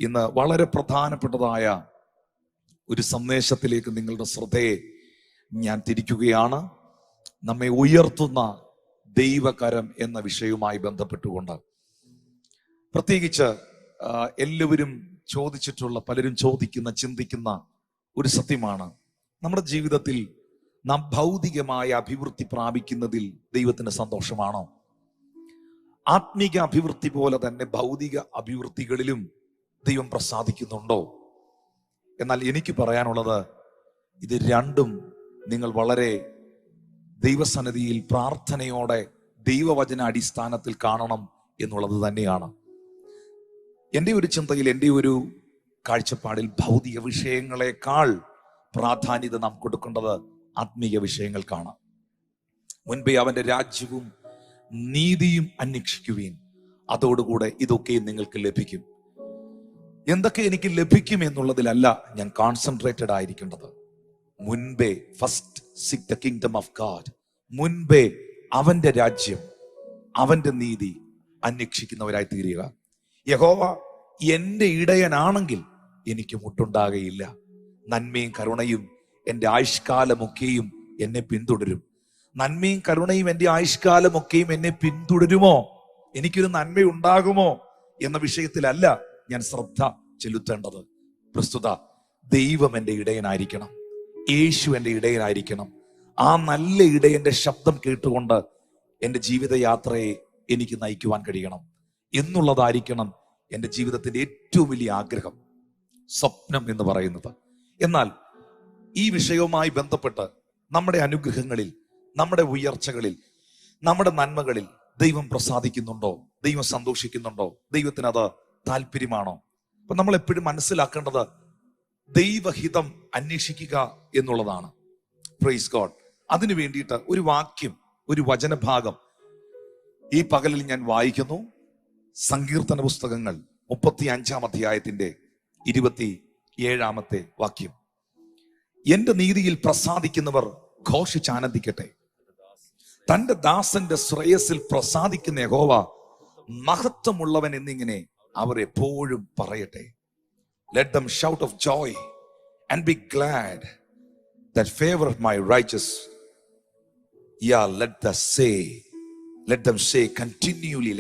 ഇന്ന് വളരെ പ്രധാനപ്പെട്ടതായ ഒരു സന്ദേശത്തിലേക്ക് നിങ്ങളുടെ ശ്രദ്ധയെ ഞാൻ തിരിക്കുകയാണ്. നമ്മെ ഉയർത്തുന്ന ദൈവകരം എന്ന വിഷയവുമായി ബന്ധപ്പെട്ടുകൊണ്ട് പ്രത്യേകിച്ച് എല്ലാവരും ചോദിച്ചിട്ടുള്ള, പലരും ചോദിക്കുന്ന, ചിന്തിക്കുന്ന ഒരു സത്യമാണ്, നമ്മുടെ ജീവിതത്തിൽ നാം ഭൗതികമായ അഭിവൃദ്ധി പ്രാപിക്കുന്നതിൽ ദൈവത്തിന് സന്തോഷമാണോ? ആത്മീക അഭിവൃദ്ധി പോലെ തന്നെ ഭൗതിക അഭിവൃദ്ധികളിലും ദൈവം പ്രസാദിക്കുന്നുണ്ടോ? എന്നാൽ എനിക്ക് പറയാനുള്ളത്, ഇത് രണ്ടും നിങ്ങൾ വളരെ ദൈവസന്നിധിയിൽ പ്രാർത്ഥനയോടെ ദൈവവചന അടിസ്ഥാനത്തിൽ കാണണം എന്നുള്ളത് തന്നെയാണ്. എൻ്റെ ഒരു ചിന്തയിൽ, എൻ്റെ ഒരു കാഴ്ചപ്പാടിൽ ഭൗതിക വിഷയങ്ങളെക്കാൾ പ്രാധാന്യത നാം കൊടുക്കേണ്ടത് ആത്മീയ വിഷയങ്ങൾക്കാണ്. മുൻപേ അവന്റെ രാജ്യവും നീതിയും അന്വേഷിക്കുവീൻ, അതോടുകൂടെ ഇതൊക്കെയും നിങ്ങൾക്ക് ലഭിക്കും. എന്തൊക്കെ എനിക്ക് ലഭിക്കും എന്നുള്ളതിലല്ല ഞാൻ കോൺസെൻട്രേറ്റഡ് ആയിരിക്കേണ്ടത്. മുൻപേ first seek the kingdom of God, മുൻപേ അവന്റെ രാജ്യം, അവന്റെ നീതി അന്വേഷിക്കുന്നവരായി തീരുക. യഹോവ എന്റെ ഇടയനാണെങ്കിൽ എനിക്ക് മുട്ടുണ്ടാകയില്ല. നന്മയും കരുണയും എൻ്റെ ആയുഷ്കാലമൊക്കെയും എന്നെ പിന്തുടരും. നന്മയും കരുണയും എൻ്റെ ആയുഷ്കാലമൊക്കെയും എന്നെ പിന്തുടരുമോ, എനിക്കൊരു നന്മയുണ്ടാകുമോ എന്ന വിഷയത്തിലല്ല ഞാൻ ശ്രദ്ധ ചെലുത്തേണ്ടത്. പ്രസ്തുത ദൈവം എൻ്റെ ഇടയനായിരിക്കണം, യേശു എൻ്റെ ഇടയനായിരിക്കണം. ആ നല്ല ഇടയന്റെ ശബ്ദം കേട്ടുകൊണ്ട് എൻ്റെ ജീവിതയാത്രയെ എനിക്ക് നയിക്കുവാൻ കഴിയണം എന്നുള്ളതായിരിക്കണം എൻ്റെ ജീവിതത്തിന്റെ ഏറ്റവും വലിയ ആഗ്രഹം, സ്വപ്നം എന്ന് പറയുന്നത്. എന്നാൽ ഈ വിഷയവുമായി ബന്ധപ്പെട്ട് നമ്മുടെ അനുഗ്രഹങ്ങളിൽ, നമ്മുടെ ഉയർച്ചകളിൽ, നമ്മുടെ നന്മകളിൽ ദൈവം പ്രസാദിക്കുന്നുണ്ടോ? ദൈവം സന്തോഷിക്കുന്നുണ്ടോ? ദൈവത്തിന് അത് താല്പര്യമാണോ? അപ്പൊ നമ്മൾ എപ്പോഴും മനസ്സിലാക്കേണ്ടത് ദൈവഹിതം അന്വേഷിക്കുക എന്നുള്ളതാണ്. Praise God. അതിനു വേണ്ടിയിട്ട് ഒരു വാക്യം, ഒരു വചനഭാഗം ഈ പകലിൽ ഞാൻ വായിക്കുന്നു. സങ്കീർത്തന പുസ്തകങ്ങൾ 35-ാം അധ്യായത്തിന്റെ 27-ാമത്തെ വാക്യം. എന്റെ നീതിയിൽ പ്രസാദിക്കുന്നവർ ഘോഷിച്ചാനന്ദിക്കട്ടെ. തന്റെ ദാസന്റെ ശ്രേയസിൽ പ്രസാദിക്കുന്ന യഹോവ മഹത്വമുള്ളവൻ എന്നിങ്ങനെ അവർ എപ്പോഴും പറയട്ടെ. Let them shout of joy and be glad that favor my righteous. Yeah, let them say continually,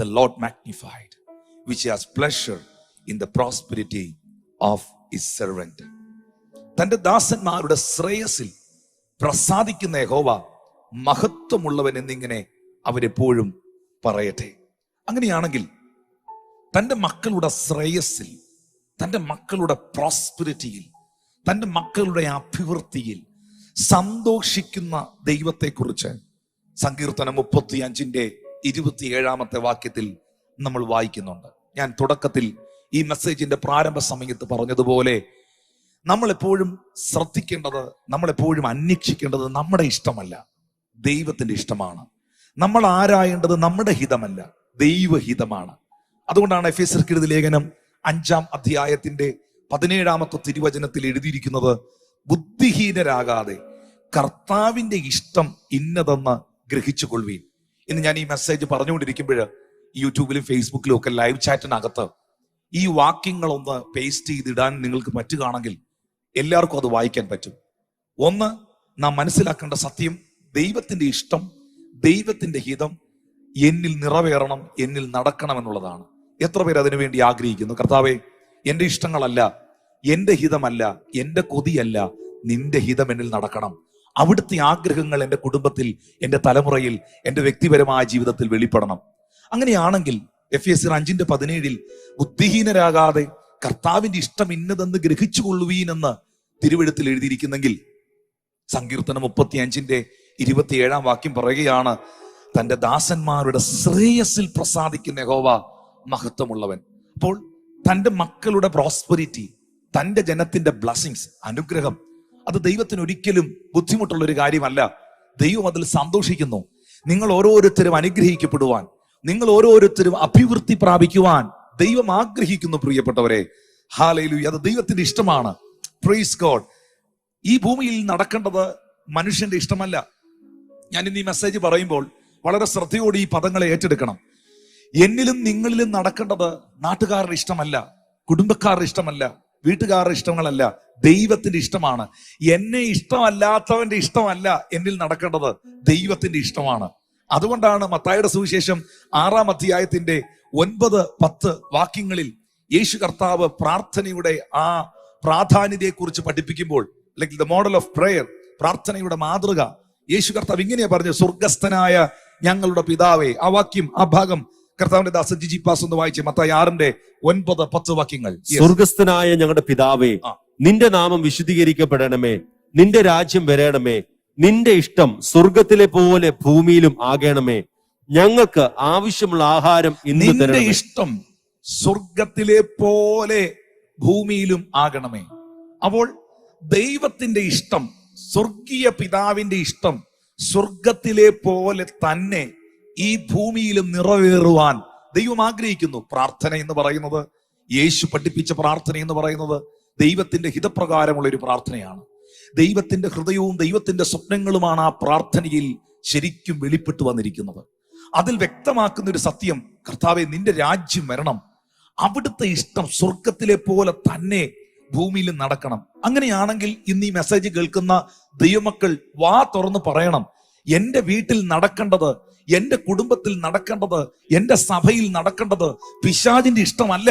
the Lord magnified, which has pleasure in the prosperity of his servant. തന്റെ ദാസന്മാരുടെ ശ്രേയസിൽ പ്രസാദിക്കുന്ന യഹോവ മഹത്വമുള്ളവൻ എന്നിങ്ങനെ അവരെപ്പോഴും പറയട്ടെ. അങ്ങനെയാണെങ്കിൽ തന്റെ മക്കളുടെ ശ്രേയസിൽ, തന്റെ മക്കളുടെ പ്രോസ്പെരിറ്റിയിൽ, തന്റെ മക്കളുടെ അഭിവൃദ്ധിയിൽ സന്തോഷിക്കുന്ന ദൈവത്തെക്കുറിച്ച് സങ്കീർത്തനം 35-ന്റെ 27-ാമത്തെ വാക്യത്തിൽ നമ്മൾ വായിക്കുന്നുണ്ട്. ഞാൻ തുടക്കത്തിൽ ഈ മെസ്സേജിന്റെ പ്രാരംഭ സമയത്ത് പറഞ്ഞതുപോലെ, നമ്മളെപ്പോഴും ശ്രദ്ധിക്കേണ്ടത്, നമ്മളെപ്പോഴും അന്വേഷിക്കേണ്ടത് നമ്മുടെ ഇഷ്ടമല്ല, ദൈവത്തിന്റെ ഇഷ്ടമാണ്. നമ്മൾ ആരായേണ്ടത് നമ്മുടെ ഹിതമല്ല, ദൈവഹിതമാണ്. അതുകൊണ്ടാണ് എഫേസ്യർക്ക് എഴുതിയ ലേഖനം 5-ാം അധ്യായത്തിന്റെ 17-ാമത്തെ തിരുവചനത്തിൽ എഴുതിയിരിക്കുന്നത്, ബുദ്ധിഹീനരാകാതെ കർത്താവിന്റെ ഇഷ്ടം ഇന്നതെന്ന് ഗ്രഹിച്ചു കൊള്ളുവീൻ. ഇന്ന് ഞാൻ ഈ മെസ്സേജ് പറഞ്ഞുകൊണ്ടിരിക്കുമ്പോൾ യൂട്യൂബിലും ഫേസ്ബുക്കിലും ഒക്കെ ലൈവ് ചാറ്റിനകത്ത് ഈ വാക്യങ്ങളൊന്ന് പേസ്റ്റ് ചെയ്തിടാൻ നിങ്ങൾക്ക് പറ്റുകയാണെങ്കിൽ എല്ലാവർക്കും അത് വായിക്കാൻ പറ്റും. ഒന്ന്, നാം മനസ്സിലാക്കേണ്ട സത്യം, ദൈവത്തിന്റെ ഇഷ്ടം, ദൈവത്തിന്റെ ഹിതം എന്നിൽ നിറവേറണം, എന്നിൽ നടക്കണം എന്നുള്ളതാണ്. എത്ര പേര് അതിനു വേണ്ടി ആഗ്രഹിക്കുന്നു? കർത്താവേ, എന്റെ ഇഷ്ടങ്ങളല്ല, എന്റെ ഹിതമല്ല, എന്റെ കൊതിയല്ല, നിന്റെ ഹിതം എന്നിൽ നടക്കണം. അവിടുത്തെ ആഗ്രഹങ്ങൾ എൻ്റെ കുടുംബത്തിൽ, എൻ്റെ തലമുറയിൽ, എൻ്റെ വ്യക്തിപരമായ ജീവിതത്തിൽ വെളിപ്പെടണം. അങ്ങനെയാണെങ്കിൽ എഫേസ്യർ 5:17 ബുദ്ധിഹീനരാകാതെ കർത്താവിന്റെ ഇഷ്ടം ഇന്നതെന്ന് ഗ്രഹിച്ചു കൊള്ളുവീനെന്ന് തിരുവെഴുത്തിൽ എഴുതിയിരിക്കുന്നെങ്കിൽ, സങ്കീർത്തനം 35-ന്റെ 27-ാം വാക്യം പറയുകയാണ്, തന്റെ ദാസന്മാരുടെ ശ്രേയസിൽ പ്രസാദിക്കുന്ന യഹോവ മഹത്വമുള്ളവൻ. അപ്പോൾ തന്റെ മക്കളുടെ പ്രോസ്പെരിറ്റി, തന്റെ ജനത്തിന്റെ ബ്ലെസ്സിങ്സ്, അനുഗ്രഹം, അത് ദൈവത്തിന് ഒരിക്കലും ബുദ്ധിമുട്ടുള്ള ഒരു കാര്യമല്ല. ദൈവം അതിൽ സന്തോഷിക്കുന്നു. നിങ്ങൾ ഓരോരുത്തരും അനുഗ്രഹിക്കപ്പെടുവാൻ, നിങ്ങൾ ഓരോരുത്തരും അഭിവൃദ്ധി പ്രാപിക്കുവാൻ ദൈവം ആഗ്രഹിക്കുന്നു. പ്രിയപ്പെട്ടവരെ, ഹല്ലേലൂയ, അത് ദൈവത്തിന്റെ ഇഷ്ടമാണ്. Praise God. ഈ ഭൂമിയിൽ നടക്കേണ്ടത് മനുഷ്യന്റെ ഇഷ്ടമല്ല. ഞാൻ ഇന്ന് ഈ മെസ്സേജ് പറയുമ്പോൾ വളരെ ശ്രദ്ധയോടെ ഈ പദങ്ങളെ ഏറ്റെടുക്കണം. എന്നിലും നിങ്ങളിലും നടക്കേണ്ടത് നാട്ടുകാരുടെ ഇഷ്ടമല്ല, കുടുംബക്കാരുടെ ഇഷ്ടമല്ല, വീട്ടുകാരുടെ ഇഷ്ടങ്ങളല്ല, ദൈവത്തിന്റെ ഇഷ്ടമാണ്. എന്നെ ഇഷ്ടമല്ലാത്തവന്റെ ഇഷ്ടമല്ല എന്നിൽ നടക്കേണ്ടത്, ദൈവത്തിന്റെ ഇഷ്ടമാണ്. അതുകൊണ്ടാണ് മത്തായിയുടെ സുവിശേഷം 6-ാം അധ്യായത്തിന്റെ 9-10 വാക്യങ്ങളിൽ യേശു കർത്താവ് പ്രാർത്ഥനയുടെ ആ പ്രാധാന്യതയെക്കുറിച്ച് പഠിപ്പിക്കുമ്പോൾ, അല്ലെങ്കിൽ ദ മോഡൽ ഓഫ് പ്രേയർ, പ്രാർത്ഥനയുടെ മാതൃക, യേശു കർത്താവ് ഇങ്ങനെയാ പറഞ്ഞു, സ്വർഗസ്ഥനായ ഞങ്ങളുടെ പിതാവേ. ആ വാക്യം, ആ ഭാഗം കർത്താവിന്റെ ദാസൻ ജിജി പാസ് ഒന്ന് വായിച്ച്. മത്തായി 6-9-10 വാക്യങ്ങൾ. സ്വർഗസ്ഥനായ ഞങ്ങളുടെ പിതാവേ, നിന്റെ നാമം വിശുദ്ധീകരിക്കപ്പെടണമേ, നിന്റെ രാജ്യം വരണമേ, നിന്റെ ഇഷ്ടം സ്വർഗത്തിലെ പോലെ ഭൂമിയിലും ആകണമേ, ഞങ്ങൾക്ക് ആവശ്യമുള്ള ആഹാരം ഇന്ന് തരണമേ. നിന്റെ ഇഷ്ടം സ്വർഗത്തിലെ പോലെ ഭൂമിയിലും ആകണമേ. അപ്പോൾ ദൈവത്തിന്റെ ഇഷ്ടം, സ്വർഗീയ പിതാവിന്റെ ഇഷ്ടം സ്വർഗത്തിലെ പോലെ തന്നെ ഈ ഭൂമിയിലും നിറവേറുവാൻ ദൈവം ആഗ്രഹിക്കുന്നു. പ്രാർത്ഥന എന്ന് പറയുന്നത്, യേശു പഠിപ്പിച്ച പ്രാർത്ഥന എന്ന് പറയുന്നത് ദൈവത്തിന്റെ ഹിതപ്രകാരമുള്ള ഒരു പ്രാർത്ഥനയാണ്. ദൈവത്തിന്റെ ഹൃദയവും ദൈവത്തിന്റെ സ്വപ്നങ്ങളുമാണ് ആ പ്രാർത്ഥനയിൽ ശരിക്കും വെളിപ്പെട്ടു വന്നിരിക്കുന്നത്. അതിൽ വ്യക്തമാക്കുന്ന ഒരു സത്യം, കർത്താവേ നിന്റെ രാജ്യം വരണം, അവിടുത്തെ ഇഷ്ടം സ്വർഗത്തിലെ പോലെ തന്നെ ഭൂമിയിലും നടക്കണം. അങ്ങനെയാണെങ്കിൽ ഇന്ന് ഈ മെസ്സേജ് കേൾക്കുന്ന ദൈവമക്കൾ വാ തുറന്ന് പറയണം, എന്റെ വീട്ടിൽ നടക്കേണ്ടത്, എന്റെ കുടുംബത്തിൽ നടക്കേണ്ടത്, എന്റെ സഭയിൽ നടക്കേണ്ടത് പിശാചിന്റെ ഇഷ്ടമല്ല,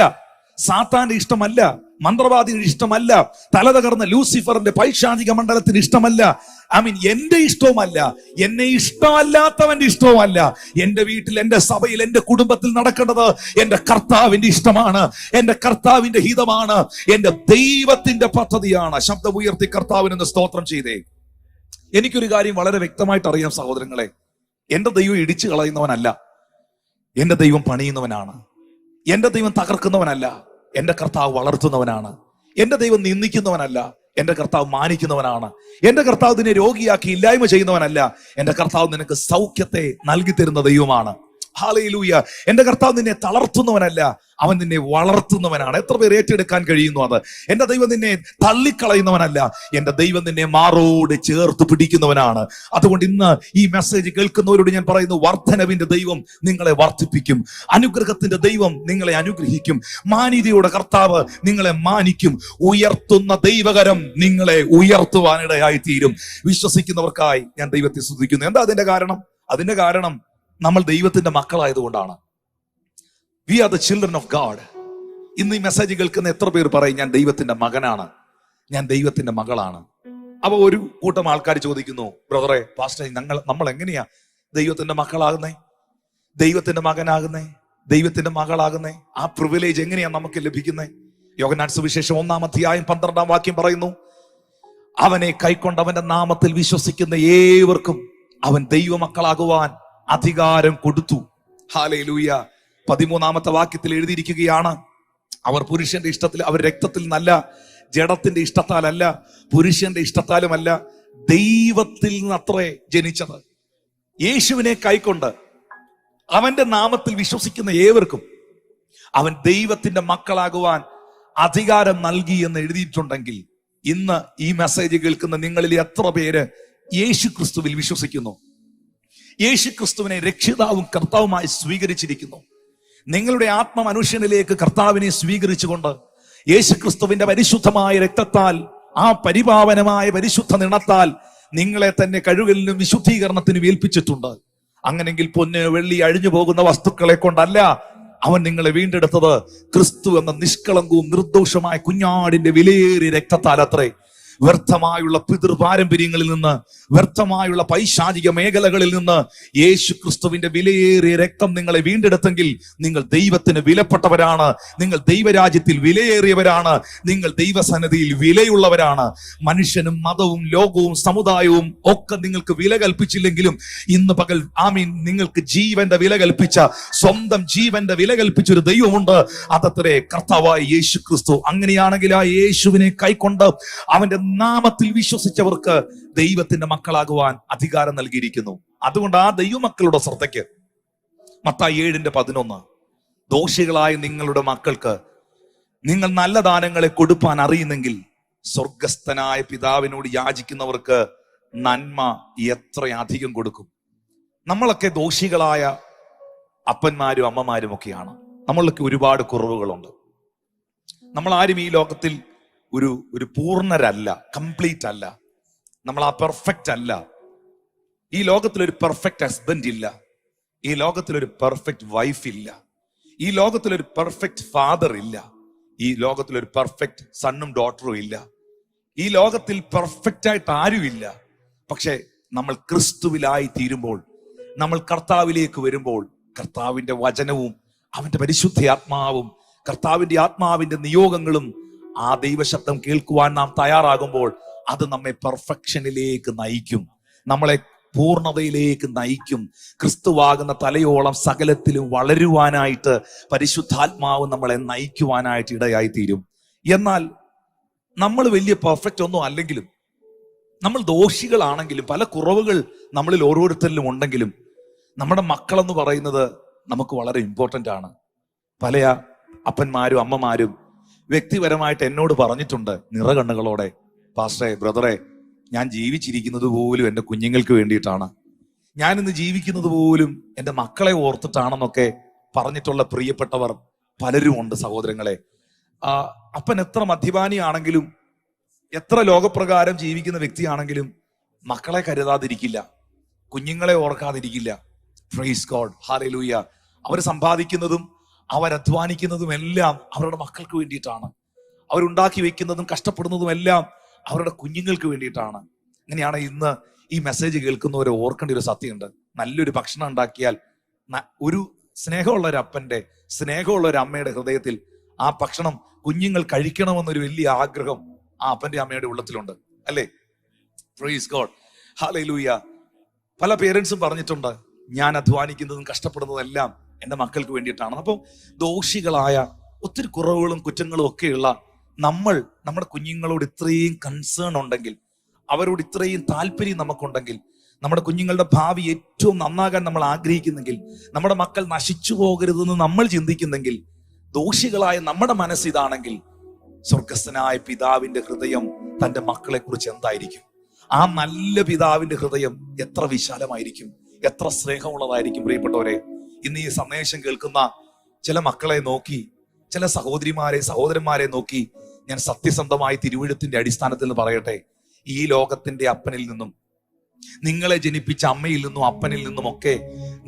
സാത്താന്റെ ഇഷ്ടമല്ല, മന്ത്രവാദിയുടെ ഇഷ്ടമല്ല, തലതകർന്ന ലൂസിഫറിന്റെ പൈശാചിക മണ്ഡലത്തിന്റെ ഇഷ്ടമല്ല, എന്റെ ഇഷ്ടവുമല്ല, എന്നെ ഇഷ്ടമല്ലാത്തവന്റെ ഇഷ്ടവുമല്ല. എന്റെ വീട്ടിൽ, എന്റെ സഭയിൽ, എന്റെ കുടുംബത്തിൽ നടക്കേണ്ടത് എന്റെ കർത്താവിന്റെ ഇഷ്ടമാണ്, എന്റെ കർത്താവിന്റെ ഹിതമാണ്, എന്റെ ദൈവത്തിന്റെ പദ്ധതിയാണ്. ശബ്ദം ഉയർത്തി കർത്താവിനൊന്ന് സ്തോത്രം ചെയ്തേ. എനിക്കൊരു കാര്യം വളരെ വ്യക്തമായിട്ട് അറിയാം സഹോദരങ്ങളെ, എന്റെ ദൈവം ഇടിച്ചു കളയുന്നവനല്ല, എന്റെ ദൈവം പണിയുന്നവനാണ്. എന്റെ ദൈവം തകർക്കുന്നവനല്ല, എന്റെ കർത്താവ് വളർത്തുന്നവനാണ്. എന്റെ ദൈവം നിന്ദിക്കുന്നവനല്ല, എന്റെ കർത്താവ് മാനിക്കുന്നവനാണ്. എന്റെ കർത്താവ് നിന്നെ രോഗിയാക്കി ഇല്ലായ്മ ചെയ്യുന്നവനല്ല, എന്റെ കർത്താവ് നിനക്ക് സൗഖ്യത്തെ നൽകി തരുന്ന ദൈവമാണ്. ഹല്ലേലൂയ. എന്റെ കർത്താവ് നിന്നെ തളർത്തുന്നവനല്ല, അവൻ നിന്നെ വളർത്തുന്നവനാണ്. എത്ര പേർ ഏറ്റെടുക്കാൻ കഴിയുന്നു അത്? എന്റെ ദൈവം നിന്നെ തള്ളിക്കളയുന്നവനല്ല, എന്റെ ദൈവം നിന്നെ മാറോട് ചേർത്ത് പിടിക്കുന്നവനാണ്. അതുകൊണ്ട് ഇന്ന് ഈ മെസ്സേജ് കേൾക്കുന്നവരോട് ഞാൻ പറയുന്നു, വർധനവിന്റെ ദൈവം നിങ്ങളെ വർദ്ധിപ്പിക്കും, അനുഗ്രഹത്തിന്റെ ദൈവം നിങ്ങളെ അനുഗ്രഹിക്കും, മാന്യതയുടെ കർത്താവ് നിങ്ങളെ മാനിക്കും, ഉയർത്തുന്ന ദൈവകരം നിങ്ങളെ ഉയർത്തുവാനിടയായി തീരും. വിശ്വസിക്കുന്നവർക്കായി ഞാൻ ദൈവത്തെ സ്തുതിക്കുന്നു. എന്താ അതിന്റെ കാരണം? അതിന്റെ കാരണം നമ്മൾ ദൈവത്തിന്റെ മക്കളായതുകൊണ്ടാണ്. We are the children of God. ഇന്ന് ഈ മെസ്സേജ് കേൾക്കുന്ന എത്ര പേർ പറയും, ഞാൻ ദൈവത്തിന്റെ മകനാണ്, ഞാൻ ദൈവത്തിന്റെ മകളാണ്? അപ്പൊ ഒരു കൂട്ടം ആൾക്കാർ ചോദിക്കുന്നു, ബ്രദറെ, പാസ്റ്റർ, നമ്മൾ എങ്ങനെയാ ദൈവത്തിന്റെ മക്കളാകുന്നേ, ദൈവത്തിന്റെ മകനാകുന്നേ, ദൈവത്തിന്റെ മകളാകുന്നേ? ആ പ്രിവിലേജ് എങ്ങനെയാ നമുക്ക് ലഭിക്കുന്നേ? യോഹന്നാൻ സുവിശേഷം 1-ാം അധ്യായം 12-ാം വാക്യം പറയുന്നു, അവനെ കൈക്കൊണ്ട് അവന്റെ നാമത്തിൽ വിശ്വസിക്കുന്ന ഏവർക്കും അവൻ ദൈവമക്കളാകുവാൻ അധികാരം കൊടുത്തു. ഹല്ലേലൂയ. 13-ാമത്തെ വാക്യത്തിൽ എഴുതിയിരിക്കുകയാണ്, അവർ പുരുഷന്റെ ഇഷ്ടത്തിൽ, അവർ രക്തത്തിൽ നിന്നല്ല, ജഡത്തിന്റെ ഇഷ്ടത്താലല്ല, പുരുഷന്റെ ഇഷ്ടത്താലുമല്ല, ദൈവത്തിൽ നിന്നത്രേ ജനിച്ചത്. യേശുവിനെ കൈക്കൊണ്ട് അവന്റെ നാമത്തിൽ വിശ്വസിക്കുന്ന ഏവർക്കും അവൻ ദൈവത്തിന്റെ മക്കളാകുവാൻ അധികാരം നൽകി എന്ന് എഴുതിയിട്ടുണ്ടെങ്കിൽ, ഇന്ന് ഈ മെസ്സേജ് കേൾക്കുന്ന നിങ്ങളിൽ എത്ര പേര് യേശു ക്രിസ്തുവിൽ വിശ്വസിക്കുന്നു? യേശു ക്രിസ്തുവിനെ രക്ഷിതാവും കർത്താവുമായി സ്വീകരിച്ചിരിക്കുന്നു? നിങ്ങളുടെ ആത്മമനുഷ്യനിലേക്ക് കർത്താവിനെ സ്വീകരിച്ചുകൊണ്ട് യേശു ക്രിസ്തുവിന്റെ പരിശുദ്ധമായ രക്തത്താൽ, ആ പരിപാവനമായ പരിശുദ്ധ നിണത്താൽ നിങ്ങളെ തന്നെ കഴുകലിനും വിശുദ്ധീകരണത്തിനും ഏൽപ്പിച്ചിട്ടുണ്ട്. അങ്ങനെങ്കിൽ പൊന്ന് വെള്ളി അഴിഞ്ഞു പോകുന്ന വസ്തുക്കളെ കൊണ്ടല്ല അവൻ നിങ്ങളെ വീണ്ടെടുത്തത്, ക്രിസ്തു എന്ന നിഷ്കളങ്കവും നിർദോഷമായ കുഞ്ഞാടിന്റെ വിലയേറിയ രക്തത്താൽ അത്രേ. വ്യർത്ഥമായുള്ള പിതൃപാരമ്പര്യങ്ങളിൽ നിന്ന്, വ്യർത്ഥമായുള്ള പൈശാചിക മേഖലകളിൽ നിന്ന് യേശു ക്രിസ്തുവിന്റെ വിലയേറിയ രക്തം നിങ്ങളെ വീണ്ടെടുത്തെങ്കിൽ നിങ്ങൾ ദൈവത്തിന് വിലപ്പെട്ടവരാണ്, നിങ്ങൾ ദൈവരാജ്യത്തിൽ വിലയേറിയവരാണ്, നിങ്ങൾ ദൈവസന്നിധിയിൽ വിലയുള്ളവരാണ്. മനുഷ്യനും മതവും ലോകവും സമുദായവും ഒക്കെ നിങ്ങൾക്ക് വില കൽപ്പിച്ചില്ലെങ്കിലും ഇന്ന് പകൽ നിങ്ങൾക്ക് ജീവന്റെ വില കൽപ്പിച്ച, സ്വന്തം ജീവന്റെ വില കൽപ്പിച്ചൊരു ദൈവമുണ്ട്, അതത്രേ കർത്താവായ യേശു ക്രിസ്തു. അങ്ങനെയാണെങ്കിൽ ആ യേശുവിനെ കൈക്കൊണ്ട് അവന്റെ നാമത്തിൽ വിശ്വസിച്ചവർക്ക് ദൈവത്തിന്റെ മക്കളാകുവാൻ അധികാരം നൽകിയിരിക്കുന്നു. അതുകൊണ്ട് ആ ദൈവമക്കളുടെ ശ്രദ്ധയ്ക്ക് മത്തായി 7:11, ദോഷികളായ നിങ്ങളുടെ മക്കൾക്ക് നിങ്ങൾ നല്ല ദാനങ്ങളെ കൊടുപ്പാൻ അറിയുന്നെങ്കിൽ സ്വർഗസ്ഥനായ പിതാവിനോട് യാചിക്കുന്നവർക്ക് നന്മ എത്രയധികം കൊടുക്കും. നമ്മളൊക്കെ ദോഷികളായ അപ്പന്മാരും അമ്മമാരും ഒക്കെയാണ്. നമ്മൾക്ക് ഒരുപാട് കുറവുകളുണ്ട്. നമ്മൾ ആരും ഈ ലോകത്തിൽ ഒരു പൂർണ്ണരല്ല, കംപ്ലീറ്റ് അല്ല. നമ്മൾ ആ പെർഫെക്റ്റ് അല്ല. ഈ ലോകത്തിൽ ഒരു പെർഫെക്റ്റ് ഹസ്ബൻഡ് ഇല്ല. ഈ ലോകത്തിൽ ഒരു പെർഫെക്റ്റ് വൈഫ് ഇല്ല. ഈ ലോകത്തിൽ ഒരു പെർഫെക്റ്റ് ഫാദർ ഇല്ല. ഈ ലോകത്തിൽ ഒരു പെർഫെക്റ്റ് സണ്ണും ഡോട്ടറും ഇല്ല. ഈ ലോകത്തിൽ പെർഫെക്റ്റ് ആയിട്ട് ആരുമില്ല. പക്ഷെ നമ്മൾ ക്രിസ്തുവിലായി തീരുമ്പോൾ, നമ്മൾ കർത്താവിലേക്ക് വരുമ്പോൾ, കർത്താവിന്റെ വചനവും അവന്റെ പരിശുദ്ധ ആത്മാവും കർത്താവിന്റെ ആത്മാവിന്റെ നിയോഗങ്ങളും ആ ദൈവശബ്ദം കേൾക്കുവാൻ നാം തയ്യാറാകുമ്പോൾ അത് നമ്മെ പെർഫെക്ഷനിലേക്ക് നയിക്കും, നമ്മളെ പൂർണ്ണതയിലേക്ക് നയിക്കും. ക്രിസ്തുവാകുന്ന തലയോളം സകലത്തിലും വളരുവാനായിട്ട് പരിശുദ്ധാത്മാവ് നമ്മളെ നയിക്കുവാനായിട്ട് ഇടയായി തീരും. എന്നാൽ നമ്മൾ വലിയ പെർഫെക്റ്റ് ഒന്നും അല്ലെങ്കിലും, നമ്മൾ ദോഷികളാണെങ്കിലും, പല കുറവുകൾ നമ്മളിൽ ഓരോരുത്തരിലും ഉണ്ടെങ്കിലും, നമ്മുടെ മക്കളെന്ന് പറയുന്നത് നമുക്ക് വളരെ ഇമ്പോർട്ടൻ്റ് ആണ്. പല അപ്പന്മാരും അമ്മമാരും വ്യക്തിപരമായിട്ട് എന്നോട് പറഞ്ഞിട്ടുണ്ട് നിറകണ്ണുകളോടെ, പാസ്റ്ററെ, ബ്രദറെ, ഞാൻ ജീവിച്ചിരിക്കുന്നത് പോലും എൻ്റെ കുഞ്ഞുങ്ങൾക്ക് വേണ്ടിയിട്ടാണ്, ഞാനിന്ന് ജീവിക്കുന്നത് പോലും എൻ്റെ മക്കളെ ഓർത്തിട്ടാണെന്നൊക്കെ പറഞ്ഞിട്ടുള്ള പ്രിയപ്പെട്ടവർ പലരും ഉണ്ട്. സഹോദരങ്ങളെ, അപ്പൻ എത്ര മദ്യപാനിയാണെങ്കിലും, എത്ര ലോകപ്രകാരം ജീവിക്കുന്ന വ്യക്തിയാണെങ്കിലും മക്കളെ കരുതാതിരിക്കില്ല, കുഞ്ഞുങ്ങളെ ഓർക്കാതിരിക്കില്ല. Praise God, hallelujah. അവർ സമ്പാദിക്കുന്നതും അവരധ്വാനിക്കുന്നതും എല്ലാം അവരുടെ മക്കൾക്ക് വേണ്ടിയിട്ടാണ്. അവരുണ്ടാക്കി വെക്കുന്നതും കഷ്ടപ്പെടുന്നതും എല്ലാം അവരുടെ കുഞ്ഞുങ്ങൾക്ക് വേണ്ടിയിട്ടാണ്. അങ്ങനെയാണ് ഇന്ന് ഈ മെസ്സേജ് കേൾക്കുന്നവരെ ഓർക്കേണ്ട ഒരു സത്യമുണ്ട്. നല്ലൊരു ഭക്ഷണം ഉണ്ടാക്കിയാൽ ഒരു സ്നേഹമുള്ള ഒരു അപ്പന്റെ, സ്നേഹമുള്ള ഒരു അമ്മയുടെ ഹൃദയത്തിൽ ആ ഭക്ഷണം കുഞ്ഞുങ്ങൾ കഴിക്കണമെന്നൊരു വലിയ ആഗ്രഹം ആ അപ്പന്റെ അമ്മയുടെ ഉള്ളത്തിലുണ്ട്, അല്ലേ? Price God, hallelujah. പല പേരൻസും പറഞ്ഞിട്ടുണ്ട്, ഞാൻ അധ്വാനിക്കുന്നതും കഷ്ടപ്പെടുന്നതും എല്ലാം എൻ്റെ മക്കൾക്ക് വേണ്ടിയിട്ടാണ്. അപ്പോൾ ദോഷികളായ ഒത്തിരി കുറവുകളും കുറ്റങ്ങളും ഒക്കെയുള്ള നമ്മുടെ കുഞ്ഞുങ്ങളോട് ഇത്രയും കൺസേൺ ഉണ്ടെങ്കിൽ, അവരോട് ഇത്രയും താല്പര്യം നമുക്കുണ്ടെങ്കിൽ, നമ്മുടെ കുഞ്ഞുങ്ങളുടെ ഭാവി ഏറ്റവും നന്നാകാൻ നമ്മൾ ആഗ്രഹിക്കുന്നെങ്കിൽ, നമ്മുടെ മക്കൾ നശിച്ചു പോകരുതെന്ന് നമ്മൾ ചിന്തിക്കുന്നെങ്കിൽ, ദോഷികളായ നമ്മുടെ മനസ്സിതാണെങ്കിൽ, സ്വർഗസ്ഥനായ പിതാവിന്റെ ഹൃദയം തന്റെ മക്കളെ കുറിച്ച് എന്തായിരിക്കും? ആ നല്ല പിതാവിന്റെ ഹൃദയം എത്ര വിശാലമായിരിക്കും, എത്ര സ്നേഹമുള്ളതായിരിക്കും. പ്രിയപ്പെട്ടവരെ, ഇന്ന് ഈ സന്ദേശം കേൾക്കുന്ന ചില മക്കളെ നോക്കി, ചില സഹോദരന്മാരെ നോക്കി ഞാൻ സത്യസന്ധമായി തിരുവെഴുത്തിന്റെ അടിസ്ഥാനത്തിൽ നിന്ന് പറയട്ടെ, ഈ ലോകത്തിന്റെ അപ്പനിൽ നിന്നും, നിങ്ങളെ ജനിപ്പിച്ച അമ്മയിൽ നിന്നും അപ്പനിൽ നിന്നും ഒക്കെ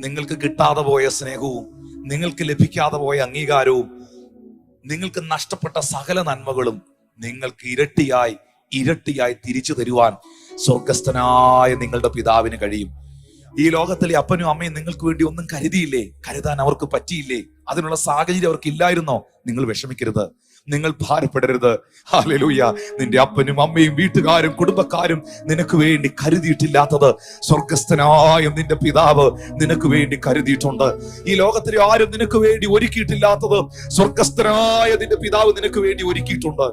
നിങ്ങൾക്ക് കിട്ടാതെ പോയ സ്നേഹവും, നിങ്ങൾക്ക് ലഭിക്കാതെ പോയ അംഗീകാരവും, നിങ്ങൾക്ക് നഷ്ടപ്പെട്ട സകല നന്മകളും നിങ്ങൾക്ക് ഇരട്ടിയായി തിരിച്ചു തരുവാൻ സ്വർഗസ്ഥനായ നിങ്ങളുടെ പിതാവിന് കഴിയും. ഈ ലോകത്തിലെ അപ്പനും അമ്മയും നിങ്ങൾക്ക് വേണ്ടി ഒന്നും കരുതിയില്ലേ? കരുതാൻ അവർക്ക് പറ്റിയില്ലേ? അതിനുള്ള സാഹചര്യം അവർക്ക് ഇല്ലായിരുന്നോ? നിങ്ങൾ വിഷമിക്കരുത്, നിങ്ങൾ ഭാരപ്പെടരുത്. ഹല്ലേലൂയ. നിന്റെ അപ്പനും അമ്മയും വീട്ടുകാരും കുടുംബക്കാരും നിനക്ക് വേണ്ടി കരുതിയിട്ടില്ലാത്തത് സ്വർഗസ്ഥനായ നിന്റെ പിതാവ് നിനക്ക് വേണ്ടി കരുതിയിട്ടുണ്ട്. ഈ ലോകത്തിലെ ആരും നിനക്ക് വേണ്ടി ഒരുക്കിയിട്ടില്ലാത്തത് സ്വർഗസ്ഥനായ നിന്റെ പിതാവ് നിനക്ക് വേണ്ടി ഒരുക്കിയിട്ടുണ്ട്.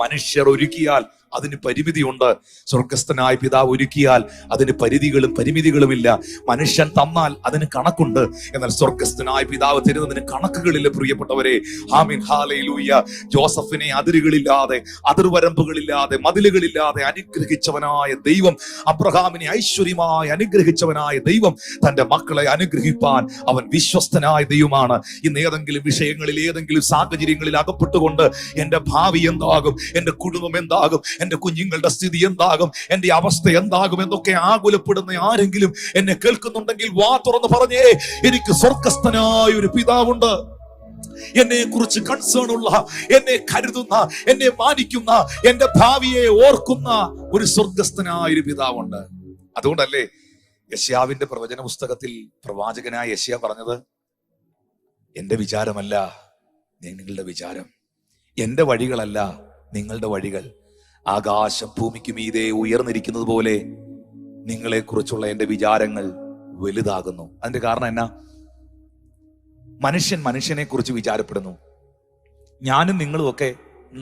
മനുഷ്യർ ഒരുക്കിയാൽ അതിന് പരിമിതിയുണ്ട്, സ്വർഗസ്ഥനായ പിതാവ് ഒരുക്കിയാൽ അതിന് പരിമിതികളുമില്ല. മനുഷ്യൻ തന്നാൽ അതിന് കണക്കുണ്ട്, എന്നാൽ സ്വർഗസ്ഥനായ പിതാവ് തരുന്നതിന് കണക്കുകളില്ല. പ്രിയപ്പെട്ടവരെ, ആമീൻ, ഹല്ലേലൂയ. ജോസഫിനെ അതിർവരമ്പുകളില്ലാതെ മതിലുകളില്ലാതെ അനുഗ്രഹിച്ചവനായ ദൈവം, അബ്രഹാമിനെ ഐശ്വര്യമായി അനുഗ്രഹിച്ചവനായ ദൈവം, തന്റെ മക്കളെ അനുഗ്രഹിപ്പാൻ അവൻ വിശ്വസ്തനായ ദൈവമാണ്. ഇന്ന് ഏതെങ്കിലും വിഷയങ്ങളിൽ, ഏതെങ്കിലും സാഹചര്യങ്ങളിൽ അകപ്പെട്ടുകൊണ്ട് എന്റെ ഭാവി എന്താകും, എന്റെ കുടുംബം എന്താകും, എന്റെ കുഞ്ഞുങ്ങളുടെ സ്ഥിതി എന്താകും, എന്റെ അവസ്ഥ എന്താകും എന്നൊക്കെ ആകുലപ്പെടുന്ന ആരെങ്കിലും എന്നെ കേൾക്കുന്നുണ്ടെങ്കിൽ വാ തുറന്ന് പറഞ്ഞേ, എനിക്ക് സ്വർഗസ്ഥനായ ഒരു പിതാവുണ്ട്. എന്നെ കുറിച്ച് കൺസേൺ ഉള്ള, എന്നെ കരുതുന്ന, എന്നെ മാനിക്കുന്ന, എന്റെ ഭാവിയെ ഓർക്കുന്ന ഒരു സ്വർഗസ്ഥനായ ഒരു പിതാവുണ്ട്. അതുകൊണ്ടല്ലേ യെശയ്യാവിന്റെ പ്രവചന പുസ്തകത്തിൽ പ്രവാചകനായ യെശയ്യാ പറഞ്ഞത്, എന്റെ വിചാരമല്ല നിങ്ങളുടെ വിചാരം, എന്റെ വഴികളല്ല നിങ്ങളുടെ വഴികൾ, ആകാശം ഭൂമിക്ക് മീതെ ഉയർന്നിരിക്കുന്നത് പോലെ നിങ്ങളെ കുറിച്ചുള്ള എന്റെ വിചാരങ്ങൾ വലുതാകുന്നു. അതിന്റെ കാരണം എന്നാ? മനുഷ്യനെ കുറിച്ച് വിചാരപ്പെടുന്നു. ഞാനും നിങ്ങളും ഒക്കെ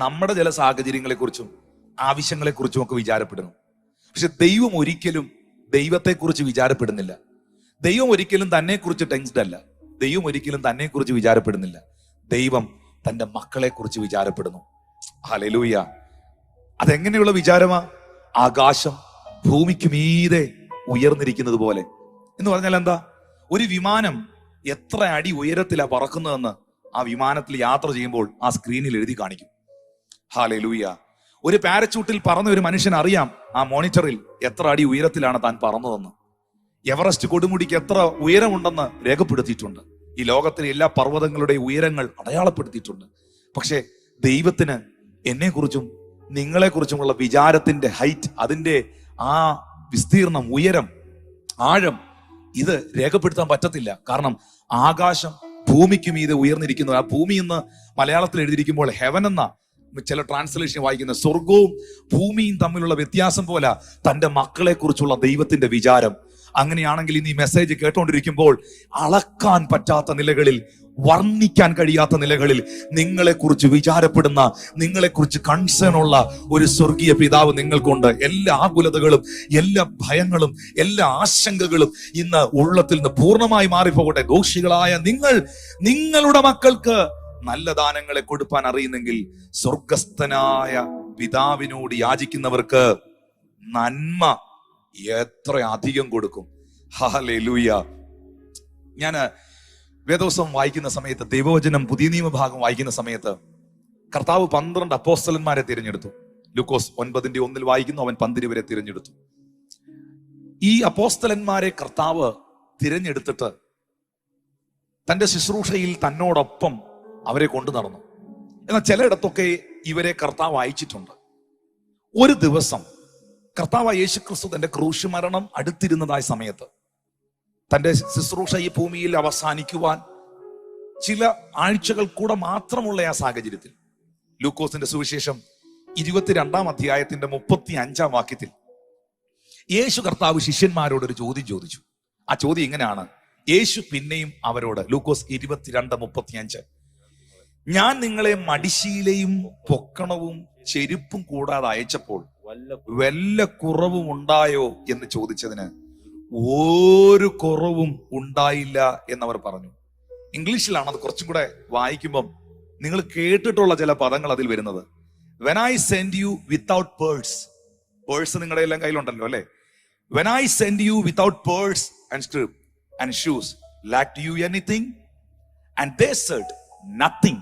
നമ്മുടെ ചില സാഹചര്യങ്ങളെ കുറിച്ചും ആവശ്യങ്ങളെ കുറിച്ചും ഒക്കെ വിചാരപ്പെടുന്നു. പക്ഷെ ദൈവം ഒരിക്കലും ദൈവത്തെക്കുറിച്ച് വിചാരപ്പെടുന്നില്ല. ദൈവം ഒരിക്കലും തന്നെ കുറിച്ച് ടെൻസ്ഡ് അല്ല. ദൈവം ഒരിക്കലും തന്നെ കുറിച്ച് വിചാരപ്പെടുന്നില്ല. ദൈവം തന്റെ മക്കളെ കുറിച്ച് വിചാരപ്പെടുന്നു. ഹല്ലേലൂയ. അതെങ്ങനെയുള്ള വിചാരമാ? ആകാശം ഭൂമിക്ക് മീതെ ഉയർന്നിരിക്കുന്നത് പോലെ എന്ന് പറഞ്ഞാൽ എന്താ? ഒരു വിമാനം എത്ര അടി ഉയരത്തിലാ പറക്കുന്നതെന്ന് ആ വിമാനത്തിൽ യാത്ര ചെയ്യുമ്പോൾ ആ സ്ക്രീനിൽ എഴുതി കാണിക്കും. ഹല്ലേലൂയ. ഒരു പാരച്യൂട്ടിൽ പറന്ന ഒരു മനുഷ്യൻ അറിയാം ആ മോണിറ്ററിൽ എത്ര അടി ഉയരത്തിലാണ് താൻ പറന്നതെന്ന്. എവറസ്റ്റ് കൊടുമുടിക്ക് എത്ര ഉയരമുണ്ടെന്ന് രേഖപ്പെടുത്തിയിട്ടുണ്ട്. ഈ ലോകത്തിലെ എല്ലാ പർവ്വതങ്ങളുടെ ഉയരങ്ങൾ അടയാളപ്പെടുത്തിയിട്ടുണ്ട്. പക്ഷെ ദൈവത്തിന് എന്നെക്കുറിച്ചും നിങ്ങളെക്കുറിച്ചുമുള്ള വിചാരത്തിന്റെ ഹൈറ്റ്, അതിന്റെ ആ വിസ്തീർണം, ഉയരം, ആഴം, ഇത് രേഖപ്പെടുത്താൻ പറ്റത്തില്ല. കാരണം ആകാശം ഭൂമിക്ക് മീതെ ഉയർന്നിരിക്കുന്നു. ആ ഭൂമി എന്ന് മലയാളത്തിൽ എഴുതിയിരിക്കുമ്പോൾ ഹെവൻ എന്ന ചില ട്രാൻസ്ലേഷൻ വായിക്കുന്ന സ്വർഗവും ഭൂമിയും തമ്മിലുള്ള വ്യത്യാസം പോലെ തന്റെ മക്കളെ കുറിച്ചുള്ള ദൈവത്തിന്റെ വിചാരം. അങ്ങനെയാണെങ്കിൽ ഇന്ന് ഈ മെസ്സേജ് കേട്ടോണ്ടിരിക്കുമ്പോൾ അളക്കാൻ പറ്റാത്ത നിലകളിൽ, വർണ്ണിക്കാൻ കഴിയാത്ത നിലകളിൽ നിങ്ങളെക്കുറിച്ച് വിചാരപ്പെടുന്ന, നിങ്ങളെക്കുറിച്ച് കൺസേൺ ഉള്ള ഒരു സ്വർഗീയ പിതാവ് നിങ്ങൾക്കുണ്ട്. എല്ലാ ആകുലതകളും, എല്ലാ ഭയങ്ങളും, എല്ലാ ആശങ്കകളും ഇന്ന് ഉള്ളത്തിൽ നിന്ന് പൂർണ്ണമായി മാറിപ്പോകട്ടെ. ദോഷികളായ നിങ്ങളുടെ മക്കൾക്ക് നല്ല ദാനങ്ങളെ കൊടുപ്പാൻ അറിയുന്നെങ്കിൽ സ്വർഗസ്ഥനായ പിതാവിനോട് യാചിക്കുന്നവർക്ക് നന്മ എത്ര അധികം കൊടുക്കും. ഹല്ലേലൂയ. ഞാൻ വേദോത്സവം വായിക്കുന്ന സമയത്ത്, ദൈവവചനം പുതിയ നിയമഭാഗം വായിക്കുന്ന സമയത്ത് കർത്താവ് 12 അപ്പോസ്തലന്മാരെ തിരഞ്ഞെടുത്തു. ലൂക്കോസ് 9:1 വായിക്കുന്നു, അവൻ 12 വരെ തിരഞ്ഞെടുത്തു. ഈ അപ്പോസ്തലന്മാരെ കർത്താവ് തിരഞ്ഞെടുത്തിട്ട് തന്റെ ശുശ്രൂഷയിൽ തന്നോടൊപ്പം അവരെ കൊണ്ടു നടന്നു. എന്നാൽ ചിലയിടത്തൊക്കെ ഇവരെ കർത്താവ് അയച്ചിട്ടുണ്ട്. ഒരു ദിവസം കർത്താവ് യേശുക്രിസ്തു തന്റെ ക്രൂശ് മരണം അടുത്തിരുന്നതായ സമയത്ത്, തന്റെ ശുശ്രൂഷ ഈ ഭൂമിയിൽ അവസാനിക്കുവാൻ ചില ആഴ്ചകൾ കൂടെ മാത്രമുള്ള ആ സാഹചര്യത്തിൽ, ലൂക്കോസിന്റെ സുവിശേഷം 22-ാം അധ്യായത്തിന്റെ 35-ാം വാക്യത്തിൽ യേശു കർത്താവ് ശിഷ്യന്മാരോട് ഒരു ചോദ്യം ചോദിച്ചു. ആ ചോദ്യം ഇങ്ങനെയാണ്. യേശു പിന്നെയും അവരോട്, ലൂക്കോസ് 22:35, ഞാൻ നിങ്ങളെ മടിശീലയും പൊക്കണവും ചെരുപ്പും കൂടാതെ അയച്ചപ്പോൾ വല്ല കുറവും ഉണ്ടായോ എന്ന് ചോദിച്ചതിന് ഒരു കുറവും ഉണ്ടായില്ല എന്നവർ പറഞ്ഞു. ഇംഗ്ലീഷിലാണ് അത് കുറച്ചും കൂടെ വായിക്കുമ്പം നിങ്ങൾ കേട്ടിട്ടുള്ള ചില പദങ്ങൾ അതിൽ വരുന്നത്. When I send you without purse, purse നിങ്ങളുടെ എല്ലാം കയ്യിലുണ്ടല്ലോ അല്ലെ? When I send you without purse and scrip and shoes, lacked you anything? And they said nothing.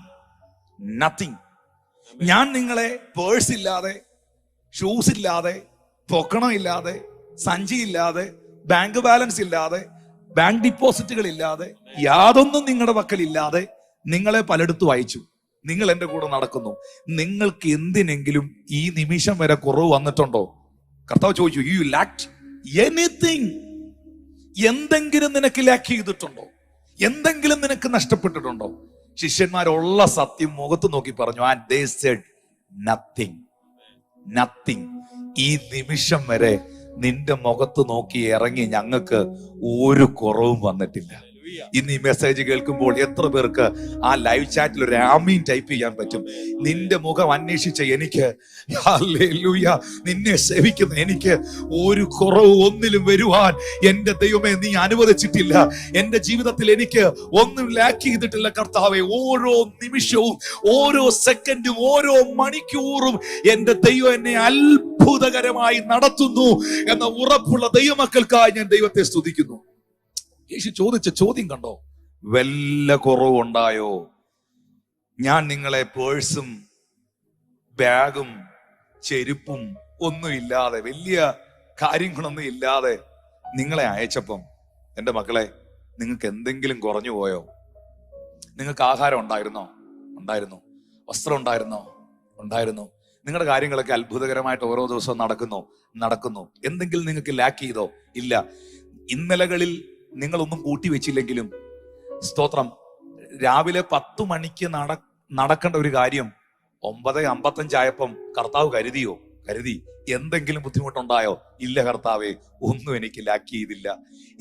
ഞാൻ നിങ്ങളെ പേഴ്സ് ഇല്ലാതെ, ഷൂസ് ഇല്ലാതെ, പൊക്കണം ഇല്ലാതെ, സഞ്ചി ഇല്ലാതെ, ബാങ്ക് ബാലൻസ് ഇല്ലാതെ, ബാങ്ക് ഡിപ്പോസിറ്റുകൾ ഇല്ലാതെ, യാതൊന്നും നിങ്ങളുടെ പക്കലില്ലാതെ നിങ്ങളെ പലയിടത്തും അയച്ചു. നിങ്ങൾ എന്റെ കൂടെ നടക്കുന്നു. നിങ്ങൾക്ക് എന്തിനെങ്കിലും ഈ നിമിഷം വരെ കുറവ് വന്നിട്ടുണ്ടോ? കർത്താവ് ചോദിച്ചു, യു ലാക്ഡ് എനിത്തിങ്? എന്തെങ്കിലും നിനക്ക് ലാക്ക് ചെയ്തിട്ടുണ്ടോ? എന്തെങ്കിലും നിനക്ക് നഷ്ടപ്പെട്ടിട്ടുണ്ടോ? ശിഷ്യന്മാരുള്ള സത്യം മുഖത്ത് നോക്കി പറഞ്ഞു. And they said nothing. ഈ നിമിഷം വരെ നിന്റെ മുഖത്ത് നോക്കി ഇറങ്ങി ഞങ്ങൾക്ക് ഒരു കുറവും വന്നിട്ടില്ല. ഇന്ന് ഈ മെസ്സേജ് കേൾക്കുമ്പോൾ എത്ര പേർക്ക് ആ ലൈവ് ചാറ്റിൽ ഒരു ആമീൻ ടൈപ്പ് ചെയ്യാൻ പറ്റും? നിന്റെ മുഖം അന്വേഷിച്ച എനിക്ക്, ഹല്ലേലൂയ, നിന്നെ സേവിക്കുന്ന എനിക്ക് ഒരു കുറവ് ഒന്നിലും വരുവാൻ എന്റെ ദൈവമേ നീ അനുവദിച്ചിട്ടില്ല. എന്റെ ജീവിതത്തിൽ എനിക്ക് ഒന്നും ലാക്ക് ചെയ്തിട്ടില്ല കർത്താവേ. ഓരോ നിമിഷവും, ഓരോ സെക്കൻഡും, ഓരോ മണിക്കൂറും എന്റെ ദൈവം എന്നെ അത്ഭുതകരമായി നടത്തുന്നു എന്ന ഉറപ്പുള്ള ദൈവമക്കൾക്കായി ഞാൻ ദൈവത്തെ സ്തുതിക്കുന്നു. യേശു ചോദിച്ച ചോദ്യം കണ്ടോ? വല്ല കുറവുണ്ടായോ? ഞാൻ നിങ്ങളെ പേഴ്സും ബാഗും ചെരുപ്പും ഒന്നും ഇല്ലാതെ, വലിയ കാര്യങ്ങളൊന്നും ഇല്ലാതെ നിങ്ങളെ അയച്ചപ്പം എൻ്റെ മക്കളെ, നിങ്ങൾക്ക് എന്തെങ്കിലും കുറഞ്ഞു പോയോ? നിങ്ങൾക്ക് ആഹാരം ഉണ്ടായിരുന്നു. വസ്ത്രം ഉണ്ടായിരുന്നു. നിങ്ങളുടെ കാര്യങ്ങളൊക്കെ അത്ഭുതകരമായിട്ട് ഓരോ ദിവസവും നടക്കുന്നു. എന്തെങ്കിലും നിങ്ങൾക്ക് ലാക്ക് ചെയ്തോ? ഇല്ല. ഇന്നലകളിൽ നിങ്ങളൊന്നും കൂട്ടി വെച്ചില്ലെങ്കിലും സ്തോത്രം, രാവിലെ 10 മണിക്ക് നടക്കേണ്ട ഒരു കാര്യം 9:55 ആയപ്പം കർത്താവ് കരുതി എന്തെങ്കിലും ബുദ്ധിമുട്ടുണ്ടായോ? ഇല്ല കർത്താവേ, ഒന്നും എനിക്ക് ലാക്ക് ചെയ്തില്ല.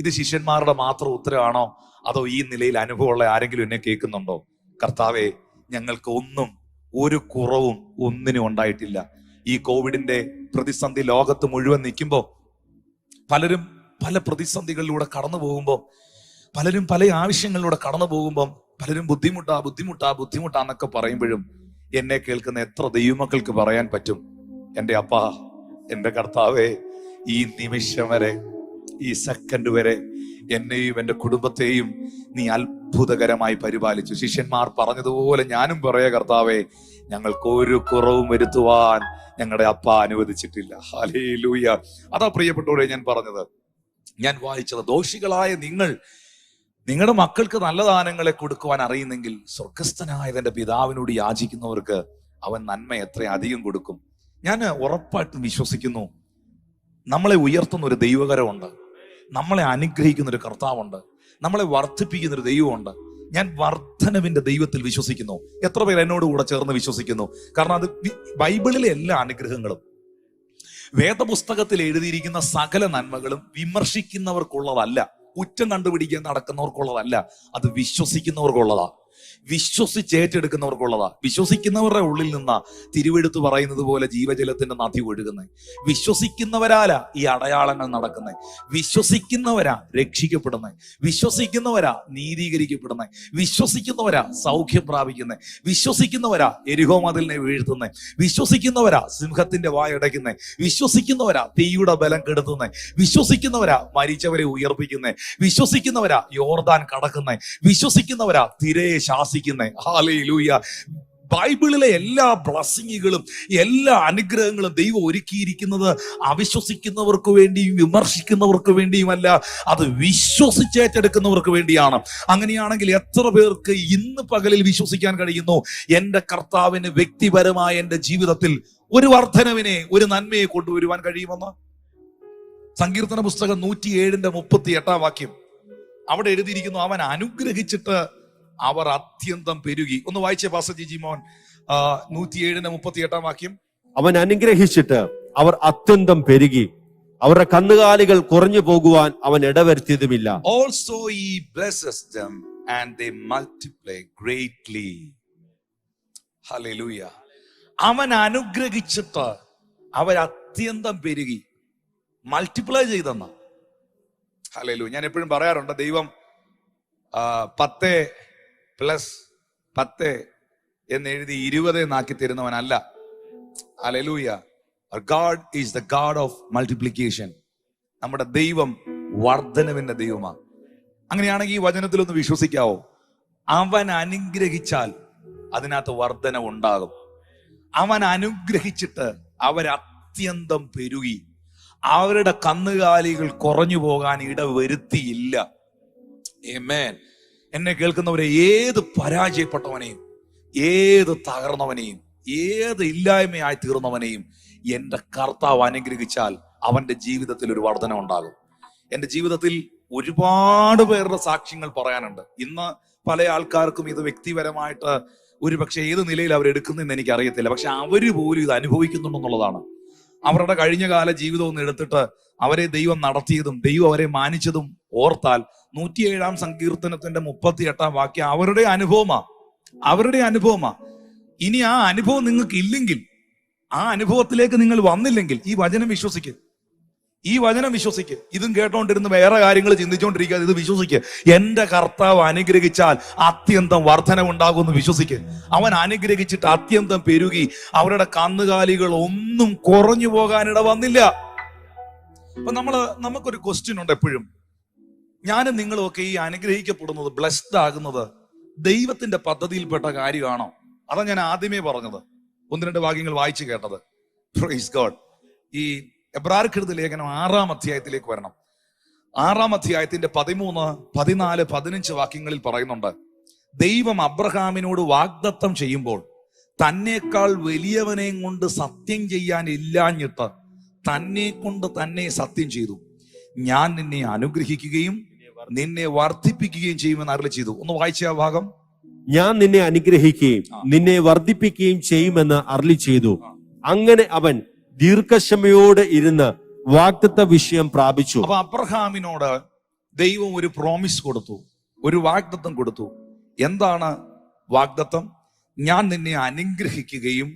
ഇത് ശിഷ്യന്മാരുടെ മാത്രം ഉത്തരവാണോ? അതോ ഈ നിലയിൽ അനുഭവമുള്ള ആരെങ്കിലും എന്നെ കേൾക്കുന്നുണ്ടോ? കർത്താവേ, ഞങ്ങൾക്ക് ഒരു കുറവും ഒന്നിനും ഉണ്ടായിട്ടില്ല. ഈ കോവിഡിന്റെ പ്രതിസന്ധി ലോകത്ത് മുഴുവൻ നിൽക്കുമ്പോൾ പലരും പല പ്രതിസന്ധികളിലൂടെ കടന്നു പോകുമ്പോൾ, പലരും പല ആവശ്യങ്ങളിലൂടെ കടന്നു പോകുമ്പോൾ, പലരും ബുദ്ധിമുട്ടാന്നൊക്കെ പറയുമ്പോഴും എന്നെ കേൾക്കുന്ന എത്ര ദൈവമക്കൾക്ക് പറയാൻ പറ്റും, എൻ്റെ അപ്പാ, എൻ്റെ കർത്താവേ, ഈ നിമിഷം വരെ, ഈ സെക്കൻഡ് വരെ എന്നെയും എൻ്റെ കുടുംബത്തെയും നീ അത്ഭുതകരമായി പരിപാലിച്ചു. ശിഷ്യന്മാർ പറഞ്ഞതുപോലെ ഞാനും പറയാ, കർത്താവേ, ഞങ്ങൾക്ക് ഒരു കുറവും വരുത്തുവാൻ ഞങ്ങളുടെ അപ്പ അനുവദിച്ചിട്ടില്ല. ഹല്ലേലൂയ. അതാ പ്രിയപ്പെട്ടവരെ ഞാൻ പറഞ്ഞത്, ഞാൻ വായിച്ചത്, ദോഷികളായ നിങ്ങളുടെ മക്കൾക്ക് നല്ല ദാനങ്ങളെ കൊടുക്കുവാൻ അറിയുന്നെങ്കിൽ സ്വർഗസ്ഥനായ തന്റെ പിതാവിനോട് യാചിക്കുന്നവർക്ക് അവൻ നന്മ എത്ര അധികം കൊടുക്കും. ഞാൻ ഉറപ്പായിട്ടും വിശ്വസിക്കുന്നു, നമ്മളെ ഉയർത്തുന്ന ഒരു ദൈവകരമുണ്ട്, നമ്മളെ അനുഗ്രഹിക്കുന്ന ഒരു കർത്താവുണ്ട്, നമ്മളെ വർദ്ധിപ്പിക്കുന്ന ഒരു ദൈവമുണ്ട്. ഞാൻ വർധനവിന്റെ ദൈവത്തിൽ വിശ്വസിക്കുന്നു. എത്ര പേർ എന്നോട് കൂടെ ചേർന്ന് വിശ്വസിക്കുന്നു? കാരണം അത് ബൈബിളിലെ എല്ലാ അനുഗ്രഹങ്ങളും, വേദപുസ്തകത്തിൽ എഴുതിയിരിക്കുന്ന സകല നന്മകളും വിമർശിക്കുന്നവർക്കുള്ളതല്ല, കുറ്റം കണ്ടുപിടിക്കാൻ നടക്കുന്നവർക്കുള്ളതല്ല, അത് വിശ്വസിക്കുന്നവർക്കുള്ളതാ, വിശ്വസിച്ചേറ്റെടുക്കുന്നവർക്കുള്ളതാ. വിശ്വസിക്കുന്നവരുടെ ഉള്ളിൽ നിന്നാ തിരുവെടുത്ത് പറയുന്നത് പോലെ ജീവജലത്തിന്റെ നദി ഒഴുകുന്നത്. വിശ്വസിക്കുന്നവരാലാ ഈ അടയാളങ്ങൾ നടക്കുന്നത്. വിശ്വസിക്കുന്നവരാ രക്ഷിക്കപ്പെടുന്നത്. വിശ്വസിക്കുന്നവരാ നീതീകരിക്കപ്പെടുന്നത്. വിശ്വസിക്കുന്നവരാ സൗഖ്യം പ്രാപിക്കുന്നത്. വിശ്വസിക്കുന്നവരാ എരിഹോ മതിലിനെ വീഴ്ത്തുന്നത്. വിശ്വസിക്കുന്നവരാ സിംഹത്തിന്റെ വായടയ്ക്കുന്നത്. വിശ്വസിക്കുന്നവരാ തീയുടെ ബലം കെടുത്തുന്നത്. വിശ്വസിക്കുന്നവരാ മരിച്ചവരെ ഉയർപ്പിക്കുന്നത്. വിശ്വസിക്കുന്നവരാ യോർദാൻ കടക്കുന്നത്. വിശ്വസിക്കുന്നവരാ തിരയെ ശാസിക്കുന്നത്. ഹല്ലേലൂയ. ബൈബിളിലെ എല്ലാ ബ്ലെസ്സിങ്ങുകളും എല്ലാ അനുഗ്രഹങ്ങളും ദൈവം ഒരുക്കിയിരിക്കുന്നത് അവിശ്വസിക്കുന്നവർക്ക് വേണ്ടിയും വിമർശിക്കുന്നവർക്ക് വേണ്ടിയുമല്ല, അത് വിശ്വസിച്ചേറ്റെടുക്കുന്നവർക്ക് വേണ്ടിയാണ്. അങ്ങനെയാണെങ്കിൽ എത്ര പേർക്ക് ഇന്ന് പകലിൽ വിശ്വസിക്കാൻ കഴിയുന്നു, എന്റെ കർത്താവിന് വ്യക്തിപരമായ എന്റെ ജീവിതത്തിൽ ഒരു വർധനവിനെ, ഒരു നന്മയെ കൊണ്ടുവരുവാൻ കഴിയുമെന്ന്? സങ്കീർത്തന പുസ്തകം 107:38 അവിടെ എഴുതിയിരിക്കുന്നു, അവൻ അനുഗ്രഹിച്ചിട്ട് അവർ അത്യന്തം പെരുകി. ഒന്ന് വായിച്ചേ പാസ്റ്റർ ജിജി മോൻ, 107:38 അവൻ അനുഗ്രഹിച്ചിട്ട് അവർ അത്യന്തം പെരുകി, അവരുടെ കന്നുകാലികൾ കുറഞ്ഞു പോകുവാൻ അവൻ ഇടവരുത്തിയതുമില്ല. Also he blesses them and they multiply greatly. Hallelujah. അവൻ അനുഗ്രഹിച്ചിട്ട് അവർ അത്യന്തം പെരുകി, മൾട്ടിപ്ലൈ ചെയ്തെന്ന. ഹല്ലേലൂയ. ഞാൻ എപ്പോഴും പറയാറുണ്ട്, ദൈവം 10+10 എന്നെഴുതി 20 എന്നാക്കി തരുന്നവനല്ല. Hallelujah. God is the God of multiplication. നമ്മുടെ ദൈവം വർധനവിന്റെ ദൈവമാണ്. അങ്ങനെയാണെങ്കിൽ ഈ വചനത്തിലൊന്ന് വിശ്വസിക്കാവോ? അവൻ അനുഗ്രഹിച്ചാൽ അതിനകത്ത് വർധന ഉണ്ടാകും. അവൻ അനുഗ്രഹിച്ചിട്ട് അവരത്യന്തം പെരുകി, അവരുടെ കന്നുകാലികൾ കുറഞ്ഞു പോകാൻ ഇടവരുത്തിയില്ല. ആമേൻ. എന്നെ കേൾക്കുന്നവരെ, ഏത് പരാജയപ്പെട്ടവനെയും, ഏത് തകർന്നവനെയും, ഏത് ഇല്ലായ്മയായി തീർന്നവനെയും എന്റെ കർത്താവ് അനുഗ്രഹിച്ചാൽ അവന്റെ ജീവിതത്തിൽ ഒരു വർധന ഉണ്ടാകും. എന്റെ ജീവിതത്തിൽ ഒരുപാട് പേരുടെ സാക്ഷ്യങ്ങൾ പറയാനുണ്ട്. ഇന്ന് പല ആൾക്കാർക്കും ഇത് വ്യക്തിപരമായിട്ട് ഒരു പക്ഷെ ഏത് നിലയിൽ അവരെടുക്കുന്നതെന്ന് എനിക്ക് അറിയത്തില്ല. പക്ഷെ അവര് പോലും ഇത് അനുഭവിക്കുന്നുണ്ടെന്നുള്ളതാണ്. അവരുടെ കഴിഞ്ഞ കാല ജീവിതം ഒന്ന് എടുത്തിട്ട് അവരെ ദൈവം നടത്തിയതും ദൈവം അവരെ മാനിച്ചതും ഓർത്താൽ 107 സങ്കീർത്തനത്തിന്റെ 38 അവരുടെ അനുഭവമാ. ഇനി ആ അനുഭവം നിങ്ങൾക്ക് ഇല്ലെങ്കിൽ, ആ അനുഭവത്തിലേക്ക് നിങ്ങൾ വന്നില്ലെങ്കിൽ, ഈ വചനം വിശ്വസിക്ക്. ഇതും കേട്ടോണ്ടിരുന്ന് വേറെ കാര്യങ്ങൾ ചിന്തിച്ചോണ്ടിരിക്കാതെ ഇത് വിശ്വസിക്ക്. എന്റെ കർത്താവ് അനുഗ്രഹിച്ചാൽ അത്യന്തം വർധനവുണ്ടാകുമെന്ന് വിശ്വസിക്ക്. അവൻ അനുഗ്രഹിച്ചിട്ട് അത്യന്തം പെരുകി, അവരുടെ കന്നുകാലികൾ ഒന്നും കുറഞ്ഞു പോകാനിട വന്നില്ല. അപ്പൊ നമുക്കൊരു ക്വസ്റ്റ്യൻ ഉണ്ട് എപ്പോഴും, ഞാനും നിങ്ങളും ഒക്കെ ഈ അനുഗ്രഹിക്കപ്പെടുന്നത്, ബ്ലെസ്ഡ് ആകുന്നത് ദൈവത്തിന്റെ പദ്ധതിയിൽപ്പെട്ട കാര്യമാണോ? അതാ ഞാൻ ആദ്യമേ പറഞ്ഞത്, 1-2 വാക്യങ്ങൾ വായിച്ചു കേട്ടത്. Praise God. ഈ എബ്രായർക്കെഴുതിയ ലേഖനം 6-ാം അധ്യായത്തിലേക്ക് വരണം. 6-ാം അധ്യായത്തിന്റെ 13, 14, 15 വാക്യങ്ങളിൽ പറയുന്നുണ്ട്, ദൈവം അബ്രഹാമിനോട് വാഗ്ദത്തം ചെയ്യുമ്പോൾ തന്നേക്കാൾ വലിയവനെയും കൊണ്ട് സത്യം ചെയ്യാൻ ഇല്ലാഞ്ഞിട്ട് തന്നെ കൊണ്ട് തന്നെ സത്യം ചെയ്തു, ഞാൻ നിന്നെ അനുഗ്രഹിക്കുകയും നിന്നെ വർദ്ധിപ്പിക്കുകയും ചെയ്യുമെന്ന് അരുളി ചെയ്തു. ഒന്ന് വായിച്ച ആ ഭാഗം. ഞാൻ നിന്നെ അനുഗ്രഹിക്കുകയും നിന്നെ വർദ്ധിപ്പിക്കുകയും ചെയ്യുമെന്ന് അരുളി ചെയ്തു. അങ്ങനെ അവൻ ദീർഘക്ഷമയോടെ ഇരുന്ന് വാഗ്ദത്ത വിഷയം പ്രാപിച്ചു. അപ്പൊ അബ്രഹാമിനോട് ദൈവം ഒരു പ്രോമിസ് കൊടുത്തു, ഒരു വാഗ്ദത്തം കൊടുത്തു. എന്താണ് വാഗ്ദത്തം? ഞാൻ നിന്നെ അനുഗ്രഹിക്കുകയും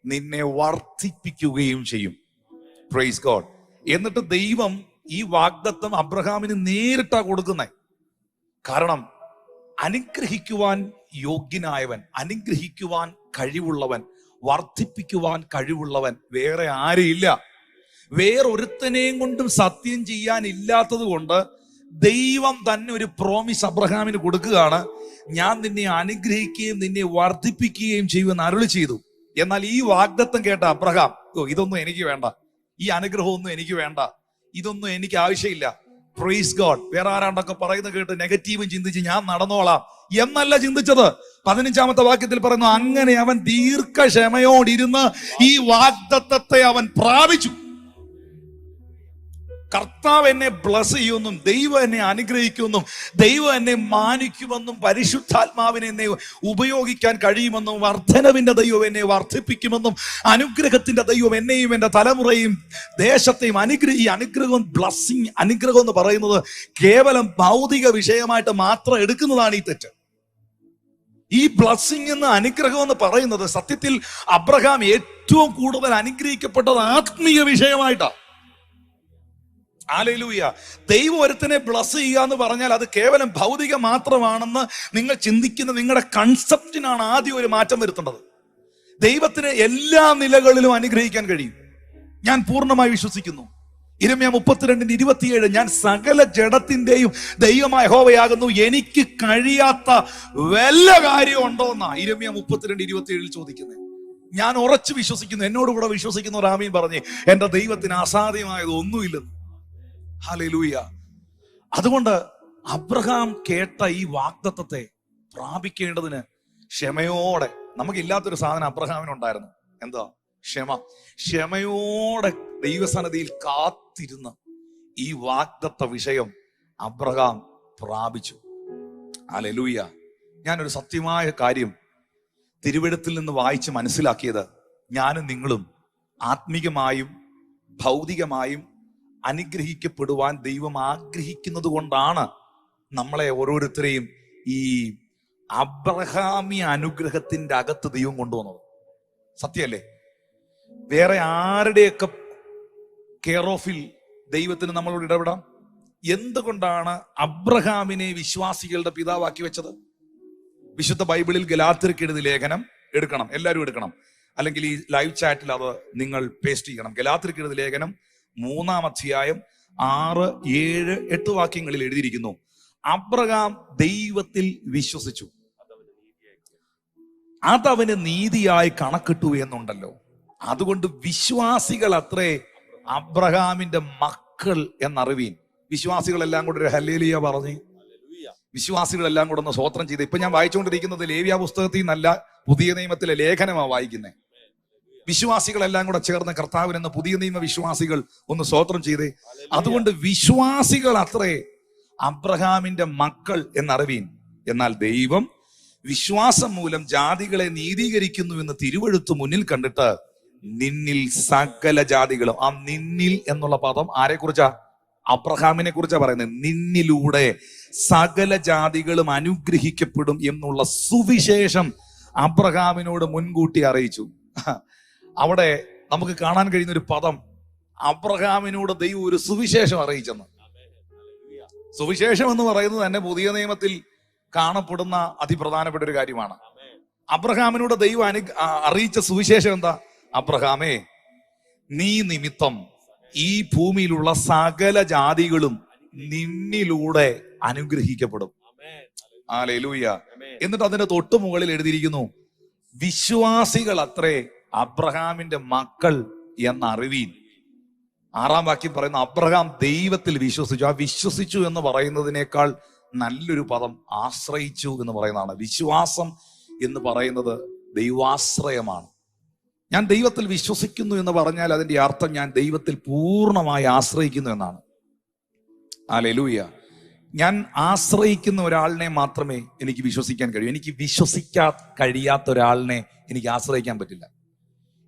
നിന്നെ വർദ്ധിപ്പിക്കുകയും ചെയ്യും. Praise God. എന്നിട്ട് ദൈവം ഈ വാഗ്ദത്തം അബ്രഹാമിന് നേരിട്ടാ കൊടുക്കുന്നേ. കാരണം അനുഗ്രഹിക്കുവാൻ യോഗ്യനായവൻ, അനുഗ്രഹിക്കുവാൻ കഴിവുള്ളവൻ, വർദ്ധിപ്പിക്കുവാൻ കഴിവുള്ളവൻ വേറെ ആരുമില്ല. വേറൊരുത്തനെയും കൊണ്ടും സത്യം ചെയ്യാൻ ഇല്ലാത്തത് കൊണ്ട് ദൈവം തന്നെ ഒരു പ്രോമിസ് അബ്രഹാമിന് കൊടുക്കുകയാണ്, ഞാൻ നിന്നെ അനുഗ്രഹിക്കുകയും നിന്നെ വർദ്ധിപ്പിക്കുകയും ചെയ്യുമെന്ന് അരുളി ചെയ്തു. എന്നാൽ ഈ വാഗ്ദത്തം കേട്ട അബ്രഹാം, ഇതൊന്നും എനിക്ക് വേണ്ട, ഈ അനുഗ്രഹമൊന്നും എനിക്ക് വേണ്ട, ഇതൊന്നും എനിക്ക് ആവശ്യമില്ല, പ്രൈസ് ഗോഡ്, വേറെ ആരാണ്ടൊക്കെ പറയുന്നത് കേട്ട് നെഗറ്റീവും ചിന്തിച്ച് ഞാൻ നടന്നോളാം എന്നല്ല ചിന്തിച്ചത്. 15-ാമത്തെ വാക്യത്തിൽ പറയുന്നു, അങ്ങനെ അവൻ ദീർഘക്ഷമയോടിരുന്ന് ഈ വാഗ്ദത്തത്തെ അവൻ പ്രാപിച്ചു. കർത്താവ് എന്നെ ബ്ലസ് ചെയ്യുമെന്നും ദൈവം എന്നെ അനുഗ്രഹിക്കുമെന്നും ദൈവം എന്നെ മാനിക്കുമെന്നും പരിശുദ്ധാത്മാവിനെ എന്നെ ഉപയോഗിക്കാൻ കഴിയുമെന്നും വർധനവിന്റെ ദൈവം എന്നെ വർദ്ധിപ്പിക്കുമെന്നും അനുഗ്രഹത്തിന്റെ ദൈവം എന്നെയും എന്റെ തലമുറയും ദേശത്തെയും ഈ അനുഗ്രഹം, ബ്ലസ്സിങ്, അനുഗ്രഹം എന്ന് പറയുന്നത് കേവലം ഭൗതിക വിഷയമായിട്ട് മാത്രം എടുക്കുന്നതാണ് ഈ തെറ്റ്. ഈ ബ്ലസ്സിങ് എന്ന അനുഗ്രഹം എന്ന് പറയുന്നത് സത്യത്തിൽ അബ്രഹാം ഏറ്റവും കൂടുതൽ അനുഗ്രഹിക്കപ്പെട്ടത് ആത്മീയ വിഷയമായിട്ടാണ്. ഹല്ലേലൂയ. ദൈവം ഒരുത്തനെ ബ്ലസ് ചെയ്യുക എന്ന് പറഞ്ഞാൽ അത് കേവലം ഭൗതിക മാത്രമാണെന്ന് നിങ്ങൾ ചിന്തിക്കുന്ന നിങ്ങളുടെ കൺസെപ്റ്റിനാണ് ആദ്യം ഒരു മാറ്റം വരുത്തേണ്ടത്. ദൈവത്തിന് എല്ലാ നിലകളിലും അനുഗ്രഹിക്കാൻ കഴിയും, ഞാൻ പൂർണ്ണമായി വിശ്വസിക്കുന്നു. യിരെമ്യാ 32:27, ഞാൻ സകല ജഡത്തിന്റെയും ദൈവമായ യഹോവയാകുന്നു, എനിക്ക് കഴിയാത്ത വല്ല കാര്യം ഉണ്ടോ എന്നാ യിരെമ്യാ 32:27 ചോദിക്കുന്നത്. ഞാൻ ഉറച്ചു വിശ്വസിക്കുന്നു, എന്നോട് കൂടെ വിശ്വസിക്കുന്ന ഒരു ആമീൻ പറഞ്ഞേ, എന്റെ ദൈവത്തിന് അസാധ്യമായത് ഒന്നുമില്ലെന്ന്. ഹല്ലേലൂയ. അതുകൊണ്ട് അബ്രഹാം കേട്ട ഈ വാഗ്ദത്തത്തെ പ്രാപിക്കേണ്ടതിന് ക്ഷമയോടെ, നമുക്കില്ലാത്തൊരു സാധനം അബ്രഹാമിനുണ്ടായിരുന്നു, എന്താ? ക്ഷമയോടെ ദൈവസന്നിധിയിൽ കാത്തിരുന്ന് ഈ വാഗ്ദത്ത വിഷയം അബ്രഹാം പ്രാപിച്ചു. ഹല്ലേലൂയ. ഞാനൊരു സത്യമായ കാര്യം തിരുവെഴുത്തിൽ നിന്ന് വായിച്ച് മനസ്സിലാക്കിയത്, ഞാനും നിങ്ങളും ആത്മീകമായും ഭൗതികമായും അനുഗ്രഹിക്കപ്പെടുവാൻ ദൈവം ആഗ്രഹിക്കുന്നത് കൊണ്ടാണ് നമ്മളെ ഓരോരുത്തരെയും ഈ അബ്രഹാമി അനുഗ്രഹത്തിന്റെ അകത്ത് ദൈവം കൊണ്ടുവന്നത്. സത്യമല്ലേ? വേറെ ആരുടെയൊക്കെ കെയർ ഓഫിൽ ദൈവത്തിന് നമ്മളോട് ഇടപെടാം. എന്തുകൊണ്ടാണ് അബ്രഹാമിനെ വിശ്വാസികളുടെ പിതാവാക്കി വെച്ചത്? വിശുദ്ധ ബൈബിളിൽ ഗലാത്യർക്ക് എഴുതിയ ലേഖനം എടുക്കണം, എല്ലാവരും എടുക്കണം, അല്ലെങ്കിൽ ഈ ലൈവ് ചാറ്റിൽ അത് നിങ്ങൾ പേസ്റ്റ് ചെയ്യണം. ഗലാത്യർക്ക് എഴുതിയ ലേഖനം 3-ാം അധ്യായം 6, 7, 8 വാക്യങ്ങളിൽ എഴുതിയിരിക്കുന്നു, അബ്രഹാം ദൈവത്തിൽ വിശ്വസിച്ചു, അതവന് നീതിയായി കണക്കിട്ടു എന്നുണ്ടല്ലോ. അതുകൊണ്ട് വിശ്വാസികൾ അത്രേ അബ്രഹാമിന്റെ മക്കൾ എന്നറിവീൻ. വിശ്വാസികളെല്ലാം കൂടെ ഒരു ഹല്ലേലൂയ പറഞ്ഞ്, വിശ്വാസികളെല്ലാം കൂടെ ഒന്ന് സ്തോത്രം ചെയ്ത്. ഇപ്പൊ ഞാൻ വായിച്ചുകൊണ്ടിരിക്കുന്നത് ലേവ്യ പുസ്തകത്തിൽ നിന്നല്ല, പുതിയ നിയമത്തിലെ ലേഖനമാണ് വായിക്കുന്നത്. വിശ്വാസികളെല്ലാം കൂടെ ചേർന്ന് കർത്താവിനെന്ന് പുതിയ നിയമ വിശ്വാസികൾ ഒന്ന് സ്തോത്രം ചെയ്തേ. അതുകൊണ്ട് വിശ്വാസികൾ അത്രേ അബ്രഹാമിന്റെ മക്കൾ എന്നറിവീൻ. എന്നാൽ ദൈവം വിശ്വാസം മൂലം ജാതികളെ നീതീകരിക്കുന്നു എന്ന് തിരുവെഴുത്ത് മുന്നിൽ കണ്ടിട്ട് നിന്നിൽ സകല ജാതികളും, ആ നിന്നിൽ എന്നുള്ള പദം ആരെ കുറിച്ചാ? അബ്രഹാമിനെ കുറിച്ചാ പറയുന്നത്. നിന്നിലൂടെ സകല ജാതികളും അനുഗ്രഹിക്കപ്പെടും എന്നുള്ള സുവിശേഷം അബ്രഹാമിനോട് മുൻകൂട്ടി അറിയിച്ചു. അവിടെ നമുക്ക് കാണാൻ കഴിയുന്ന ഒരു പദം, അബ്രഹാമിനോട് ദൈവം ഒരു സുവിശേഷം അറിയിച്ചെന്ന്. സുവിശേഷം എന്ന് പറയുന്നത് തന്നെ പുതിയ നിയമത്തിൽ കാണപ്പെടുന്ന അതിപ്രധാനപ്പെട്ട ഒരു കാര്യമാണ്. അബ്രഹാമിനോട് ദൈവം അറിയിച്ച സുവിശേഷം എന്താ? അബ്രഹാമേ, നീ നിമിത്തം ഈ ഭൂമിയിലുള്ള സകല ജാതികളും നിന്നിലൂടെ അനുഗ്രഹിക്കപ്പെടും. ഹല്ലേലൂയ. എന്നിട്ട് അതിന്റെ തൊട്ടു മുകളിൽ എഴുതിയിരിക്കുന്നു, വിശ്വാസികൾ അത്രേ അബ്രഹാമിന്റെ മക്കൾ എന്നറിവീൻ. 6-ാം വാക്യം പറയുന്നു, അബ്രഹാം ദൈവത്തിൽ വിശ്വസിച്ചു. ആ വിശ്വസിച്ചു എന്ന് പറയുന്നതിനേക്കാൾ നല്ലൊരു പദം ആശ്രയിച്ചു എന്ന് പറയുന്നതാണ്. വിശ്വാസം എന്ന് പറയുന്നത് ദൈവാശ്രയമാണ്. ഞാൻ ദൈവത്തിൽ വിശ്വസിക്കുന്നു എന്ന് പറഞ്ഞാൽ അതിന്റെ അർത്ഥം ഞാൻ ദൈവത്തിൽ പൂർണ്ണമായി ആശ്രയിക്കുന്നു എന്നാണ്. ഹല്ലേലൂയ. ഞാൻ ആശ്രയിക്കുന്ന ഒരാളിനെ മാത്രമേ എനിക്ക് വിശ്വസിക്കാൻ കഴിയൂ. എനിക്ക് വിശ്വസിക്കാൻ കഴിയാത്ത ഒരാളിനെ എനിക്ക് ആശ്രയിക്കാൻ പറ്റില്ല.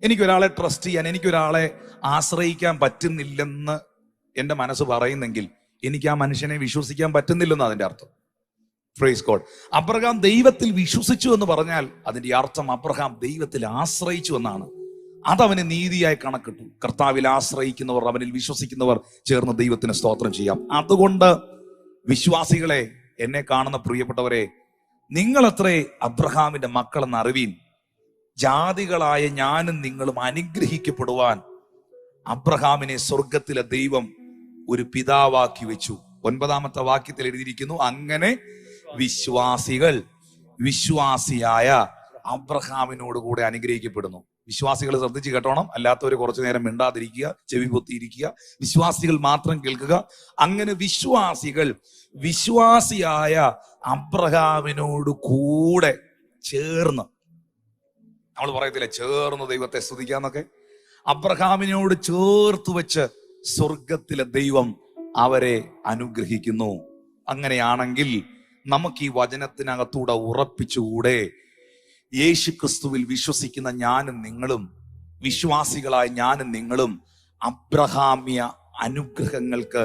എനിക്കൊരാളെ ട്രസ്റ്റ് ചെയ്യാൻ, എനിക്കൊരാളെ ആശ്രയിക്കാൻ പറ്റുന്നില്ലെന്ന് എൻ്റെ മനസ്സ് പറയുന്നെങ്കിൽ എനിക്ക് ആ മനുഷ്യനെ വിശ്വസിക്കാൻ പറ്റുന്നില്ലെന്ന് അതിന്റെ അർത്ഥം. Praise God. അബ്രഹാം ദൈവത്തിൽ വിശ്വസിച്ചു എന്ന് പറഞ്ഞാൽ അതിന്റെ അർത്ഥം അബ്രഹാം ദൈവത്തിൽ ആശ്രയിച്ചു എന്നാണ്. അതവന് നീതിയായി കണക്കിട്ടു. കർത്താവിൽ ആശ്രയിക്കുന്നവർ, അവനിൽ വിശ്വസിക്കുന്നവർ ചേർന്ന് ദൈവത്തിന് സ്തോത്രം ചെയ്യാം. അതുകൊണ്ട് വിശ്വാസികളെ, എന്നെ കാണുന്ന പ്രിയപ്പെട്ടവരെ, നിങ്ങളത്രേ അബ്രഹാമിന്റെ മക്കളെന്ന് അറിവീൻ. ജാതികളായ ഞാനും നിങ്ങളും അനുഗ്രഹിക്കപ്പെടുവാൻ അബ്രഹാമിനെ സ്വർഗത്തിലെ ദൈവം ഒരു പിതാവാക്കി വെച്ചു. 9-ാമത്തെ വാക്യത്തിൽ എഴുതിയിരിക്കുന്നു, അങ്ങനെ വിശ്വാസിയായ അബ്രഹാമിനോട് കൂടെ അനുഗ്രഹിക്കപ്പെടുന്നു. വിശ്വാസികൾ ശ്രദ്ധിച്ച് കേട്ടോണം, അല്ലാത്തവർ കുറച്ചു നേരം മിണ്ടാതിരിക്കുക, ചെവി പൊത്തിയിരിക്കുക. വിശ്വാസികൾ മാത്രം കേൾക്കുക. അങ്ങനെ വിശ്വാസിയായ അബ്രഹാമിനോട് കൂടെ ചേർന്ന്, നമ്മൾ പറയത്തില്ലേ ചേർന്ന് ദൈവത്തെ സ്തുതിക്കാന്നൊക്കെ, അബ്രഹാമിനോട് ചേർത്ത് വെച്ച് സ്വർഗത്തിലെ ദൈവം അവരെ അനുഗ്രഹിക്കുന്നു. അങ്ങനെയാണെങ്കിൽ നമുക്ക് ഈ വചനത്തിനകത്തൂടെ ഉറപ്പിച്ചുകൂടെ, യേശു ക്രിസ്തുവിൽ വിശ്വസിക്കുന്ന ഞാനും നിങ്ങളും, വിശ്വാസികളായ ഞാനും നിങ്ങളും അബ്രഹാമ്യ അനുഗ്രഹങ്ങൾക്ക്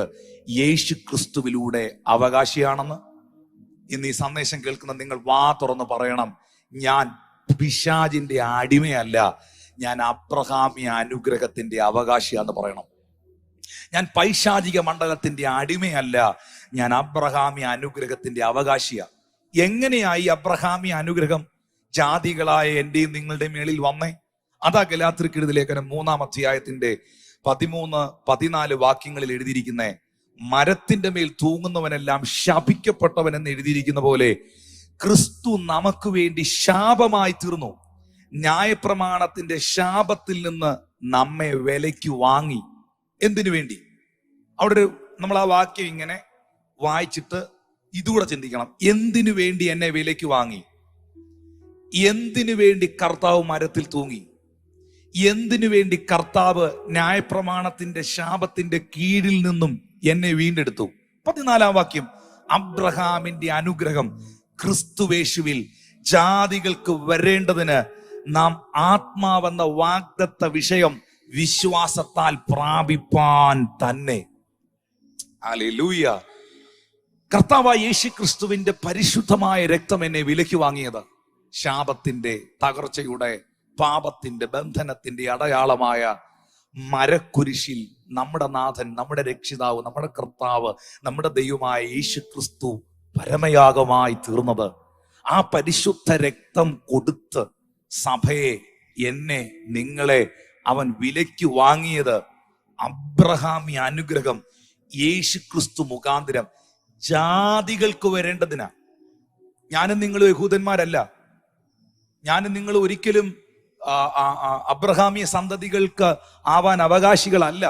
യേശു ക്രിസ്തുവിലൂടെ അവകാശിയാണെന്ന്? ഇന്ന് ഈ സന്ദേശം കേൾക്കുന്ന നിങ്ങൾ വാ തുറന്ന് പറയണം, ഞാൻ പിശാചിന്റെ അടിമയല്ല, ഞാൻ അബ്രഹാമ്യ അനുഗ്രഹത്തിന്റെ അവകാശിയാന്ന് പറയണം. ഞാൻ പൈശാചിക മണ്ഡലത്തിന്റെ അടിമയല്ല, ഞാൻ അബ്രഹാമ്യ അനുഗ്രഹത്തിന്റെ അവകാശിയാ. എങ്ങനെയായി അബ്രഹാമ്യ അനുഗ്രഹം ജാതികളായ എന്റെയും നിങ്ങളുടെയും മേളിൽ വന്നേ? അതാ ഗലാത്യർക്ക് എഴുതിയ ലേഖനം 3-ാം അധ്യായത്തിന്റെ 13-14 വാക്യങ്ങളിൽ എഴുതിയിരിക്കുന്നേ, മരത്തിന്റെ മേൽ തൂങ്ങുന്നവനെല്ലാം ശപിക്കപ്പെട്ടവൻ എന്ന് എഴുതിയിരിക്കുന്ന പോലെ ക്രിസ്തു നമുക്ക് വേണ്ടി ശാപമായി തീർന്നു. ന്യായപ്രമാണത്തിന്റെ ശാപത്തിൽ നിന്ന് നമ്മെ വിലയ്ക്ക് വാങ്ങി. എന്തിനു വേണ്ടി? അവിടെ നമ്മൾ ആ വാക്യം ഇങ്ങനെ വായിച്ചിട്ട് ഇതുകൂടെ ചിന്തിക്കണം. എന്തിനു വേണ്ടി എന്നെ വിലയ്ക്ക് വാങ്ങി? എന്തിനു വേണ്ടി കർത്താവ് മരത്തിൽ തൂങ്ങി? എന്തിനു വേണ്ടി കർത്താവ് ന്യായപ്രമാണത്തിന്റെ ശാപത്തിന്റെ കീഴിൽ നിന്നും എന്നെ വീണ്ടെടുത്തു? 14-ാം വാക്യം, അബ്രഹാമിന്റെ അനുഗ്രഹം ക്രിസ്തുവേശുവിൽ ജാതികൾക്ക് വരേണ്ടതിന് നാം ആത്മാവെന്ന വാഗ്ദത്ത വിഷയം വിശ്വാസത്താൽ പ്രാപിപ്പാൻ തന്നെ. ഹല്ലേലൂയ. കർത്താവായ യേശു ക്രിസ്തുവിന്റെ പരിശുദ്ധമായ രക്തം എന്നെ വിലയ്ക്ക് വാങ്ങിയത് ശാപത്തിന്റെ, തകർച്ചയുടെ, പാപത്തിന്റെ, ബന്ധനത്തിന്റെ അടയാളമായ മരക്കുരിശിൽ നമ്മുടെ നാഥൻ, നമ്മുടെ രക്ഷിതാവ്, നമ്മുടെ കർത്താവ്, നമ്മുടെ ദൈവമായ യേശു ക്രിസ്തു പരമയാഗമായി തീർന്നത്, ആ പരിശുദ്ധ രക്തം കൊടുത്ത് സഭയെ, എന്നെ, നിങ്ങളെ അവൻ വിലയ്ക്ക് വാങ്ങിയത് അബ്രഹാമ്യ അനുഗ്രഹം യേശു ക്രിസ്തു മുഖാന്തരം ജാതികൾക്ക് വരേണ്ടതിനാ. ഞാനും നിങ്ങളും യഹൂദന്മാരല്ല, ഞാനും നിങ്ങൾ ഒരിക്കലും അബ്രഹാമ്യ സന്തതികൾക്ക് ആവാൻ അവകാശികളല്ല.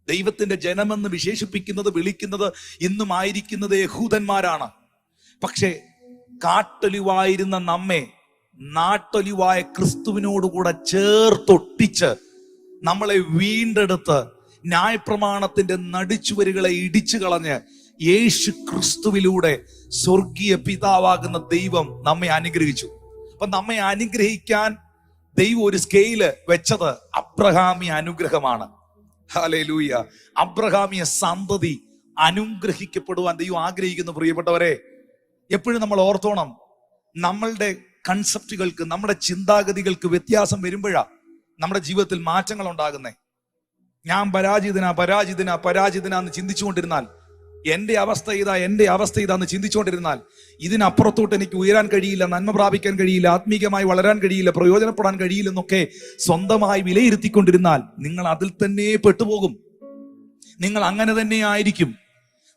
ദൈവത്തിന്റെ ജനമെന്ന് വിശേഷിപ്പിക്കുന്നത്, വിളിക്കുന്നത്, ഇന്നും ആയിരിക്കുന്നത് യഹൂദന്മാരാണ്. പക്ഷെ കാട്ടൊലിവായിരുന്ന നമ്മെ നാട്ടൊലിവായ ക്രിസ്തുവിനോടുകൂടെ ചേർത്തൊട്ടിച്ച് നമ്മളെ വീണ്ടെടുത്ത് ന്യായപ്രമാണത്തിന്റെ നടിച്ചുവരുകളെ ഇടിച്ചു കളഞ്ഞ് യേശു ക്രിസ്തുവിലൂടെ സ്വർഗീയ പിതാവാകുന്ന ദൈവം നമ്മെ അനുഗ്രഹിച്ചു. അപ്പൊ നമ്മെ അനുഗ്രഹിക്കാൻ ദൈവം ഒരു സ്കെയില് വെച്ചത് അബ്രഹാമ്യ അനുഗ്രഹമാണ്. ഹല്ലേലൂയ. അബ്രഹാമ്യ സന്തതി അനുഗ്രഹിക്കപ്പെടുവാൻ ദൈവം ആഗ്രഹിക്കുന്നു. പ്രിയപ്പെട്ടവരെ, എപ്പോഴും നമ്മൾ ഓർത്തോണം, നമ്മളുടെ കൺസെപ്റ്റുകൾക്ക്, നമ്മുടെ ചിന്താഗതികൾക്ക് വ്യത്യാസം വരുമ്പോഴാ നമ്മുടെ ജീവിതത്തിൽ മാറ്റങ്ങൾ ഉണ്ടാകുന്നേ. ഞാൻ പരാജിതനാന്ന് ചിന്തിച്ചുകൊണ്ടിരുന്നാൽ, എന്റെ അവസ്ഥ ഇതാന്ന് ചിന്തിച്ചുകൊണ്ടിരുന്നാൽ, ഇതിനപ്പുറത്തോട്ട് എനിക്ക് ഉയരാൻ കഴിയില്ല, നന്മ പ്രാപിക്കാൻ കഴിയില്ല, ആത്മീകമായി വളരാൻ കഴിയില്ല, പ്രയോജനപ്പെടാൻ കഴിയില്ലെന്നൊക്കെ സ്വന്തമായി വിലയിരുത്തിക്കൊണ്ടിരുന്നാൽ നിങ്ങൾ അതിൽ തന്നെ പെട്ടുപോകും. നിങ്ങൾ അങ്ങനെ തന്നെ ആയിരിക്കും.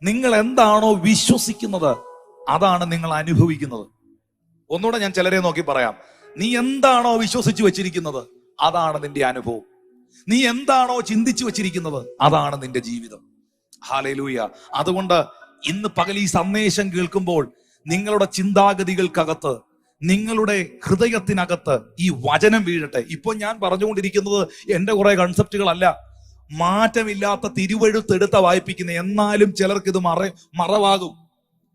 നിങ്ങൾ എന്താണോ വിശ്വസിക്കുന്നത് അതാണ് നിങ്ങൾ അനുഭവിക്കുന്നത്. ഒന്നുകൂടെ ഞാൻ ചിലരെ നോക്കി പറയാം, നീ എന്താണോ വിശ്വസിച്ചു വെച്ചിരിക്കുന്നത് അതാണ് നിന്റെ അനുഭവം. നീ എന്താണോ ചിന്തിച്ചു വെച്ചിരിക്കുന്നത് അതാണ് നിന്റെ ജീവിതം. ഹല്ലേലൂയ. അതുകൊണ്ട് ഇന്ന് പകൽ ഈ സന്ദേശം കേൾക്കുമ്പോൾ നിങ്ങളുടെ ചിന്താഗതികൾക്കകത്ത്, നിങ്ങളുടെ ഹൃദയത്തിനകത്ത് ഈ വചനം വീഴട്ടെ. ഇപ്പൊ ഞാൻ പറഞ്ഞുകൊണ്ടിരിക്കുന്നത് എന്റെ കുറെ കൺസെപ്റ്റുകളല്ല, മാറ്റമില്ലാത്ത തിരുവെഴുത്തെടുത്ത വായിപ്പിക്കുന്ന. എന്നാലും ചിലർക്ക് ഇത് മറവാകും.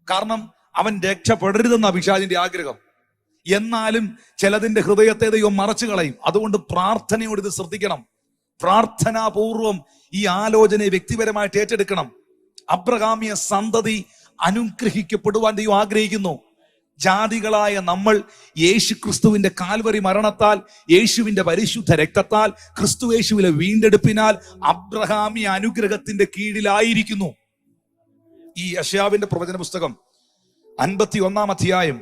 കാരണം അവൻ രക്ഷപ്പെടരുതെന്ന പിശാചിന്റെ ആഗ്രഹം. എന്നാലും ചിലതിന്റെ ഹൃദയത്തെ ദൈവം മറച്ചു കളയും. അതുകൊണ്ട് പ്രാർത്ഥനയോട് ഇത് ശ്രദ്ധിക്കണം. പ്രാർത്ഥനാപൂർവം ഈ ആലോചനയെ വ്യക്തിപരമായിട്ട് ഏറ്റെടുക്കണം. അബ്രഹാമ്യ സന്തതി അനുഗ്രഹിക്കപ്പെടുവാൻ ദൈവം ആഗ്രഹിക്കുന്നു. ജാതികളായ നമ്മൾ യേശു ക്രിസ്തുവിന്റെ കാൽവറി മരണത്താൽ, യേശുവിന്റെ പരിശുദ്ധ രക്തത്താൽ, ക്രിസ്തു യേശുവിലെ വീണ്ടെടുപ്പിനാൽ അബ്രഹാമ്യ അനുഗ്രഹത്തിന്റെ കീഴിലായിരിക്കുന്നു. ഈ യശയാവിന്റെ പ്രവചന പുസ്തകം 51-ാം അധ്യായം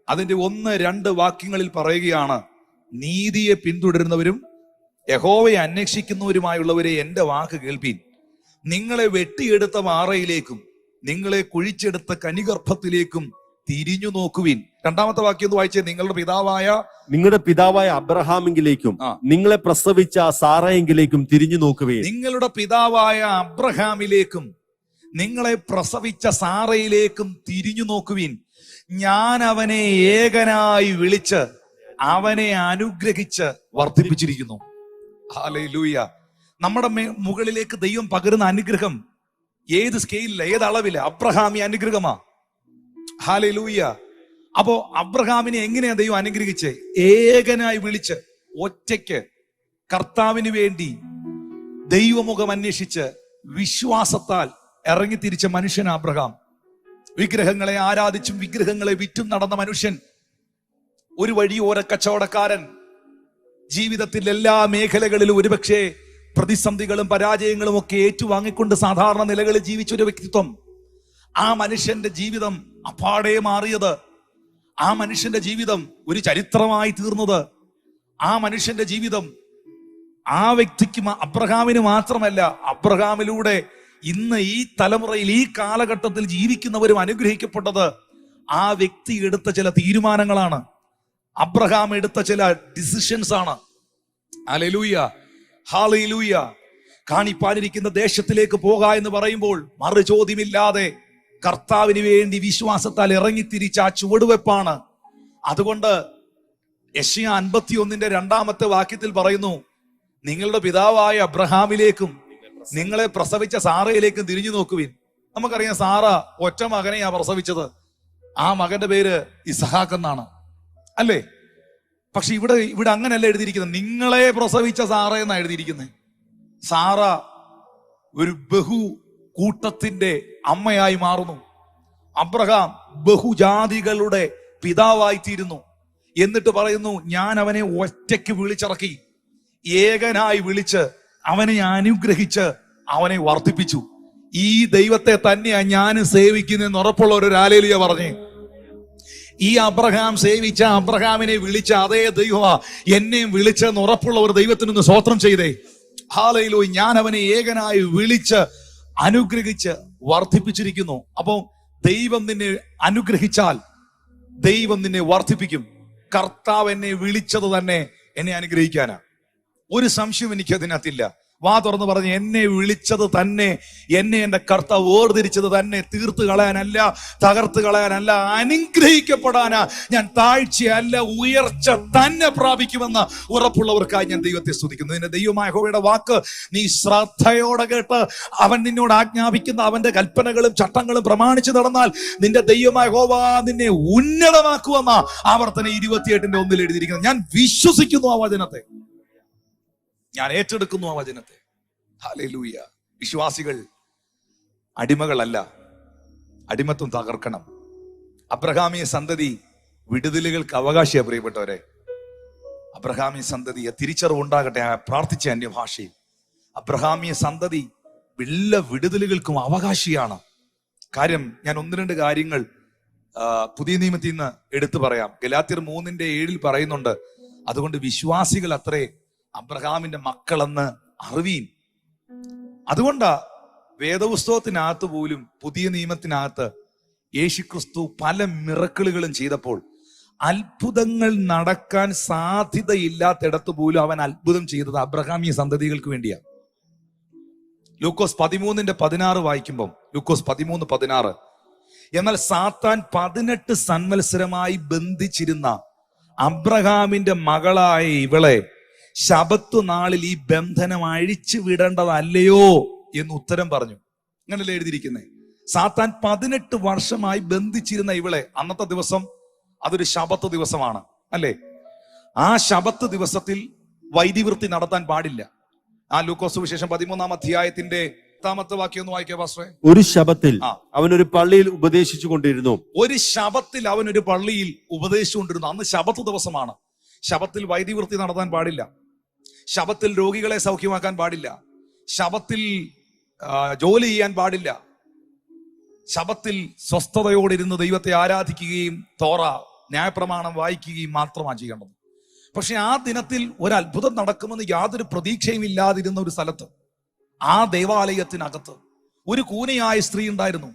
അതിന്റെ 1-2 വാക്യങ്ങളിൽ പറയുകയാണ്, നീതിയെ പിന്തുടരുന്നവരും യഹോവയെ അന്വേഷിക്കുന്നവരുമായുള്ളവരെ എന്റെ വാക്ക് കേൾപ്പീൻ. നിങ്ങളെ വെട്ടിയെടുത്ത മാറയിലേക്കും നിങ്ങളെ കുഴിച്ചെടുത്ത കനിഗർഭത്തിലേക്കും തിരിഞ്ഞു നോക്കുവിൻ. രണ്ടാമത്തെ വാക്യം ഒന്ന് വായിച്ചേ. നിങ്ങളുടെ പിതാവായ അബ്രഹാമെങ്കിലേക്കും നിങ്ങളെ പ്രസവിച്ച സാറയെങ്കിലേക്കും തിരിഞ്ഞു നോക്കുവിൻ. നിങ്ങളുടെ പിതാവായ അബ്രഹാമിലേക്കും നിങ്ങളെ പ്രസവിച്ച സാറയിലേക്കും തിരിഞ്ഞു നോക്കുവിൻ. ഞാൻ അവനെ ഏകനായി വിളിച്ച് അവനെ അനുഗ്രഹിച്ച് വർദ്ധിപ്പിച്ചിരിക്കുന്നു. ഹല്ലേലൂയ. നമ്മുടെ മുകളിലേക്ക് ദൈവം പകരുന്ന അനുഗ്രഹം ഏത് സ്കെയിലില്ല, ഏത് അളവില്ല? അബ്രഹാമി അനുഗ്രഹമാ. ഹല്ലേലൂയ. അപ്പോ അബ്രഹാമിനെ എങ്ങനെയാ ദൈവം അനുഗ്രഹിച്ച്? ഏകനായി വിളിച്ച്, ഒറ്റയ്ക്ക് കർത്താവിന് വേണ്ടി ദൈവമുഖം അന്വേഷിച്ച് വിശ്വാസത്താൽ ഇറങ്ങിത്തിരിച്ച മനുഷ്യൻ അബ്രഹാം. വിഗ്രഹങ്ങളെ ആരാധിച്ചും വിഗ്രഹങ്ങളെ വിറ്റും നടന്ന മനുഷ്യൻ, ഒരു വഴിയോര കച്ചവടക്കാരൻ, ജീവിതത്തിൽ എല്ലാ മേഖലകളിലും ഒരുപക്ഷെ പ്രതിസന്ധികളും പരാജയങ്ങളും ഒക്കെ ഏറ്റുവാങ്ങിക്കൊണ്ട് സാധാരണ നിലകളിൽ ജീവിച്ചൊരു വ്യക്തിത്വം. ആ മനുഷ്യന്റെ ജീവിതം അപ്പാടെ മാറിയത്, ആ മനുഷ്യന്റെ ജീവിതം ഒരു ചരിത്രമായി തീർന്നത്, ആ മനുഷ്യന്റെ ജീവിതം ആ വ്യക്തിക്ക്, അബ്രഹാമിന് മാത്രമല്ല, അബ്രഹാമിലൂടെ ഇന്ന് ഈ തലമുറയിൽ ഈ കാലഘട്ടത്തിൽ ജീവിക്കുന്നവരും അനുഗ്രഹിക്കപ്പെട്ടത് ആ വ്യക്തി എടുത്ത ചില തീരുമാനങ്ങളാണ്, അബ്രഹാം എടുത്ത ചില ഡിസിഷൻസ് ആണ്. Hallelujah, hallelujah. കാണിപ്പാനിരിക്കുന്ന ദേശത്തിലേക്ക് പോകാ എന്ന് പറയുമ്പോൾ മറു ചോദ്യമില്ലാതെ കർത്താവിന് വേണ്ടി വിശ്വാസത്താൽ ഇറങ്ങിത്തിരിച്ച ആ ചുവടുവെപ്പാണ്. അതുകൊണ്ട് യെശയ്യാ 51:2 വാക്യത്തിൽ പറയുന്നു, നിങ്ങളുടെ പിതാവായ അബ്രഹാമിലേക്കും നിങ്ങളെ പ്രസവിച്ച സാറയിലേക്കും തിരിഞ്ഞു നോക്കുവിൻ. നമുക്കറിയാം, സാറ ഒറ്റ മകനെയാ പ്രസവിച്ചത്. ആ മകന്റെ പേര് ഇസ്ഹാക്ക് എന്നാണ്, അല്ലേ? പക്ഷെ ഇവിടെ അങ്ങനെയല്ല എഴുതിയിരിക്കുന്നത്. നിങ്ങളെ പ്രസവിച്ച സാറ എന്നാ എഴുതിയിരിക്കുന്നത്. സാറ ഒരു ബഹു കൂട്ടത്തിന്റെ അമ്മയായി മാറുന്നു. അബ്രഹാം ബഹുജാതികളുടെ പിതാവായി തീരുന്നു. എന്നിട്ട് പറയുന്നു, ഞാൻ അവനെ ഒറ്റയ്ക്ക് വിളിച്ചിറക്കി, ഏകനായി വിളിച്ച് അവനെ അനുഗ്രഹിച്ച് അവനെ വർദ്ധിപ്പിച്ചു. ഈ ദൈവത്തെ തന്നെയാ ഞാൻ സേവിക്കുന്നതെന്ന് ഉറപ്പുള്ള ഒരു ഹല്ലേലൂയ പറഞ്ഞേ. ഈ അബ്രഹാം സേവിച്ച, അബ്രഹാമിനെ വിളിച്ച അതേ ദൈവമാ എന്നെയും വിളിച്ചെന്ന് ഉറപ്പുള്ള ഒരു ദൈവത്തിനൊന്ന് സ്തോത്രം ചെയ്തേ. ഹല്ലേലൂയ. ഞാൻ അവനെ ഏകനായി വിളിച്ച് അനുഗ്രഹിച്ച് വർദ്ധിപ്പിച്ചിരിക്കുന്നു. അപ്പോ ദൈവം നിന്നെ അനുഗ്രഹിച്ചാൽ ദൈവം നിന്നെ വർദ്ധിപ്പിക്കും. കർത്താവ് എന്നെ വിളിച്ചത് തന്നെ എന്നെ അനുഗ്രഹിക്കാനാ. ഒരു സംശയം എനിക്ക് അതിനകത്തില്ല. വാ തുറന്ന് പറഞ്ഞ്, എന്നെ വിളിച്ചത് തന്നെ, എന്നെ എന്റെ കർത്താവ് വേർതിരിച്ചത് തന്നെ തീർത്ത് കളയാനല്ല, തകർത്ത് കളയാനല്ല, അനുഗ്രഹിക്കപ്പെടാനാ. ഞാൻ താഴ്ചയല്ല ഉയർച്ച തന്നെ പ്രാപിക്കുമെന്ന് ഉറപ്പുള്ളവർക്കായി ഞാൻ ദൈവത്തെ സ്തുതിക്കുന്നു. നിന്റെ ദൈവമായ യഹോവയുടെ വാക്ക് നീ ശ്രദ്ധയോടെ കേട്ട് അവൻ നിന്നോട് ആജ്ഞാപിക്കുന്ന അവന്റെ കൽപ്പനകളും ചട്ടങ്ങളും പ്രമാണിച്ചു നടന്നാൽ നിന്റെ ദൈവമായ യഹോവ നിന്നെ ഉന്നതമാക്കുമെന്ന ആവർത്തനം 28:1 എഴുതിയിരിക്കുന്നത്. ഞാൻ വിശ്വസിക്കുന്നു ആ വചനത്തെ, ഞാൻ ഏറ്റെടുക്കുന്നു ആ വചനത്തെ. ഹല്ലേലൂയ. വിശ്വാസികൾ അടിമകളല്ല, അടിമത്വം തകർക്കണം. അബ്രഹാമിയ സന്തതി വിടുതലുകൾക്ക് അവകാശിയാ. പ്രിയപ്പെട്ടവരെ, അബ്രഹാമിയ സന്തതിയെ തിരിച്ചറിവുണ്ടാകട്ടെ. പ്രാർത്ഥിച്ച അന്യഭാഷയിൽ അബ്രഹാമിയ സന്തതി എല്ലാ വിടുതലുകൾക്കും അവകാശിയാണ്. കാര്യം ഞാൻ 1-2 കാര്യങ്ങൾ പുതിയ നിയമത്തിൽ നിന്ന് എടുത്തു പറയാം. ഗലാത്യർ 3:7 പറയുന്നുണ്ട്, അതുകൊണ്ട് വിശ്വാസികൾ അത്രേ അബ്രഹാമിന്റെ മക്കളെന്ന് അറിവീൻ. അതുകൊണ്ടാ വേദപുസ്തകത്തിനകത്ത് പോലും പുതിയ നിയമത്തിനകത്ത് യേശുക്രിസ്തു പല മിറക്കിളുകളും ചെയ്തപ്പോൾ അത്ഭുതങ്ങൾ നടക്കാൻ സാധ്യതയില്ലാത്തിടത്ത് പോലും അവൻ അത്ഭുതം ചെയ്തത് അബ്രഹാമിയ സന്തതികൾക്ക് വേണ്ടിയാണ്. ലൂക്കോസ് 13:16 വായിക്കുമ്പോൾ, ലൂക്കോസ് 13:16, എന്നാൽ സാത്താൻ 18 സംവത്സരമായി ബന്ധിച്ചിരുന്ന അബ്രഹാമിന്റെ മകളായ ഇവളെ ശബത്ത് നാളിൽ ഈ ബന്ധനം അഴിച്ചു വിടേണ്ടതല്ലയോ എന്ന് ഉത്തരം പറഞ്ഞു. അങ്ങനല്ലേ എഴുതിയിരിക്കുന്നത്. സാത്താൻ 18 വർഷമായി ബന്ധിച്ചിരുന്ന ഇവളെ, അന്നത്തെ ദിവസം അതൊരു ശബത്ത് ദിവസമാണ്, അല്ലേ? ആ ശബത്ത് ദിവസത്തിൽ വൈദിവൃത്തി നടത്താൻ പാടില്ല. ആ ലൂക്കോസ് സുവിശേഷം 13-ാം 10 വാക്യം ഒന്ന് വായിക്കുക പാസ്റ്ററെ. ഒരു ശബത്തിൽ അവൻ ഒരു പള്ളിയിൽ ഉപദേശിച്ചു കൊണ്ടിരുന്നു. ഒരു ശബത്തിൽ അവൻ ഒരു പള്ളിയിൽ ഉപദേശിച്ചുകൊണ്ടിരുന്നു. അന്ന് ശബത്ത് ദിവസമാണ്. ശബത്തിൽ വൈദിവൃത്തി നടത്താൻ പാടില്ല, ശബത്തിൽ രോഗികളെ സൗഖ്യമാക്കാൻ പാടില്ല, ശബത്തിൽ ജോലി ചെയ്യാൻ പാടില്ല. ശബത്തിൽ സ്വസ്ഥതയോടിരുന്ന് ദൈവത്തെ ആരാധിക്കുകയും തോറ ന്യായപ്രമാണം വായിക്കുകയും മാത്രമാണ് ചെയ്യേണ്ടത്. പക്ഷെ ആ ദിനത്തിൽ ഒരു അത്ഭുതം നടക്കുമെന്ന് യാതൊരു പ്രതീക്ഷയും ഇല്ലാതിരുന്ന ഒരു സ്ഥലത്ത് ആ ദേവാലയത്തിനകത്ത് ഒരു കൂനയായ സ്ത്രീ ഉണ്ടായിരുന്നു.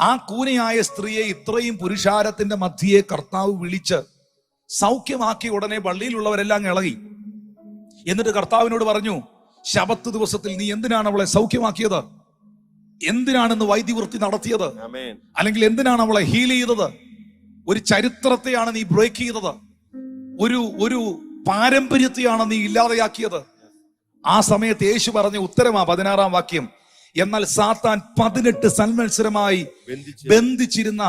ആ കൂനയായ സ്ത്രീയെ ഇത്രയും പുരുഷാരത്തിന്റെ മധ്യയെ കർത്താവ് വിളിച്ച് സൗഖ്യമാക്കിയ ഉടനെ പള്ളിയിലുള്ളവരെല്ലാം ഇളകി. എന്നിട്ട് കർത്താവിനോട് പറഞ്ഞു, ശബത്ത് ദിവസത്തിൽ നീ എന്തിനാണ് അവളെ സൗഖ്യമാക്കിയത്? എന്തിനാണെന്ന് വൈദ്യവൃത്തി നടത്തിയത്? അല്ലെങ്കിൽ എന്തിനാണ് അവളെ ഹീൽ ചെയ്തത്? ഒരു ചരിത്രത്തെയാണ് നീ ബ്രേക്ക് ചെയ്തത്. ഒരു പാരമ്പര്യത്തെയാണ് നീ ഇല്ലാതെയാക്കിയത്. ആ സമയത്ത് യേശു പറഞ്ഞ ഉത്തരമാ 16-ാം വാക്യം. എന്നാൽ സാത്താൻ 18 സംവത്സരമായി ബന്ധിച്ചിരുന്ന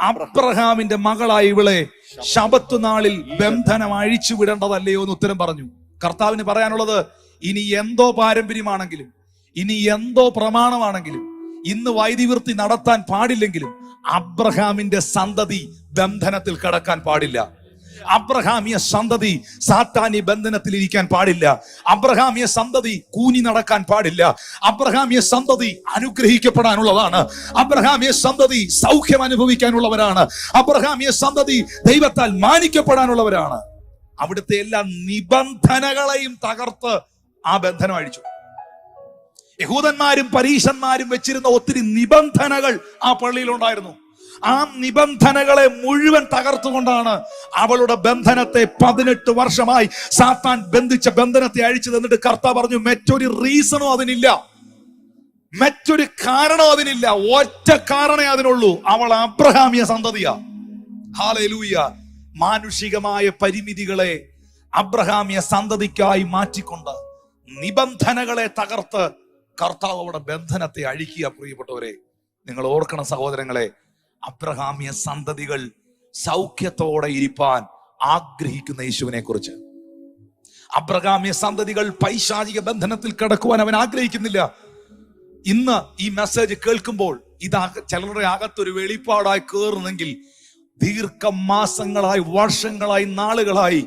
അബ്രഹാമിന്റെ മകളായ ഇവളെ ശബത്ത് നാളിൽ ബന്ധനം അഴിച്ചു വിടേണ്ടതല്ലയോ എന്ന് ഉത്തരം പറഞ്ഞു. കർത്താവിന് പറയാനുള്ളത്, ഇനി എന്തോ പാരമ്പര്യമാണെങ്കിലും, ഇനി എന്തോ പ്രമാണമാണെങ്കിലും, ഇന്ന് വൈദിവൃത്തി നടത്താൻ പാടില്ലെങ്കിലും അബ്രഹാമിന്റെ സന്തതി ബന്ധനത്തിൽ കടക്കാൻ പാടില്ല. അബ്രഹാമിയ സന്തതി സാത്താനി ബന്ധനത്തിൽ ഇരിക്കാൻ പാടില്ല. അബ്രഹാമിയ സന്തതി കൂനി നടക്കാൻ പാടില്ല. അബ്രഹാമിയ സന്തതി അനുഗ്രഹിക്കപ്പെടാനുള്ളതാണ്. അബ്രഹാമിയ സന്തതി സൗഖ്യം അനുഭവിക്കാനുള്ളവരാണ്. അബ്രഹാമിയ സന്തതി ദൈവത്താൽ മാനിക്കപ്പെടാനുള്ളവരാണ്. അവിടുത്തെ എല്ലാ നിബന്ധനകളെയും തകർത്ത് ആ ബന്ധനം അഴിച്ചു. യഹൂദന്മാരും പരീശന്മാരും വെച്ചിരുന്ന ഒത്തിരി നിബന്ധനകൾ ആ പള്ളിയിലുണ്ടായിരുന്നു. ആ നിബന്ധനകളെ മുഴുവൻ തകർത്തുകൊണ്ടാണ് അവളുടെ ബന്ധനത്തെ 18 വർഷമായി സാത്താൻ ബന്ധിച്ച ബന്ധനത്തെ അഴിച്ചു തന്നിട്ട് കർത്താവ് പറഞ്ഞു, മറ്റൊരു റീസണും അതിനില്ല, മറ്റൊരു കാരണവും അതിനില്ല. ഒറ്റ കാരണമേ അതിനുള്ളൂ, അവൾ അബ്രഹാമിയ സന്തതിയാ. ഹല്ലേലൂയ. മാനുഷികമായ പരിമിതികളെ അബ്രഹാമിയ സന്തതിക്കായി മാറ്റിക്കൊണ്ട് നിബന്ധനകളെ തകർത്ത് കർത്താവ് അവിടെ ബന്ധനത്തെ അഴിക്കുക. പ്രിയപ്പെട്ടവരെ, നിങ്ങൾ ഓർക്കണം സഹോദരങ്ങളെ, അബ്രഹാമിയ സന്തതികൾ സൗഖ്യത്തോടെ ഇരിപ്പാൻ ആഗ്രഹിക്കുന്ന യേശുവിനെ കുറിച്ച്. അബ്രഹാമിയ സന്തതികൾ പൈശാചിക ബന്ധനത്തിൽ കിടക്കുവാൻ അവൻ ആഗ്രഹിക്കുന്നില്ല. ഇന്ന് ഈ മെസ്സേജ് കേൾക്കുമ്പോൾ ഇത് ചിലരുടെ അകത്തൊരു വെളിപ്പാടായി കയറുന്നെങ്കിൽ, ദീർഘമാസങ്ങളായി, വർഷങ്ങളായി, നാളുകളായി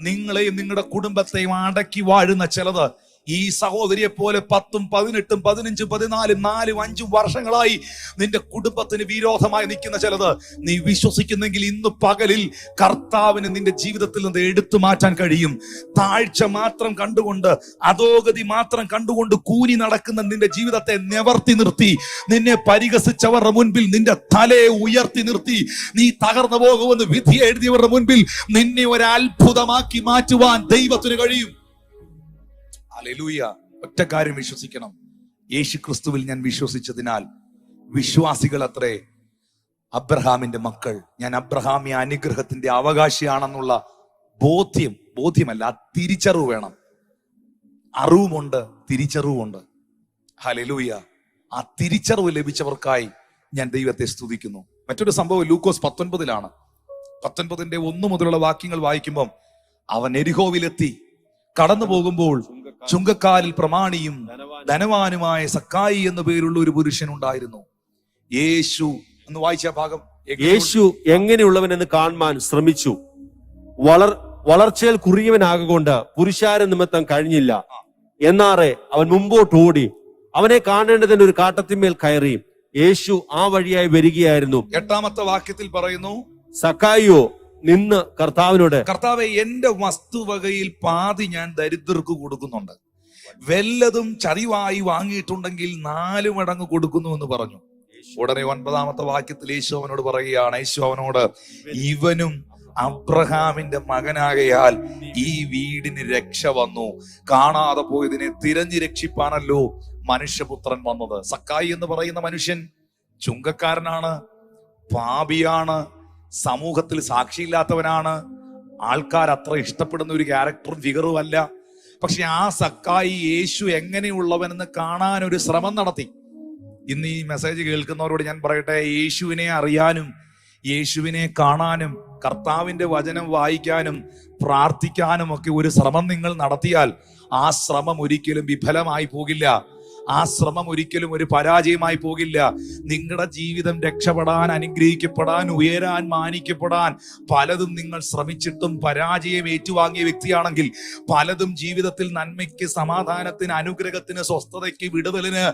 നിങ്ങളെയും നിങ്ങളുടെ കുടുംബത്തെയും അടക്കി വാഴുന്ന ചിലത് ഈ സഹോദരിയെ പോലെ 10, 18, 15, 14, 4, 5 വർഷങ്ങളായി നിന്റെ കുടുംബത്തിന് വിരോധമായി നിൽക്കുന്ന ചിലത് നീ വിശ്വസിക്കുന്നെങ്കിൽ ഇന്ന് പകലിൽ കർത്താവിന് നിന്റെ ജീവിതത്തിൽ നിന്ന് എടുത്തു മാറ്റാൻ കഴിയും. താഴ്ച മാത്രം കണ്ടുകൊണ്ട്, അധോഗതി മാത്രം കണ്ടുകൊണ്ട് കൂനി നടക്കുന്ന നിന്റെ ജീവിതത്തെ നിവർത്തി നിർത്തി, നിന്നെ പരിഹസിച്ചവരുടെ മുൻപിൽ നിന്റെ തലയെ ഉയർത്തി നിർത്തി, നീ തകർന്നു പോകുമെന്ന് വിധി എഴുതിയവരുടെ മുൻപിൽ നിന്നെ ഒരു അത്ഭുതമാക്കി മാറ്റുവാൻ ദൈവത്തിന് കഴിയും. ഹല്ലേലൂയ. ഒറ്റ കാര്യം വിശ്വസിക്കണം, യേശു ക്രിസ്തുവിൽ ഞാൻ വിശ്വസിച്ചതിനാൽ വിശ്വാസികൾ അത്രേ അബ്രഹാമിന്റെ മക്കൾ. ഞാൻ അബ്രഹാമിയ അനുഗ്രഹത്തിന്റെ അവകാശിയാണെന്നുള്ള ബോധ്യമല്ല, തിരിച്ചറിവ് വേണം. അറിവുമുണ്ട്, തിരിച്ചറിവുമുണ്ട്. ഹല്ലേലൂയ. ആ തിരിച്ചറിവ് ലഭിച്ചവർക്കായി ഞാൻ ദൈവത്തെ സ്തുതിക്കുന്നു. മറ്റൊരു സംഭവം ലൂക്കോസ് 19-ലാണ്. 19-ന്റെ 1 മുതലുള്ള വാക്യങ്ങൾ വായിക്കുമ്പോൾ, അവൻ എരിഹോവിലെത്തി. കടന്നു പോകുമ്പോൾ ചുങ്കക്കാരിൽ പ്രമാണിയും ധനവാനുമായ സക്കായി എന്ന പേരുള്ള ഒരു പുരുഷൻ ഉണ്ടായിരുന്നു. യേശു എന്ന് വായിച്ച ഭാഗം, യേശു എങ്ങനെയുള്ളവനെന്ന് കാണുവാൻ ശ്രമിച്ചു. വളർച്ചയിൽ കുറിയവനാകൊണ്ട് പുരുഷാര നിമിത്തം കഴിഞ്ഞില്ല. എന്നാറെ അവൻ മുമ്പോട്ട് ഓടി അവനെ കാണേണ്ടതിന് ഒരു കാട്ടത്തിന്മേൽ കയറി. യേശു ആ വഴിയായി വരികയായിരുന്നു. 8-ാമത്തെ വാക്യത്തിൽ പറയുന്നു, സക്കായിയോ നിന്ന് കർത്താവിനോട്, കർത്താവേ, എന്റെ വസ്തുവകയിൽ പാതി ഞാൻ ദരിദ്രർക്ക് കൊടുക്കുന്നുണ്ട്. വല്ലതും ചതിവായി വാങ്ങിയിട്ടുണ്ടെങ്കിൽ 4 മടങ്ങ് കൊടുക്കുന്നു എന്ന് പറഞ്ഞു. ഉടനെ 9-ാമത്തെ വാക്യത്തിൽ യേശു അവനോട് പറയുകയാണ്, യേശു അവനോട്, ഇവനും അബ്രഹാമിന്റെ മകനാകയാൽ ഈ വീടിന് രക്ഷ വന്നു. കാണാതെ പോയതിനെ തിരഞ്ഞു രക്ഷിപ്പാനല്ലോ മനുഷ്യപുത്രൻ വന്നത്. സക്കായി എന്ന് പറയുന്ന മനുഷ്യൻ ചുങ്കക്കാരനാണ്, പാപിയാണ്, സമൂഹത്തിൽ സാക്ഷിയില്ലാത്തവനാണ്, ആൾക്കാർ അത്ര ഇഷ്ടപ്പെടുന്ന ഒരു ക്യാരക്ടറും ഫിഗറും അല്ല. പക്ഷെ ആ സക്കായി യേശു എങ്ങനെയുള്ളവനെന്ന് കാണാൻ ഒരു ശ്രമം നടത്തി. ഇന്ന് ഈ മെസ്സേജ് കേൾക്കുന്നവരോട് ഞാൻ പറയട്ടെ, യേശുവിനെ അറിയാനും യേശുവിനെ കാണാനും കർത്താവിന്റെ വചനം വായിക്കാനും പ്രാർത്ഥിക്കാനും ഒക്കെ ഒരു ശ്രമം നിങ്ങൾ നടത്തിയാൽ ആ ശ്രമം ഒരിക്കലും വിഫലമായി പോകില്ല. ആ ശ്രമം ഒരിക്കലും ഒരു പരാജയമായി പോകില്ല. നിങ്ങളുടെ ജീവിതം രക്ഷപ്പെടാൻ, അനുഗ്രഹിക്കപ്പെടാൻ, ഉയരാൻ, മാനിക്കപ്പെടാൻ പലതും നിങ്ങൾ ശ്രമിച്ചിട്ടും പരാജയം ഏറ്റുവാങ്ങിയ വ്യക്തിയാണെങ്കിൽ, പലതും ജീവിതത്തിൽ നന്മയ്ക്ക്, സമാധാനത്തിന്, അനുഗ്രഹത്തിന്, സ്വസ്ഥതയ്ക്ക്, വിടുതലിന്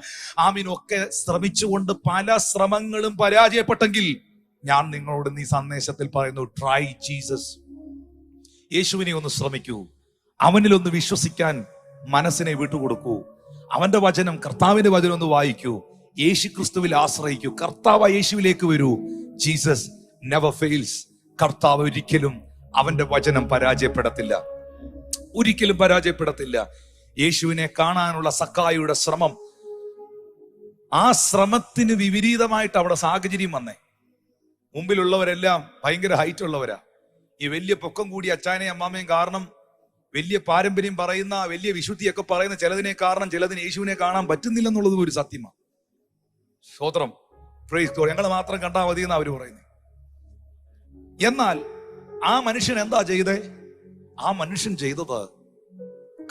ആമീനൊക്കെ ശ്രമിച്ചുകൊണ്ട് പല ശ്രമങ്ങളും പരാജയപ്പെട്ടെങ്കിൽ, ഞാൻ നിങ്ങളോട് ഈ സന്ദേശത്തിൽ പറയുന്നു, ട്രൈ ജീസസ്. യേശുവിനെ ഒന്ന് ശ്രമിക്കൂ, അവനിലൊന്ന് വിശ്വസിക്കാൻ മനസ്സിനെ വിട്ടുകൊടുക്കൂ. അവന്റെ വചനം, കർത്താവിന്റെ വചനം ഒന്ന് വായിക്കൂ. യേശു ക്രിസ്തുവിൽ ആശ്രയിക്കൂ. കർത്താവ് യേശുവിലേക്ക് വരൂ. Jesus never fails. കർത്താവ് ഒരിക്കലും അവന്റെ വചനം പരാജയപ്പെടത്തില്ല, ഒരിക്കലും പരാജയപ്പെടത്തില്ല. യേശുവിനെ കാണാനുള്ള സക്കായിയുടെ ശ്രമം, ആ ശ്രമത്തിന് വിപരീതമായിട്ട് അവിടെ സാഹചര്യം വന്നേ. മുമ്പിലുള്ളവരെല്ലാം ഭയങ്കര ഹൈറ്റ് ഉള്ളവരാ. ഈ വലിയ പൊക്കം കൂടി അച്ചാനെയും അമ്മാമയും കാരണം, വലിയ പാരമ്പര്യം പറയുന്ന, വലിയ വിശുദ്ധിയൊക്കെ പറയുന്ന ചിലതിനെ കാരണം ചിലതിന് യേശുവിനെ കാണാൻ പറ്റുന്നില്ലെന്നുള്ളത് ഒരു സത്യമാണ്. സ്തോത്രം, പ്രൈസ് ഗോഡ്. ഞങ്ങൾ മാത്രം കണ്ടാൽ മതി എന്ന് അവര് പറയുന്നത്. എന്നാൽ ആ മനുഷ്യൻ എന്താ ചെയ്തേ? ആ മനുഷ്യൻ ചെയ്തത്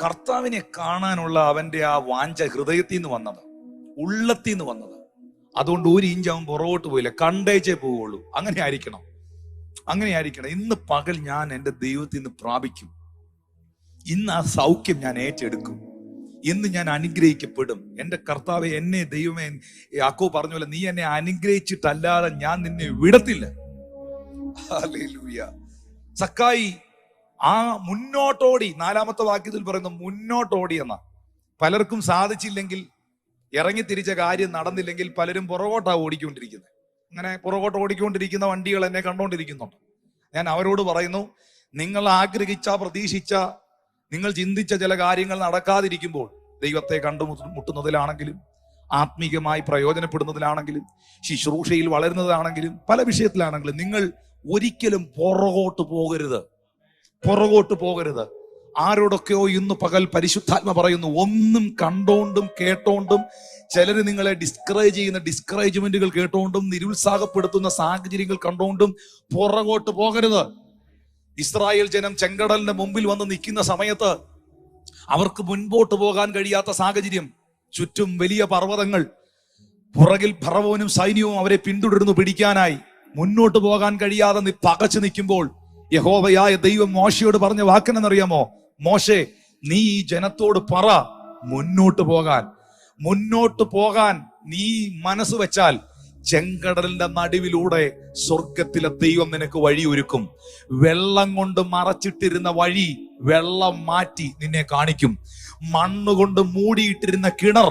കർത്താവിനെ കാണാനുള്ള അവന്റെ ആ വാഞ്ച ഹൃദയത്തിൽ നിന്ന് വന്നത്, ഉള്ളത്തിൽ നിന്ന് വന്നത്. അതുകൊണ്ട് ഒരു ഇഞ്ച് അവൻ പുറകോട്ട് പോയില്ല, കണ്ടേച്ചേ പോവുള്ളൂ. അങ്ങനെ ആയിരിക്കണം, അങ്ങനെ ആയിരിക്കണം. ഇന്ന് പകൽ ഞാൻ എൻ്റെ ദൈവത്തിൽ നിന്ന് പ്രാപിക്കും. ഇന്ന് ആ സൗഖ്യം ഞാൻ ഏറ്റെടുക്കും. ഇന്ന് ഞാൻ അനുഗ്രഹിക്കപ്പെടും. എൻ്റെ കർത്താവെ, എന്നെ ദൈവമേ, യാക്കോബ് പറഞ്ഞ പോലെ നീ എന്നെ അനുഗ്രഹിച്ചിട്ടല്ലാതെ ഞാൻ നിന്നെ വിടത്തില്ല. ഹല്ലേലൂയ. സക്കായി ആ മുന്നോട്ടോടി, 4-ാമത്തെ വാക്യത്തിൽ പറയുന്നു മുന്നോട്ടോടി എന്ന. പലർക്കും സാധിച്ചില്ലെങ്കിൽ, ഇറങ്ങി തിരിച്ച കാര്യം നടന്നില്ലെങ്കിൽ പലരും പുറകോട്ടാണ് ഓടിക്കൊണ്ടിരിക്കുന്നത്. അങ്ങനെ പുറകോട്ട് ഓടിക്കൊണ്ടിരിക്കുന്ന വണ്ടികൾ എന്നെ കണ്ടുകൊണ്ടിരിക്കുന്നുണ്ട്. ഞാൻ അവരോട് പറയുന്നു, നിങ്ങൾ ആഗ്രഹിച്ച, പ്രതീക്ഷിച്ച, നിങ്ങൾ ചിന്തിച്ച ചില കാര്യങ്ങൾ നടക്കാതിരിക്കുമ്പോൾ, ദൈവത്തെ കണ്ടുമുട്ടുന്നതിലാണെങ്കിലും, ആത്മീകമായി പ്രയോജനപ്പെടുന്നതിലാണെങ്കിലും, ശുശ്രൂഷയിൽ വളരുന്നതാണെങ്കിലും, പല വിഷയത്തിലാണെങ്കിലും നിങ്ങൾ ഒരിക്കലും പുറകോട്ട് പോകരുത്, പുറകോട്ട് പോകരുത്. ആരോടൊക്കെയോ ഇന്ന് പകൽ പരിശുദ്ധാത്മ പറയുന്നു, ഒന്നും കണ്ടോണ്ടും കേട്ടോണ്ടും, ചിലർ നിങ്ങളെ ഡിസ്കറേജ് ചെയ്യുന്ന ഡിസ്കറേജ്മെന്റുകൾ കേട്ടോണ്ടും, നിരുത്സാഹപ്പെടുത്തുന്ന സാഹചര്യങ്ങൾ കണ്ടോണ്ടും പുറകോട്ട് പോകരുത്. ഇസ്രായേൽ ജനം ചെങ്കടലിന്റെ മുമ്പിൽ വന്ന് നിൽക്കുന്ന സമയത്ത് അവർക്ക് മുൻപോട്ട് പോകാൻ കഴിയാത്ത സാഹചര്യം, ചുറ്റും വലിയ പർവ്വതങ്ങൾ, പുറകിൽ ഫറവോനും സൈന്യവും അവരെ പിന്തുടരുന്നു പിടിക്കാനായി. മുന്നോട്ട് പോകാൻ കഴിയാതെ പകച്ചു നിൽക്കുമ്പോൾ യഹോവയായ ദൈവം മോശയോട് പറഞ്ഞ വാക്കെന്നറിയാമോ? മോശെ, നീ ഈ ജനത്തോട് പറ, മുന്നോട്ട് പോകാൻ. മുന്നോട്ട് പോകാൻ നീ മനസ്സ് വെച്ചാൽ ചെങ്കടലിന്റെ നടുവിലൂടെ സ്വർഗത്തിലെ ദൈവം നിനക്ക് വഴിയൊരുക്കും. വെള്ളം കൊണ്ട് മറച്ചിട്ടിരുന്ന വഴി വെള്ളം മാറ്റി നിന്നെ കാണിക്കും. മണ്ണുകൊണ്ട് മൂടിയിട്ടിരുന്ന കിണർ,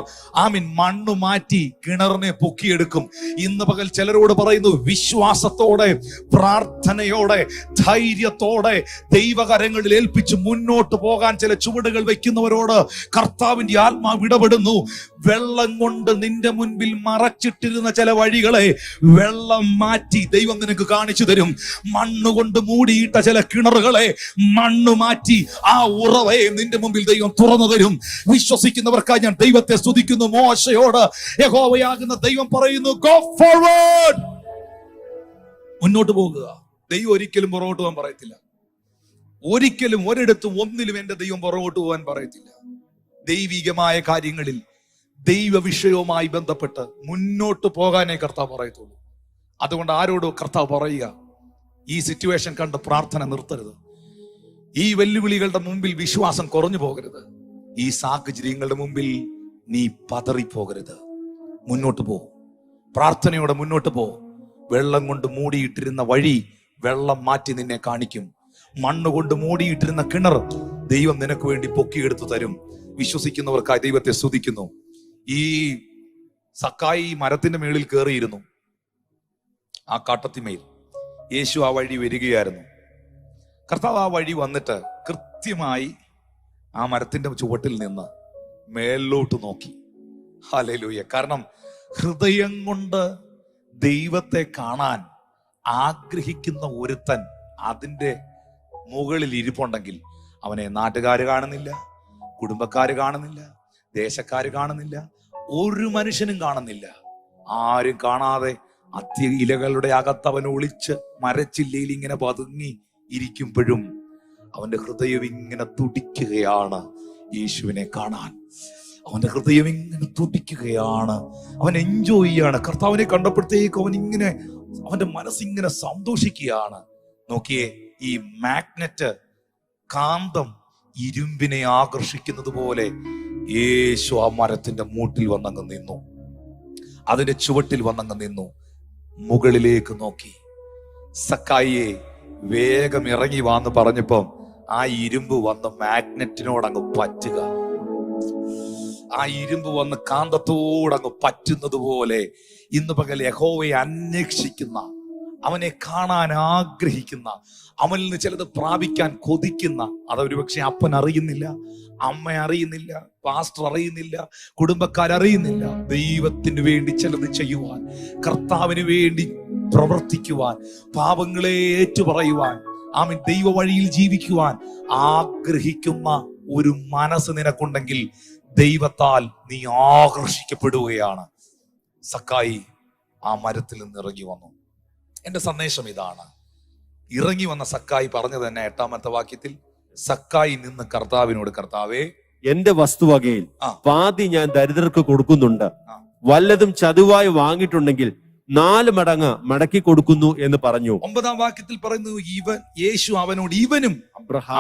മണ്ണ് മാറ്റി കിണറിനെ പൊക്കിയെടുക്കും. ഇന്ന് പകൽ ചിലരോട് പറയുന്നു, വിശ്വാസത്തോടെ, പ്രാർത്ഥനയോടെ, ധൈര്യത്തോടെ ദൈവകരങ്ങളിൽ ഏൽപ്പിച്ച് മുന്നോട്ട് പോകാൻ ചില ചുവടുകൾ വെക്കുന്നവരോട് കർത്താവിന്റെ ആത്മാവ് ഇടപെടുന്നു. വെള്ളം കൊണ്ട് നിന്റെ മുൻപിൽ മറച്ചിട്ടിരുന്ന ചില വഴികളെ വെള്ളം മാറ്റി ദൈവം നിനക്ക് കാണിച്ചു തരും. മണ്ണുകൊണ്ട് മൂടിയിട്ട ചില കിണറുകളെ മണ്ണ് മാറ്റി ആ ഉറവയെ നിന്റെ മുമ്പിൽ ദൈവം തുറന്നു തരും. വിശ്വസിക്കുന്നവർക്കായി ഞാൻ ദൈവത്തെ സ്തുതിക്കുന്നു. മോശയോട് യഹോവയാകുന്ന ദൈവം പറയുന്നു, ഗോ ഫോർവേഡ്, മുന്നോട്ട് പോകുക. ദൈവം ഒരിക്കലും പുറകോട്ട് പോകാൻ പറയത്തില്ല. ഒരിക്കലും ഒരിടത്തും ഒന്നിലും എന്റെ ദൈവം പുറകോട്ട് പോകാൻ പറയത്തില്ല. ദൈവികമായ കാര്യങ്ങളിൽ, ദൈവ വിഷയവുമായി ബന്ധപ്പെട്ട് മുന്നോട്ട് പോകാനേ കർത്താവ് പറയത്തുള്ളൂ. അതുകൊണ്ട് ആരോട് കർത്താവ് പറയുക, ഈ സിറ്റുവേഷൻ കണ്ട് പ്രാർത്ഥന നിർത്തരുത്. ഈ വെല്ലുവിളികളുടെ മുമ്പിൽ വിശ്വാസം കുറഞ്ഞു പോകരുത്. ഈ സാഹചര്യങ്ങളുടെ മുമ്പിൽ നീ പതറിപ്പോകരുത്. മുന്നോട്ട് പോ, പ്രാർത്ഥനയോടെ മുന്നോട്ട് പോ. വെള്ളം കൊണ്ട് മൂടിയിട്ടിരുന്ന വഴി വെള്ളം മാറ്റി നിന്നെ കാണിക്കും. മണ്ണുകൊണ്ട് മൂടിയിട്ടിരുന്ന കിണർ ദൈവം നിനക്ക് വേണ്ടി പൊക്കിയെടുത്തു തരും. വിശ്വസിക്കുന്നവർക്കായി ദൈവത്തെ സ്തുതിക്കുന്നു. ഈ സക്കായി മരത്തിന്റെ മേളിൽ കയറിയിരുന്നു. ആ കാട്ടത്തിമേൽ യേശു ആ വഴി വരികയായിരുന്നു. കർത്താവ് ആ വഴി വന്നിട്ട് കൃത്യമായി ആ മരത്തിന്റെ ചുവട്ടിൽ നിന്ന് മേലോട്ട് നോക്കി. ഹല്ലേലൂയ. കാരണം ഹൃദയം കൊണ്ട് ദൈവത്തെ കാണാൻ ആഗ്രഹിക്കുന്ന ഒരുത്തൻ അതിന്റെ മുകളിൽ ഇരിപ്പുണ്ടെങ്കിൽ അവനെ നാട്ടുകാര് കാണുന്നില്ല, കുടുംബക്കാര് കാണുന്നില്ല, ദേശക്കാര് കാണുന്നില്ല, ഒരു മനുഷ്യനും കാണുന്നില്ല. ആരും കാണാതെ അത്തി ഇലകളുടെ അകത്തവൻ ഒളിച്ച് മരച്ചില്ലയിൽ ഇങ്ങനെ പതുങ്ങി ഇരിക്കുമ്പോഴും അവന്റെ ഹൃദയം ഇങ്ങനെ തുടിക്കുകയാണ് യേശുവിനെ കാണാൻ. അവന്റെ ഹൃദയം ഇങ്ങനെ തുടിക്കുകയാണ്. അവൻ എൻജോയ് ചെയ്യാണ്. കർത്താവിനെ കണ്ടപ്പോഴത്തേക്ക് അവന്റെ മനസ്സിങ്ങനെ സന്തോഷിക്കുകയാണ്. നോക്കിയേ, ഈ മാഗ്നറ്റ്, കാന്തം ഇരുമ്പിനെ ആകർഷിക്കുന്നത് പോലെ യേശു ആ മരത്തിന്റെ മൂട്ടിൽ വന്നങ്ങ് നിന്നു. അതിന്റെ ചുവട്ടിൽ വന്നങ്ങ് നിന്നു. മുകളിലേക്ക് നോക്കി. സക്കായിയെ വേഗം ഇറങ്ങി വാന്ന് പറഞ്ഞപ്പം ആ ഇരുമ്പ് വന്ന് മാഗ്നറ്റിനോട് അങ്ങ് പറ്റുക. ആ ഇരുമ്പ് വന്ന് കാന്തത്തോടങ്ങ് പറ്റുന്നത് പോലെ ഇന്ന് പകൽ യഹോവയെ അന്വേഷിക്കുന്ന, അവനെ കാണാൻ ആഗ്രഹിക്കുന്ന, അവനിൽ നിന്ന് ചിലത് പ്രാപിക്കാൻ കൊതിക്കുന്ന, അതൊരുപക്ഷെ അപ്പൻ അറിയുന്നില്ല, അമ്മ അറിയുന്നില്ല, പാസ്റ്റർ അറിയുന്നില്ല, കുടുംബക്കാരറിയുന്നില്ല, ദൈവത്തിന് വേണ്ടി ചിലത് ചെയ്യുവാൻ, കർത്താവിന് വേണ്ടി പ്രവർത്തിക്കുവാൻ, പാപങ്ങളെ ഏറ്റുപറയുവാൻ, ആമേൻ, ദൈവ വഴിയിൽ ജീവിക്കുവാൻ ആഗ്രഹിക്കുന്ന ഒരു മനസ്സ് നിനക്കുണ്ടെങ്കിൽ ദൈവത്താൽ നീ ആകർഷിക്കപ്പെടുകയാണ്. സക്കായി ആ മരത്തിൽ നിന്ന് ഇറങ്ങി വന്നു. എന്റെ സന്ദേശം ഇതാണ്. ഇറങ്ങി വന്ന സക്കായി പറഞ്ഞത് തന്നെ 8-ാമത്തെ വാക്യത്തിൽ, സക്കായി നിന്ന് കർത്താവിനോട്, കർത്താവേ, എന്റെ വസ്തുവകയിൽ പാതി ഞാൻ ദരിദ്രർക്ക് കൊടുക്കുന്നുണ്ട്. വല്ലതും ചതുവായി വാങ്ങിയിട്ടുണ്ടെങ്കിൽ 4 മടങ്ങ് മടക്കി കൊടുക്കുന്നു എന്ന് പറഞ്ഞു. 9-ാം വാക്യത്തിൽ പറയുന്നു, യേശു അവനോട്, ഇവനും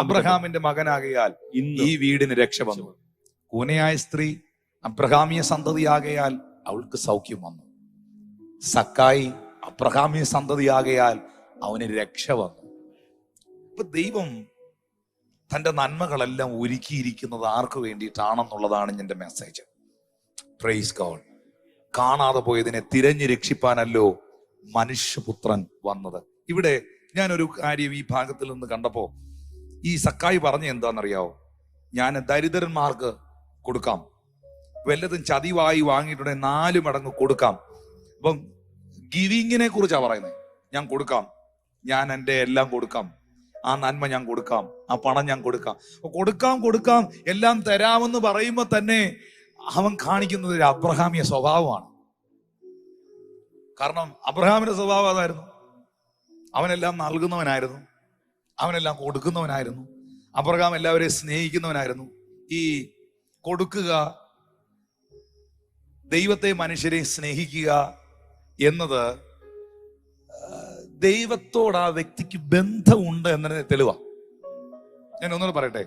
അബ്രഹാമിന്റെ മകനാകയാൽ ഈ വീടിന് രക്ഷ വന്നു. കൂനയായ സ്ത്രീ അബ്രഹാമിയ സന്തതിയാകയാൽ അവൾക്ക് സൗഖ്യം വന്നു. സക്കായി അബ്രഹാമിയ സന്തതിയാകയാൽ അവന് രക്ഷ വന്നു. ഇപ്പൊ ദൈവം തന്റെ നന്മകളെല്ലാം ഒരുക്കിയിരിക്കുന്നത് ആർക്ക് വേണ്ടിയിട്ടാണെന്നുള്ളതാണ് എന്റെ മെസ്സേജ്. Praise God. കാണാതെ പോയതിനെ തിരഞ്ഞു രക്ഷിപ്പാനല്ലോ മനുഷ്യപുത്രൻ വന്നത്. ഇവിടെ ഞാനൊരു കാര്യം ഈ ഭാഗത്തിൽ നിന്ന് കണ്ടപ്പോ ഈ സക്കായി പറഞ്ഞ എന്താണെന്നറിയാവോ? ഞാൻ ദരിദ്രന്മാർക്ക് കൊടുക്കാം, വല്ലതും ചതിവായി വാങ്ങിയിട്ടുണ്ടെങ്കിൽ 4 മടങ്ങ് കൊടുക്കാം. അപ്പം ഗിവിങ്ങിനെ കുറിച്ചാണ് പറയുന്നത്. ഞാൻ കൊടുക്കാം, ഞാൻ എൻ്റെ എല്ലാം കൊടുക്കാം, ആ നന്മ ഞാൻ കൊടുക്കാം, ആ പണം ഞാൻ കൊടുക്കാം. കൊടുക്കാം എല്ലാം തരാമെന്ന് പറയുമ്പോൾ തന്നെ അവൻ കാണിക്കുന്നത് ഒരു അബ്രഹാമിയ സ്വഭാവമാണ്. കാരണം അബ്രഹാമിന്റെ സ്വഭാവം അതായിരുന്നു. അവനെല്ലാം നൽകുന്നവനായിരുന്നു, അവനെല്ലാം കൊടുക്കുന്നവനായിരുന്നു. അബ്രഹാം എല്ലാവരെയും സ്നേഹിക്കുന്നവനായിരുന്നു. ഈ കൊടുക്കുക, ദൈവത്തെ മനുഷ്യരെ സ്നേഹിക്കുക എന്നത് ദൈവത്തോട് ആ വ്യക്തിക്ക് ബന്ധമുണ്ട് എന്നതിന് തെളിവാണ്. ഞാൻ ഒന്നുകൂടെ പറയട്ടെ.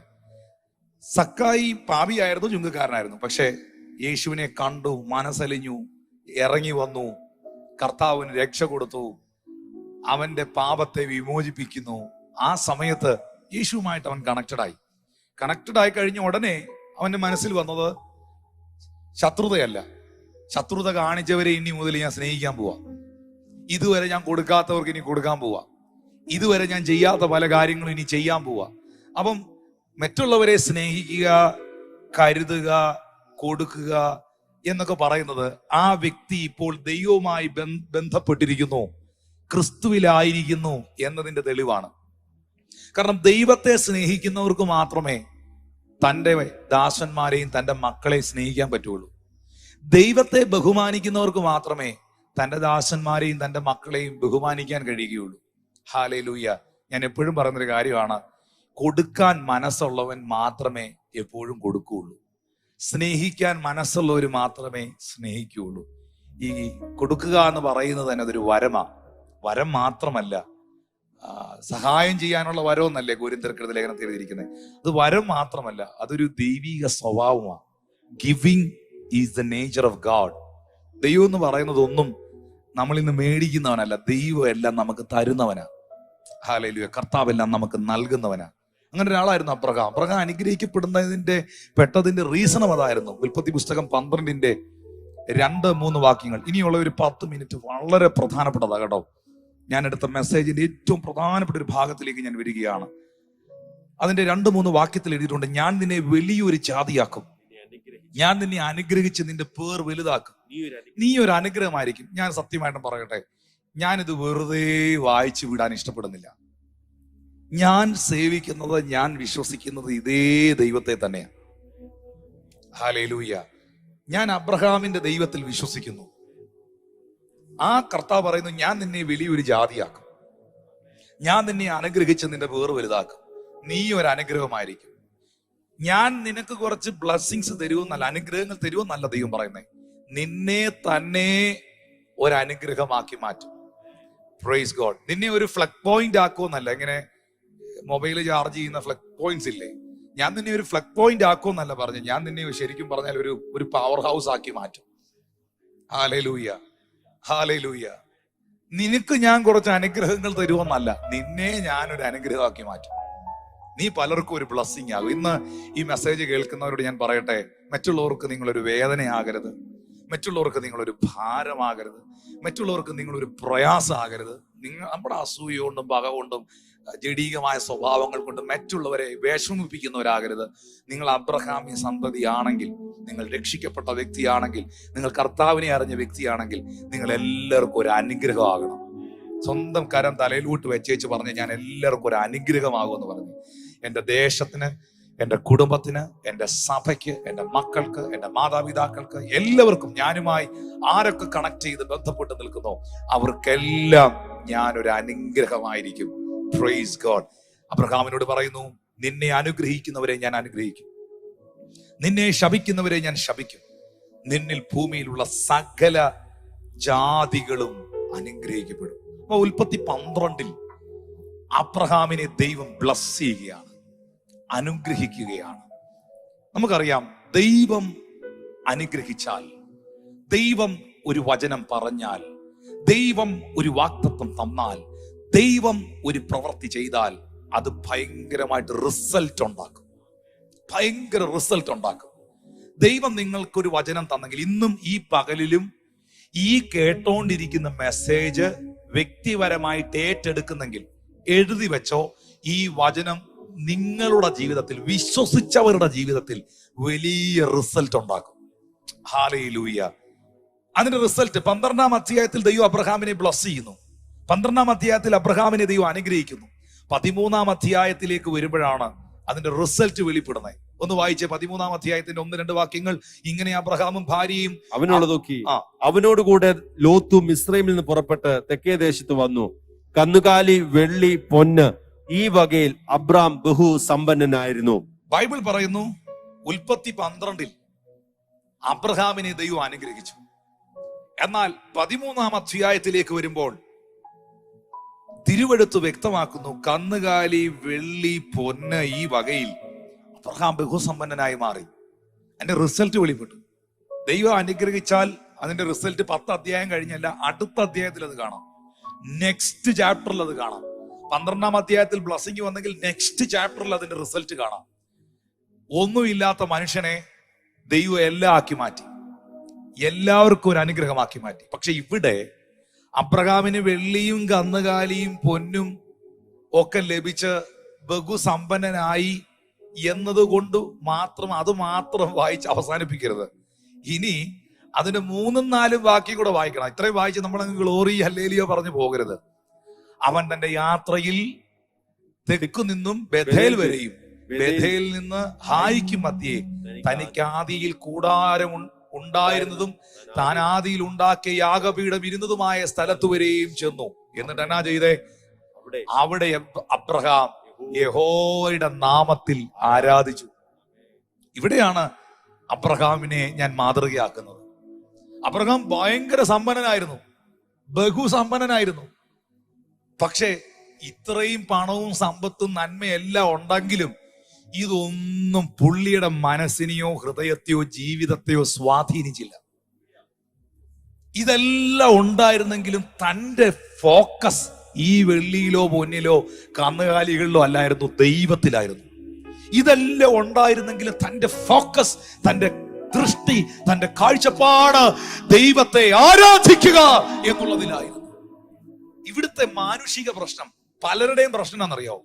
സക്കായി പാപിയായിരുന്നു, ചുങ്കക്കാരനായിരുന്നു. പക്ഷെ യേശുവിനെ കണ്ടു, മനസ്സലിഞ്ഞു, ഇറങ്ങി വന്നു, കർത്താവിന് രക്ഷ കൊടുത്തു, അവന്റെ പാപത്തെ വിമോചിപ്പിക്കുന്നു. ആ സമയത്ത് യേശുവുമായിട്ട് അവൻ കണക്റ്റഡ് ആയി കഴിഞ്ഞ ഉടനെ അവന്റെ മനസ്സിൽ വന്നത് ശത്രുതയല്ല. ശത്രുത കാണിച്ചവരെ ഇനി മുതൽ ഞാൻ സ്നേഹിക്കാൻ പോവാ. ഇതുവരെ ഞാൻ കൊടുക്കാത്തവർക്ക് ഇനി കൊടുക്കാൻ പോവാ. ഇതുവരെ ഞാൻ ചെയ്യാത്ത പല കാര്യങ്ങളും ഇനി ചെയ്യാൻ പോവാ. അപ്പം മറ്റുള്ളവരെ സ്നേഹിക്കുക, കരുതുക, കൊടുക്കുക എന്നൊക്കെ പറയുന്നത് ആ വ്യക്തി ഇപ്പോൾ ദൈവവുമായി ബന്ധപ്പെട്ടിരിക്കുന്നു, ക്രിസ്തുവിലായിരിക്കുന്നു എന്നതിന്റെ തെളിവാണ്. കാരണം ദൈവത്തെ സ്നേഹിക്കുന്നവർക്ക് മാത്രമേ തൻ്റെ ദാസന്മാരെയും തൻ്റെ മക്കളെയും സ്നേഹിക്കാൻ പറ്റുള്ളൂ. ദൈവത്തെ ബഹുമാനിക്കുന്നവർക്ക് മാത്രമേ തൻ്റെ ദാസന്മാരെയും തൻ്റെ മക്കളെയും ബഹുമാനിക്കാൻ കഴിയുകയുള്ളൂ. ഹല്ലേലൂയ. ഞാൻ എപ്പോഴും പറയുന്നൊരു കാര്യമാണ്, കൊടുക്കാൻ മനസ്സുള്ളവൻ മാത്രമേ എപ്പോഴും കൊടുക്കുകയുള്ളൂ. സ്നേഹിക്കാൻ മനസ്സുള്ളവർ മാത്രമേ സ്നേഹിക്കുകയുള്ളൂ. ഈ കൊടുക്കുക എന്ന് പറയുന്നത് തന്നെ അതൊരു വരമാണ്. വരം മാത്രമല്ല, സഹായം ചെയ്യാനുള്ള വരമെന്നല്ലേ കൊരിന്ത്യർക്കെഴുതിയ ലേഖനത്തിൽ എഴുതിയിരിക്കുന്നത്. അത് വരം മാത്രമല്ല, അതൊരു ദൈവിക സ്വഭാവമാണ്. Giving is the nature of God. ദൈവം എന്ന് പറയുന്നത് ഒന്നും നമ്മളിൽ നിന്ന് മേടിക്കുന്നവനല്ല, ദൈവം എല്ലാം നമുക്ക് തരുന്നവനാ. ഹല്ലേലൂയ. കർത്താവെല്ലാം നമുക്ക് നൽകുന്നവനാ. അങ്ങനെ ഒരാളായിരുന്നു അബ്രഹാം. അബ്രഹാം അനുഗ്രഹിക്കപ്പെടുന്നതിന്റെ പെട്ടതിന്റെ റീസണും അതായിരുന്നു. ഉൽപ്പത്തി പുസ്തകം 12-ന്റെ 2-3 വാക്യങ്ങൾ. ഇനിയുള്ള ഒരു 10 മിനിറ്റ് വളരെ പ്രധാനപ്പെട്ടതാ കേട്ടോ. ഞാൻ എടുത്ത മെസ്സേജിന്റെ ഏറ്റവും പ്രധാനപ്പെട്ട ഒരു ഭാഗത്തിലേക്ക് ഞാൻ വരികയാണ്. അതിന്റെ 2-3 വാക്യത്തിൽ എഴുതിയിട്ടുണ്ട്, ഞാൻ നിന്നെ വലിയൊരു ജാതിയാക്കും, ഞാൻ നിന്നെ അനുഗ്രഹിച്ച് നിന്റെ പേർ വലുതാക്കും, നീ ഒരു അനുഗ്രഹമായിരിക്കും. ഞാൻ സത്യമായിട്ടും പറയട്ടെ, ഞാനിത് വെറുതെ വായിച്ചു വിടാൻ ഇഷ്ടപ്പെടുന്നില്ല. ഞാൻ സേവിക്കുന്നത്, ഞാൻ വിശ്വസിക്കുന്നത് ഇതേ ദൈവത്തെ തന്നെയാണ്. ഹല്ലേലൂയ. ഞാൻ അബ്രഹാമിന്റെ ദൈവത്തിൽ വിശ്വസിക്കുന്നു. ആ കർത്താവ് പറയുന്നു, ഞാൻ നിന്നെ വലിയൊരു ജാതിയാക്കും, ഞാൻ നിന്നെ അനുഗ്രഹിച്ച് നിന്റെ പേർ വലുതാക്കും, നീ ഒരു അനുഗ്രഹമായിരിക്കും. ഞാൻ നിനക്ക് കുറച്ച് ബ്ലെസ്സിങ്സ് തരുമെന്നല്ല, അനുഗ്രഹങ്ങൾ തരുമെന്നല്ല ദൈവം പറയുന്നേ, നിന്നെ തന്നെ ഒരു അനുഗ്രഹമാക്കി മാറ്റും. Praise God. നിന്നെ ഒരു ഫ്ലഗ് പോയിന്റ് ആക്കുമെന്നല്ല, ഇങ്ങനെ മൊബൈൽ ചാർജ് ചെയ്യുന്ന ഫ്ലഗ് പോയിന്റ്സ് ഇല്ലേ, ഞാൻ നിന്നെ ഒരു ഫ്ലഗ് പോയിന്റ് ആക്കുമെന്നല്ല പറഞ്ഞു, ഞാൻ നിന്നെ ശരിക്കും പറഞ്ഞാൽ ഒരു പവർ ഹൗസ് ആക്കി മാറ്റും. Hallelujah, hallelujah. നിനക്ക് ഞാൻ കുറച്ച് അനുഗ്രഹങ്ങൾ തരുമെന്നല്ല, നിന്നെ ഞാനൊരു അനുഗ്രഹമാക്കി മാറ്റും. നീ പലർക്കും ഒരു ബ്ലസ്സിങ് ആകും. ഇന്ന് ഈ മെസ്സേജ് കേൾക്കുന്നവരോട് ഞാൻ പറയട്ടെ, മറ്റുള്ളവർക്ക് നിങ്ങളൊരു വേദനയാകരുത്, മറ്റുള്ളവർക്ക് നിങ്ങളൊരു ഭാരമാകരുത്, മറ്റുള്ളവർക്ക് നിങ്ങളൊരു പ്രയാസമാകരുത്. നമ്മുടെ അസൂയ കൊണ്ടും പക കൊണ്ടും ജഡീകമായ സ്വഭാവങ്ങൾ കൊണ്ടും മറ്റുള്ളവരെ വിഷമിപ്പിക്കുന്നവരാകരുത്. നിങ്ങൾ അബ്രഹാമി സന്തതിയാണെങ്കിൽ, നിങ്ങൾ രക്ഷിക്കപ്പെട്ട വ്യക്തിയാണെങ്കിൽ, നിങ്ങൾ കർത്താവിനെ അറിഞ്ഞ വ്യക്തിയാണെങ്കിൽ, നിങ്ങൾ എല്ലാവർക്കും ഒരു അനുഗ്രഹമാകണം. സ്വന്തം കരം തലയിലോട്ട് വെച്ചേച്ച് പറഞ്ഞ് ഞാൻ എല്ലാവർക്കും ഒരു അനുഗ്രഹമാകുമെന്ന് പറഞ്ഞു. എൻ്റെ ദേശത്തിന്, എൻ്റെ കുടുംബത്തിന്, എൻ്റെ സഭയ്ക്ക്, എൻ്റെ മക്കൾക്ക്, എൻ്റെ മാതാപിതാക്കൾക്ക്, എല്ലാവർക്കും ഞാനുമായി ആരൊക്കെ കണക്ട് ചെയ്ത് ബന്ധപ്പെട്ട് നിൽക്കുന്നോ അവർക്കെല്ലാം ഞാനൊരു അനുഗ്രഹമായിരിക്കും. Praise God. അബ്രഹാമിനോട് പറയുന്നു, നിന്നെ അനുഗ്രഹിക്കുന്നവരെ ഞാൻ അനുഗ്രഹിക്കും, നിന്നെ ശപിക്കുന്നവരെ ഞാൻ ശപിക്കും, നിന്നിൽ ഭൂമിയിലുള്ള സകല ജാതികളും അനുഗ്രഹിക്കപ്പെടും. അപ്പൊ ഉൽപ്പത്തി 12 അബ്രഹാമിനെ ദൈവം ബ്ലസ് ചെയ്യുകയാണ്, അനുഗ്രഹിക്കുകയാണ്. നമുക്കറിയാം, ദൈവം അനുഗ്രഹിച്ചാൽ, ദൈവം ഒരു വചനം പറഞ്ഞാൽ, ദൈവം ഒരു വാഗ്ദത്തം തന്നാൽ, ദൈവം ഒരു പ്രവൃത്തി ചെയ്താൽ അത് ഭയങ്കരമായിട്ട് റിസൾട്ട് ഉണ്ടാക്കും, ഭയങ്കര റിസൾട്ട് ഉണ്ടാക്കും. ദൈവം നിങ്ങൾക്കൊരു വചനം തന്നെങ്കിൽ, ഇന്നും ഈ പകലിലും ഈ കേട്ടോണ്ടിരിക്കുന്ന മെസ്സേജ് വ്യക്തിപരമായിട്ട് ഏറ്റെടുക്കുന്നെങ്കിൽ എഴുതി വെച്ചോ, ഈ വചനം നിങ്ങളുടെ ജീവിതത്തിൽ, വിശ്വസിച്ചവരുടെ ജീവിതത്തിൽ വലിയ റിസൾട്ട് ഉണ്ടാക്കും. ഹല്ലേലൂയ. അതിന്റെ റിസൾട്ട് 12-ാം അധ്യായത്തിൽ ദൈവം അബ്രഹാമിനെ ബ്ലസ് ചെയ്യുന്നു. 12-ാം അധ്യായത്തിൽ അബ്രഹാമിനെ ദൈവം അനുഗ്രഹിക്കുന്നു. 13-ാം അധ്യായത്തിലേക്ക് വരുമ്പോഴാണ് അതിന്റെ റിസൾട്ട് വെളിപ്പെടുന്നത്. ഒന്ന് വായിച്ചേ 13-ാം അധ്യായത്തിന്റെ 1-2 വാക്യങ്ങൾ. ഇങ്ങനെ അബ്രഹാമും ഭാര്യയും അവനോട് നോക്കി, അവനോടുകൂടെ ലോത്തും മിസ്രൈമിൽ നിന്ന് പുറപ്പെട്ട് തെക്കേ ദേശത്ത് വന്നു. കന്നുകാലി, വെള്ളി, പൊന്ന് ഈ വകയിൽ അബ്രാം ബഹു സമ്പന്നനായിരുന്നു. ബൈബിൾ പറയുന്നു, ഉൽപ്പത്തി 12 അബ്രഹാമിനെ ദൈവം അനുഗ്രഹിച്ചു. എന്നാൽ 13-ാം അധ്യായത്തിലേക്ക് വരുമ്പോൾ തിരുവെടുത്ത് വ്യക്തമാക്കുന്നു, കന്നുകാലി, വെള്ളി, പൊന്ന് ഈ വകയിൽ അബ്രഹാം ബഹുസമ്പന്നനായി മാറി. അതിന്റെ റിസൾട്ട് വെളിപ്പെട്ടു. ദൈവം അനുഗ്രഹിച്ചാൽ അതിന്റെ റിസൾട്ട് 10 അധ്യായം കഴിഞ്ഞല്ല, അടുത്ത അധ്യായത്തിൽ അത് കാണാം, നെക്സ്റ്റ് ചാപ്റ്ററിൽ അത് കാണാം. 12-ാം അധ്യായത്തിൽ ബ്ലസ്സിംഗ് വന്നെങ്കിൽ നെക്സ്റ്റ് ചാപ്റ്ററിൽ അതിന്റെ റിസൾട്ട് കാണാം. ഒന്നുമില്ലാത്ത മനുഷ്യനെ ദൈവം എല്ലാം ആക്കി മാറ്റി, എല്ലാവർക്കും ഒരു അനുഗ്രഹമാക്കി മാറ്റി. പക്ഷെ ഇവിടെ അബ്രഹാമിന് വെള്ളിയും കന്നുകാലിയും പൊന്നും ഒക്കെ ലഭിച്ച് ബഹുസമ്പന്നനായി എന്നതുകൊണ്ട് മാത്രം അത് മാത്രം വായിച്ച് അവസാനിപ്പിക്കരുത്. ഇനി അതിന്റെ 3-4 വാക്യം കൂടെ വായിക്കണം. ഇത്രയും വായിച്ച് നമ്മളങ്ങ് ഗ്ലോറി ഹല്ലേലൂയ പറഞ്ഞു പോകരുത്. അവൻ തന്റെ യാത്രയിൽ തെക്കു നിന്നും ബഥേൽ വരെയും ബഥേൽ നിന്ന് ഹായിക്കും മധ്യേ തനിക്ക് ആദിയിൽ കൂടാരം ഉണ്ടായിരുന്നതും താൻ ആദിയിൽ ഉണ്ടാക്കിയ യാഗപീഠം ഇരുന്നതുമായ സ്ഥലത്തു വരെയും ചെന്നു. എന്നിട്ട് എന്നാ ചെയ്തേ? അവിടെ അബ്രഹാം യഹോവയുടെ നാമത്തിൽ ആരാധിച്ചു. ഇവിടെയാണ് അബ്രഹാമിനെ ഞാൻ മാതൃകയാക്കുന്നത്. അബ്രഹാം ഭയങ്കര സമ്പന്നനായിരുന്നു, ബഹുസമ്പന്നനായിരുന്നു. പക്ഷേ ഇത്രയും പണവും സമ്പത്തും നന്മയെല്ലാം ഉണ്ടെങ്കിലും ഇതൊന്നും പുള്ളിയുടെ മനസ്സിനെയോ ഹൃദയത്തെയോ ജീവിതത്തെയോ സ്വാധീനിച്ചില്ല. ഇതെല്ലാം ഉണ്ടായിരുന്നെങ്കിലും തന്റെ ഫോക്കസ് ഈ വെള്ളിയിലോ പൊന്നിലോ കന്നുകാലികളിലോ അല്ലായിരുന്നു, ദൈവത്തിലായിരുന്നു. ഇതെല്ലാം ഉണ്ടായിരുന്നെങ്കിലും തന്റെ ഫോക്കസ്, തന്റെ ദൃഷ്ടി, തന്റെ കാഴ്ചപ്പാട് ദൈവത്തെ ആരാധിക്കുക എന്നുള്ളതിലായിരുന്നു. ഇവിടുത്തെ മാനുഷിക പ്രശ്നം, പലരുടെയും പ്രശ്നം എന്താണെന്നറിയോ?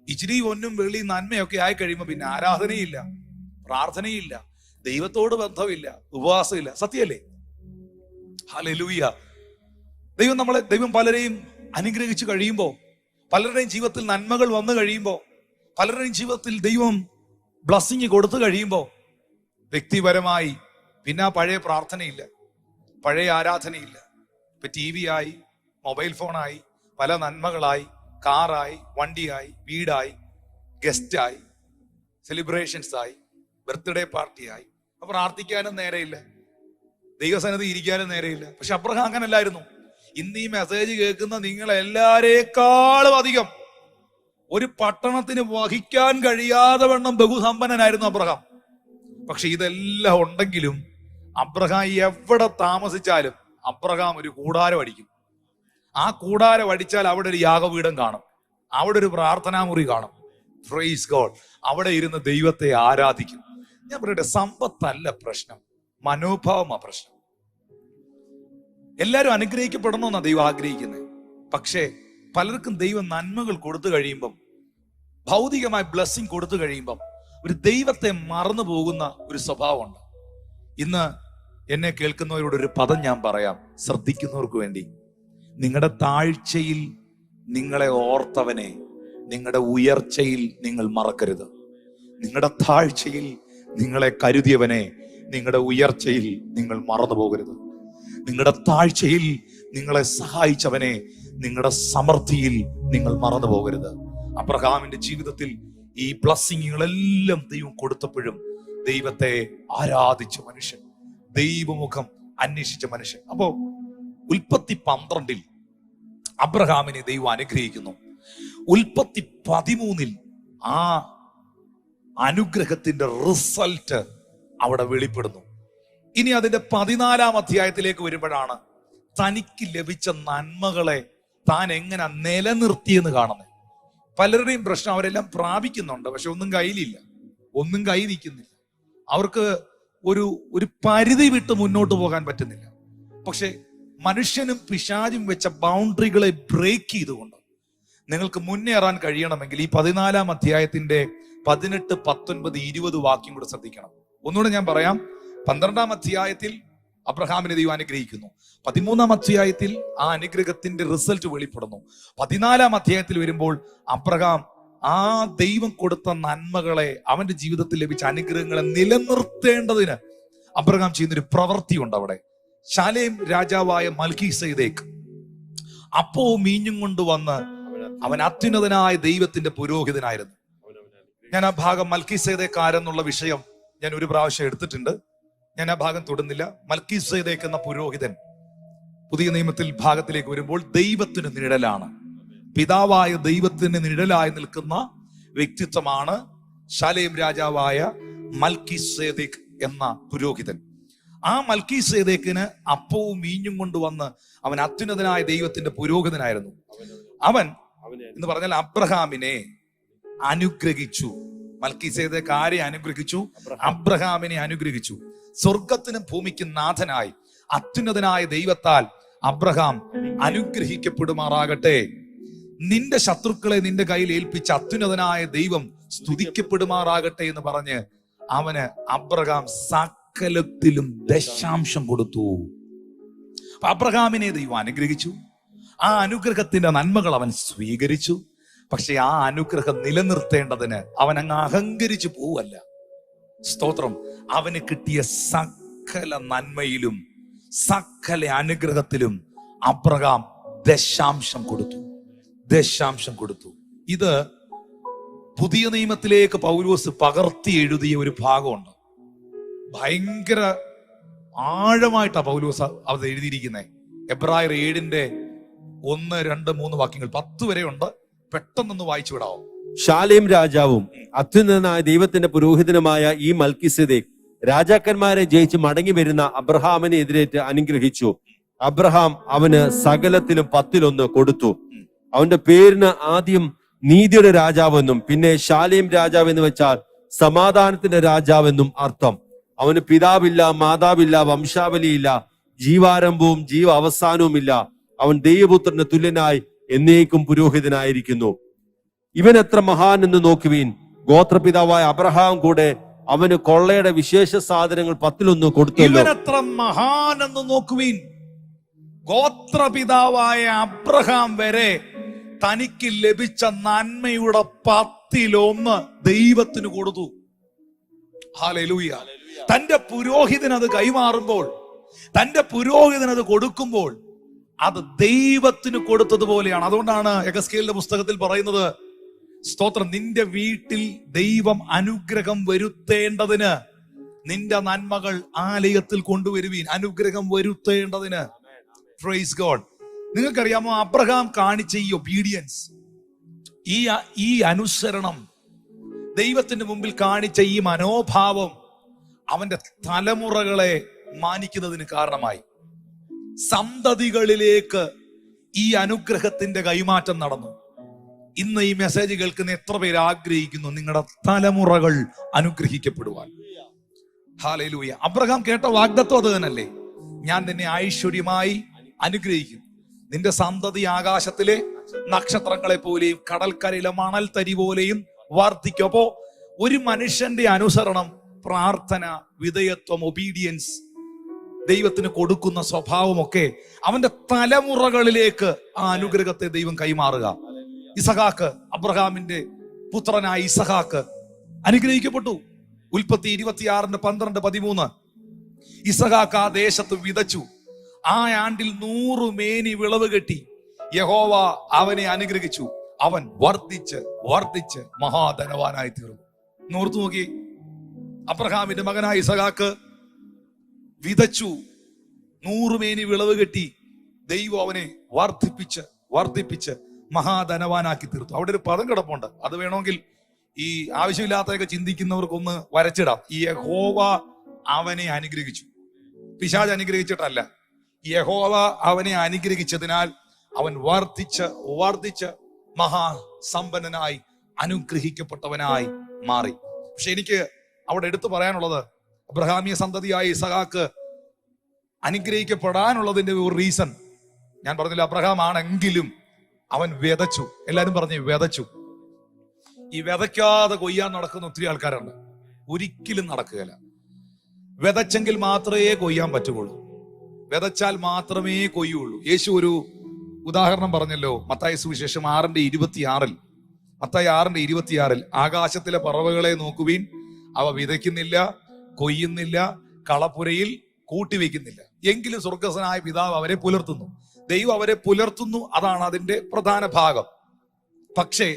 ഇച്ചിരി പൊന്നും വെള്ളി നന്മയൊക്കെ ആയി കഴിയുമ്പോൾ പിന്നെ ആരാധനയില്ല, പ്രാർത്ഥനയില്ല, ദൈവത്തോട് ബന്ധമില്ല, ഉപവാസമില്ല. സത്യല്ലേ? ഹല്ലേലൂയ. ദൈവം പലരെയും അനുഗ്രഹിച്ചു കഴിയുമ്പോൾ, പലരുടെയും ജീവിതത്തിൽ നന്മകൾ വന്നു കഴിയുമ്പോൾ, പലരുടെയും ജീവിതത്തിൽ ദൈവം ബ്ലസ്സിങ് കൊടുത്തു കഴിയുമ്പോൾ വ്യക്തിപരമായി പിന്നെ പഴയ പ്രാർത്ഥനയില്ല, പഴയ ആരാധനയില്ല. ഇപ്പൊ TV ആയി, മൊബൈൽ ഫോണായി, പല നന്മകളായി, കാറായി, വണ്ടിയായി, വീടായി, ഗസ്റ്റായി, സെലിബ്രേഷൻസ് ആയി, ബർത്ത്ഡേ പാർട്ടിയായി. അപ്പൊ പ്രാർത്ഥിക്കാനും നേരെയില്ല, ദൈവസന്നിധി ഇരിക്കാനും നേരെയില്ല. പക്ഷെ അബ്രഹാം അങ്ങനല്ലായിരുന്നു. ഇന്ന് ഈ മെസ്സേജ് കേൾക്കുന്ന നിങ്ങൾ എല്ലാരേക്കാളും അധികം ഒരു പട്ടണത്തിന് വഹിക്കാൻ കഴിയാതെ വണ്ണം ബഹുസമ്പന്നനായിരുന്നു അബ്രഹാം. പക്ഷെ ഇതെല്ലാം ഉണ്ടെങ്കിലും അബ്രഹാം എവിടെ താമസിച്ചാലും അബ്രഹാം ഒരു കൂടാരം അടിക്കും. ആ കൂടാരം അടിച്ചാൽ അവിടെ ഒരു യാഗപീഠം കാണും, അവിടെ ഒരു പ്രാർത്ഥനാമുറി കാണും. Praise God. അവിടെ ഇരുന്ന് ദൈവത്തെ ആരാധിക്കും. ഞാൻ പറയട്ടെ, സമ്പത്തല്ല പ്രശ്നം, മനോഭാവമാ പ്രശ്നം. എല്ലാവരും അനുഗ്രഹിക്കപ്പെടണമെന്നാ ദൈവം ആഗ്രഹിക്കുന്നത്. പക്ഷേ പലർക്കും ദൈവം നന്മകൾ കൊടുത്തു കഴിയുമ്പം, ഭൗതികമായ ബ്ലെസ്സിങ് കൊടുത്തു കഴിയുമ്പം ഒരു ദൈവത്തെ മറന്നു പോകുന്ന ഒരു സ്വഭാവമുണ്ട്. ഇന്ന് എന്നെ കേൾക്കുന്നവരോട് ഒരു പദം ഞാൻ പറയാം, ശ്രദ്ധിക്കുന്നവർക്ക് വേണ്ടി. നിങ്ങളുടെ താഴ്ചയിൽ നിങ്ങളെ ഓർത്തവനെ നിങ്ങളുടെ ഉയർച്ചയിൽ നിങ്ങൾ മറക്കരുത്. നിങ്ങളുടെ താഴ്ചയിൽ നിങ്ങളെ കരുതിയവനെ നിങ്ങളുടെ ഉയർച്ചയിൽ നിങ്ങൾ മറന്നു പോകരുത്. നിങ്ങളുടെ താഴ്ചയിൽ നിങ്ങളെ സഹായിച്ചവനെ നിങ്ങളുടെ സമൃദ്ധിയിൽ നിങ്ങൾ മറന്നു പോകരുത്. അബ്രഹാമിന്റെ ജീവിതത്തിൽ ഈ ബ്ലസ്സിങ്ങുകളെല്ലാം ദൈവം കൊടുത്തപ്പോഴും ദൈവത്തെ ആരാധിച്ച മനുഷ്യൻ, ദൈവമുഖം അന്വേഷിച്ച മനുഷ്യൻ. അപ്പോ ഉൽപ്പത്തി 12 അബ്രഹാമിനെ ദൈവം അനുഗ്രഹിക്കുന്നു. ഉൽപ്പത്തി 13 ആ അനുഗ്രഹത്തിന്റെ റിസൾട്ട് അവിടെ വെളിപ്പെടുന്നു. ഇനി അതിന്റെ 14 അധ്യായത്തിലേക്ക് വരുമ്പോഴാണ് തനിക്ക് ലഭിച്ച നന്മകളെ താൻ എങ്ങനെ നിലനിർത്തിയെന്ന് കാണുന്നത്. പലരുടെയും പ്രശ്നം, അവരെല്ലാം പ്രാപിക്കുന്നുണ്ട്, പക്ഷെ ഒന്നും കയ്യിലില്ല, ഒന്നും കൈ നിൽക്കുന്നില്ല. അവർക്ക് ഒരു പരിധി വിട്ട് മുന്നോട്ട് പോകാൻ പറ്റുന്നില്ല. പക്ഷെ മനുഷ്യനും പിശാചും വെച്ച ബൗണ്ടറികളെ ബ്രേക്ക് ചെയ്തുകൊണ്ട് നിങ്ങൾക്ക് മുന്നേറാൻ കഴിയണമെങ്കിൽ ഈ 14 അധ്യായത്തിന്റെ 18, 19, 20 വാക്യം കൂടെ ശ്രദ്ധിക്കണം. ഒന്നുകൂടെ ഞാൻ പറയാം. 12 അധ്യായത്തിൽ അബ്രഹാമിനെ ദൈവം അനുഗ്രഹിക്കുന്നു. 13 അധ്യായത്തിൽ ആ അനുഗ്രഹത്തിന്റെ റിസൾട്ട് വെളിപ്പെടുന്നു. 14 അധ്യായത്തിൽ വരുമ്പോൾ അബ്രഹാം ആ ദൈവം കൊടുത്ത നന്മകളെ, അവന്റെ ജീവിതത്തിൽ ലഭിച്ച അനുഗ്രഹങ്ങളെ നിലനിർത്തേണ്ടതിന് അബ്രഹാം ചെയ്യുന്നൊരു പ്രവൃത്തിയുണ്ട് അവിടെ. ശാലേം രാജാവായ മൽക്കീസേദെക്ക് അപ്പവും മീഞ്ഞും കൊണ്ടുവന്ന് അവൻ അത്യുന്നതനായ ദൈവത്തിന്റെ പുരോഹിതനായിരുന്നു. ഞാൻ ആ ഭാഗം മൽക്കീസേദെക്ക് ആരെന്നുള്ള വിഷയം ഞാൻ ഒരു പ്രാവശ്യം എടുത്തിട്ടുണ്ട്. ഞാൻ ആ ഭാഗം തൊടുന്നില്ല. മൽക്കീസേദെക്ക് എന്ന പുരോഹിതൻ പുതിയ നിയമത്തിൽ ഭാഗത്തിലേക്ക് വരുമ്പോൾ ദൈവത്തിന് നിഴലാണ്, പിതാവായ ദൈവത്തിന് നിഴലായി നിൽക്കുന്ന വ്യക്തിത്വമാണ് ശാലേം രാജാവായ മൽക്കീസേദെക്ക് എന്ന പുരോഹിതൻ. ആ മൽക്കീസേദെക്കിന് അപ്പവും മീഞ്ഞും കൊണ്ടുവന്ന് അവൻ അത്യുന്നതനായ ദൈവത്തിന്റെ പുരോഹിതനായിരുന്നു. അവൻ എന്ന് പറഞ്ഞാൽ അബ്രഹാമിനെ അനുഗ്രഹിച്ചു. മൽക്കീസേദെക്ക് ആരെ അനുഗ്രഹിച്ചു? അബ്രഹാമിനെ അനുഗ്രഹിച്ചു. സ്വർഗത്തിനും ഭൂമിക്കും നാഥനായി അത്യുന്നതനായ ദൈവത്താൽ അബ്രഹാം അനുഗ്രഹിക്കപ്പെടുമാറാകട്ടെ. നിന്റെ ശത്രുക്കളെ നിന്റെ കയ്യിൽ ഏൽപ്പിച്ച അത്യുന്നതനായ ദൈവം സ്തുതിക്കപ്പെടുമാറാകട്ടെ എന്ന് പറഞ്ഞ് അവന് അബ്രഹാം സകലത്തിലും ദശാംശം കൊടുത്തു. അബ്രഹാമിനെ ദൈവം അനുഗ്രഹിച്ചു. ആ അനുഗ്രഹത്തിന്റെ നന്മകൾ അവൻ സ്വീകരിച്ചു. പക്ഷെ ആ അനുഗ്രഹം നിലനിർത്തേണ്ടതിന് അവൻ അങ്ങ് അഹങ്കരിച്ചു പോവല്ല. സ്തോത്രം. അവന് കിട്ടിയ സകല നന്മയിലും സകല അനുഗ്രഹത്തിലും അബ്രഹാം ദശാംശം കൊടുത്തു. ദശാംശം കൊടുത്തു. ഇത് പുതിയ നിയമത്തിലേക്ക് പൗലോസ് പകർത്തി എഴുതിയ ഒരു ഭാഗമുണ്ട്. ഭയങ്കര ആഴമായിട്ടാ പൗലോസ് അത് എഴുതിയിരിക്കുന്നത്. എബ്രായർ 7 1, 2, 3 വാക്യങ്ങൾ 10 വരെ ഉണ്ട്. പെട്ടെന്നൊന്ന് വായിച്ചു വിടാവോ? ശാലേം രാജാവും അത്യുന്നതനായ ദൈവത്തിന്റെ പുരോഹിതനുമായ ഈ മൽക്കീസേദെക്ക് രാജാക്കന്മാരെ ജയിച്ച് മടങ്ങി വരുന്ന അബ്രഹാമിനെ എതിരേറ്റ് അനുഗ്രഹിച്ചു. അബ്രഹാം അവന് സകലത്തിലും 10 കൊടുത്തു. അവന്റെ പേരിന് ആദ്യം നീതിയുടെ രാജാവെന്നും പിന്നെ ശാലേം രാജാവ് എന്ന് വെച്ചാൽ സമാധാനത്തിന്റെ രാജാവെന്നും അർത്ഥം. അവന് പിതാവില്ല, മാതാവില്ല, വംശാവലിയില്ല, ജീവാരംഭവും ജീവ അവസാനവുമില്ല. അവൻ ദൈവപുത്രന് തുല്യനായി എന്നേക്കും പുരോഹിതനായിരിക്കുന്നു. ഇവൻ എത്ര മഹാൻ എന്ന് നോക്കുവീൻ. ഗോത്രപിതാവായ അബ്രഹാം കൂടെ അവന് കൊള്ളയുടെ വിശേഷ സാധനങ്ങൾ 10 കൊടുത്തല്ലോ. ഇവൻ എത്ര മഹാൻ എന്ന് നോക്കുവീൻ. ഗോത്രപിതാവായ അബ്രഹാം വരെ തനിക്ക് ലഭിച്ച നന്മയുടെ 10 ദൈവത്തിന് കൊടുത്തു. ഹല്ലേലൂയ. തന്റെ പുരോഹിതൻ അത് കൈമാറുമ്പോൾ, തന്റെ പുരോഹിതൻ അത് കൊടുക്കുമ്പോൾ അത് ദൈവത്തിന് കൊടുത്തതുപോലെയാണ്. അതുകൊണ്ടാണ് യെഹെസ്കേലിന്റെ പുസ്തകത്തിൽ പറയുന്നത്, സ്തോത്രം, നിന്റെ വീട്ടിൽ ദൈവം അനുഗ്രഹം വരുത്തേണ്ടതിന് നിന്റെ നന്മകൾ ആലയത്തിൽ കൊണ്ടുവരുവീൻ. അനുഗ്രഹം വരുത്തേണ്ടതിന്. Praise God. നിങ്ങൾക്കറിയാമോ, അബ്രഹാം കാണിച്ച ഈ ഒബീഡിയൻസ്, ഈ അനുസരണം, ദൈവത്തിന്റെ മുമ്പിൽ കാണിച്ച ഈ മനോഭാവം അവന്റെ തലമുറകളെ മാനിക്കുന്നതിന് കാരണമായി. സന്തതികളിലേക്ക് ഈ അനുഗ്രഹത്തിന്റെ കൈമാറ്റം നടന്നു. ഇന്ന് ഈ മെസ്സേജ് കേൾക്കുന്ന എത്ര പേര് ആഗ്രഹിക്കുന്നു നിങ്ങളുടെ തലമുറകൾ അനുഗ്രഹിക്കപ്പെടുവാൻ? ഹല്ലേലൂയ. അബ്രഹാം കേട്ട വാഗ്ദത്തം അത് തന്നെയല്ലേ? ഞാൻ നിന്നെ ഐശ്വര്യമായി അനുഗ്രഹിക്കും, നിന്റെ സന്തതി ആകാശത്തിലെ നക്ഷത്രങ്ങളെ പോലെയും കടൽക്കരയിലെ മണൽ തരി പോലെയും വർദ്ധിക്കും. അപ്പോ ഒരു മനുഷ്യന്റെ അനുസരണം, പ്രാർത്ഥന, വിധേയത്വം, ഒബീഡിയൻസ്, ദൈവത്തിന് കൊടുക്കുന്ന സ്വഭാവമൊക്കെ അവന്റെ തലമുറകളിലേക്ക് ആ അനുഗ്രഹത്തെ ദൈവം കൈമാറുക. ഇസഹാക്ക്, അബ്രഹാമിന്റെ പുത്രനായ ഇസഹാക്ക് അനുഗ്രഹിക്കപ്പെട്ടു. ഉൽപ്പത്തി 26:12-13 ഇസഹാക്ക് ആ ദേശത്ത് വിതച്ചു. ആ ആണ്ടിൽ 100 മേനി വിളവ് കെട്ടി. യഹോവ അവനെ അനുഗ്രഹിച്ചു. അവൻ വർദ്ധിച്ച് വർദ്ധിച്ച് മഹാധനവാനായി തീർന്നു. നോർത്തു നോക്കി, അബ്രഹാമിന്റെ മകനായ ഇസഹാക്ക് വിതച്ചു, 100 മേനി വിളവ് കെട്ടി. ദൈവം അവനെ വർദ്ധിപ്പിച്ച് വർദ്ധിപ്പിച്ച് മഹാധനവാനാക്കി തീർത്തു. അവിടെ ഒരു പദം കിടപ്പുണ്ട്, അത് വേണമെങ്കിൽ ഈ ആവശ്യമില്ലാത്തതൊക്കെ ചിന്തിക്കുന്നവർക്കൊന്ന് വരച്ചിടാം. ഈ യഹോവ അവനെ അനുഗ്രഹിച്ചു. പിശാച് അനുഗ്രഹിച്ചിട്ടല്ല, യഹോവ അവനെ അനുഗ്രഹിച്ചതിനാൽ അവൻ വർദ്ധിച്ച് വർദ്ധിച്ച് മഹാസമ്പന്നനായി അനുഗ്രഹിക്കപ്പെട്ടവനായി മാറി. പക്ഷെ എനിക്ക് അവിടെ എടുത്തു പറയാനുള്ളത്, അബ്രഹാമിയ സന്തതിയായ ഇസഹാക്ക് അനുഗ്രഹിക്കപ്പെടാനുള്ളതിന്റെ ഒരു റീസൺ ഞാൻ പറഞ്ഞില്ല. അബ്രഹാം ആണെങ്കിലും അവൻ വിതച്ചു. എല്ലാരും പറഞ്ഞു വിതച്ചു. ഈ വിതയ്ക്കാതെ കൊയ്യാൻ നടക്കുന്ന ഒത്തിരി ആൾക്കാരുണ്ട്. ഒരിക്കലും നടക്കുകയില്ല. വിതച്ചെങ്കിൽ മാത്രമേ കൊയ്യാൻ പറ്റുകയുള്ളൂ, വിതച്ചാൽ മാത്രമേ കൊയ്യുള്ളൂ. യേശു ഒരു ഉദാഹരണം പറഞ്ഞല്ലോ, മത്തായി സുവിശേഷം 6:26. മത്തായി 6:26 ആകാശത്തിലെ പറവകളെ നോക്കുവീൻ, അവ വിതയ്ക്കുന്നില്ല, കൊയ്യുന്നില്ല, കളപ്പുരയിൽ കൂട്ടിവെക്കുന്നില്ല, എങ്കിലും സ്വർഗ്ഗസ്ഥനായ പിതാവ് അവരെ പുലർത്തുന്നു. ദൈവം അവരെ പുലർത്തുന്നു, അതാണ് അതിന്റെ പ്രധാന ഭാഗം. പക്ഷേ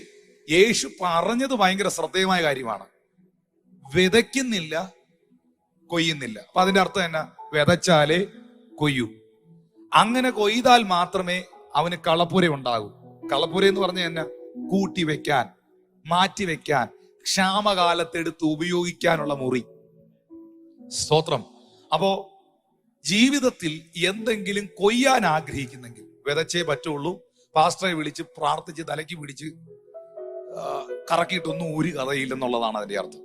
യേശു പറഞ്ഞത് ഭയങ്കര ശ്രദ്ധേയമായ കാര്യമാണ്. വിതയ്ക്കുന്നില്ല, കൊയ്യുന്നില്ല. അപ്പൊ അതിന്റെ അർത്ഥം എന്നാ? വിതച്ചാലേ കൊയ്യൂ. അങ്ങനെ കൊയ്താൽ മാത്രമേ അവന് കളപ്പുര ഉണ്ടാകൂ. കളപ്പുര എന്ന് പറഞ്ഞ എന്നാ? കൂട്ടിവെക്കാൻ, മാറ്റിവെക്കാൻ, ക്ഷാമകാലത്തെടുത്ത് ഉപയോഗിക്കാനുള്ള മുറി. സ്തോത്രം. അപ്പോ ജീവിതത്തിൽ എന്തെങ്കിലും കൊയ്യാൻ ആഗ്രഹിക്കുന്നെങ്കിൽ വിതച്ചേ പറ്റുള്ളൂ. പാസ്റ്ററെ വിളിച്ച് പ്രാർത്ഥിച്ച് തലയ്ക്ക് പിടിച്ച് കറക്കിയിട്ടൊന്നും ഒരു കഥയില്ലെന്നുള്ളതാണ് അതിന്റെ അർത്ഥം.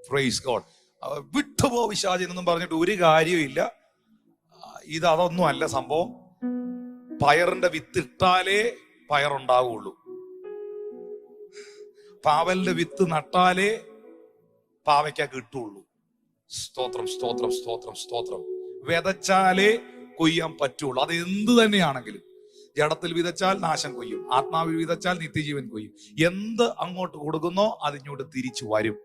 Praise God. വിട്ടുപോ വിശാചെന്നൊന്നും പറഞ്ഞിട്ട് ഒരു കാര്യമില്ല. അതൊന്നും അല്ല സംഭവം. പയറിന്റെ വിത്തിട്ടാലേ പയറുണ്ടാവുള്ളൂ. പാവലിന്റെ വിത്ത് നട്ടാലേ പാവയ്ക്ക കിട്ടുള്ളൂ. സ്തോത്രം, സ്തോത്രം, സ്തോത്രം, സ്തോത്രം. വിതച്ചാലേ കൊയ്യാൻ പറ്റുള്ളൂ. അത് എന്ത് തന്നെയാണെങ്കിലും. ജഡത്തിൽ വിതച്ചാൽ നാശം കൊയ്യും, ആത്മാവിൽ വിതച്ചാൽ നിത്യജീവൻ കൊയ്യും. എന്ത് അങ്ങോട്ട് കൊടുക്കുന്നോ അതിങ്ങോട്ട് തിരിച്ചു വരും.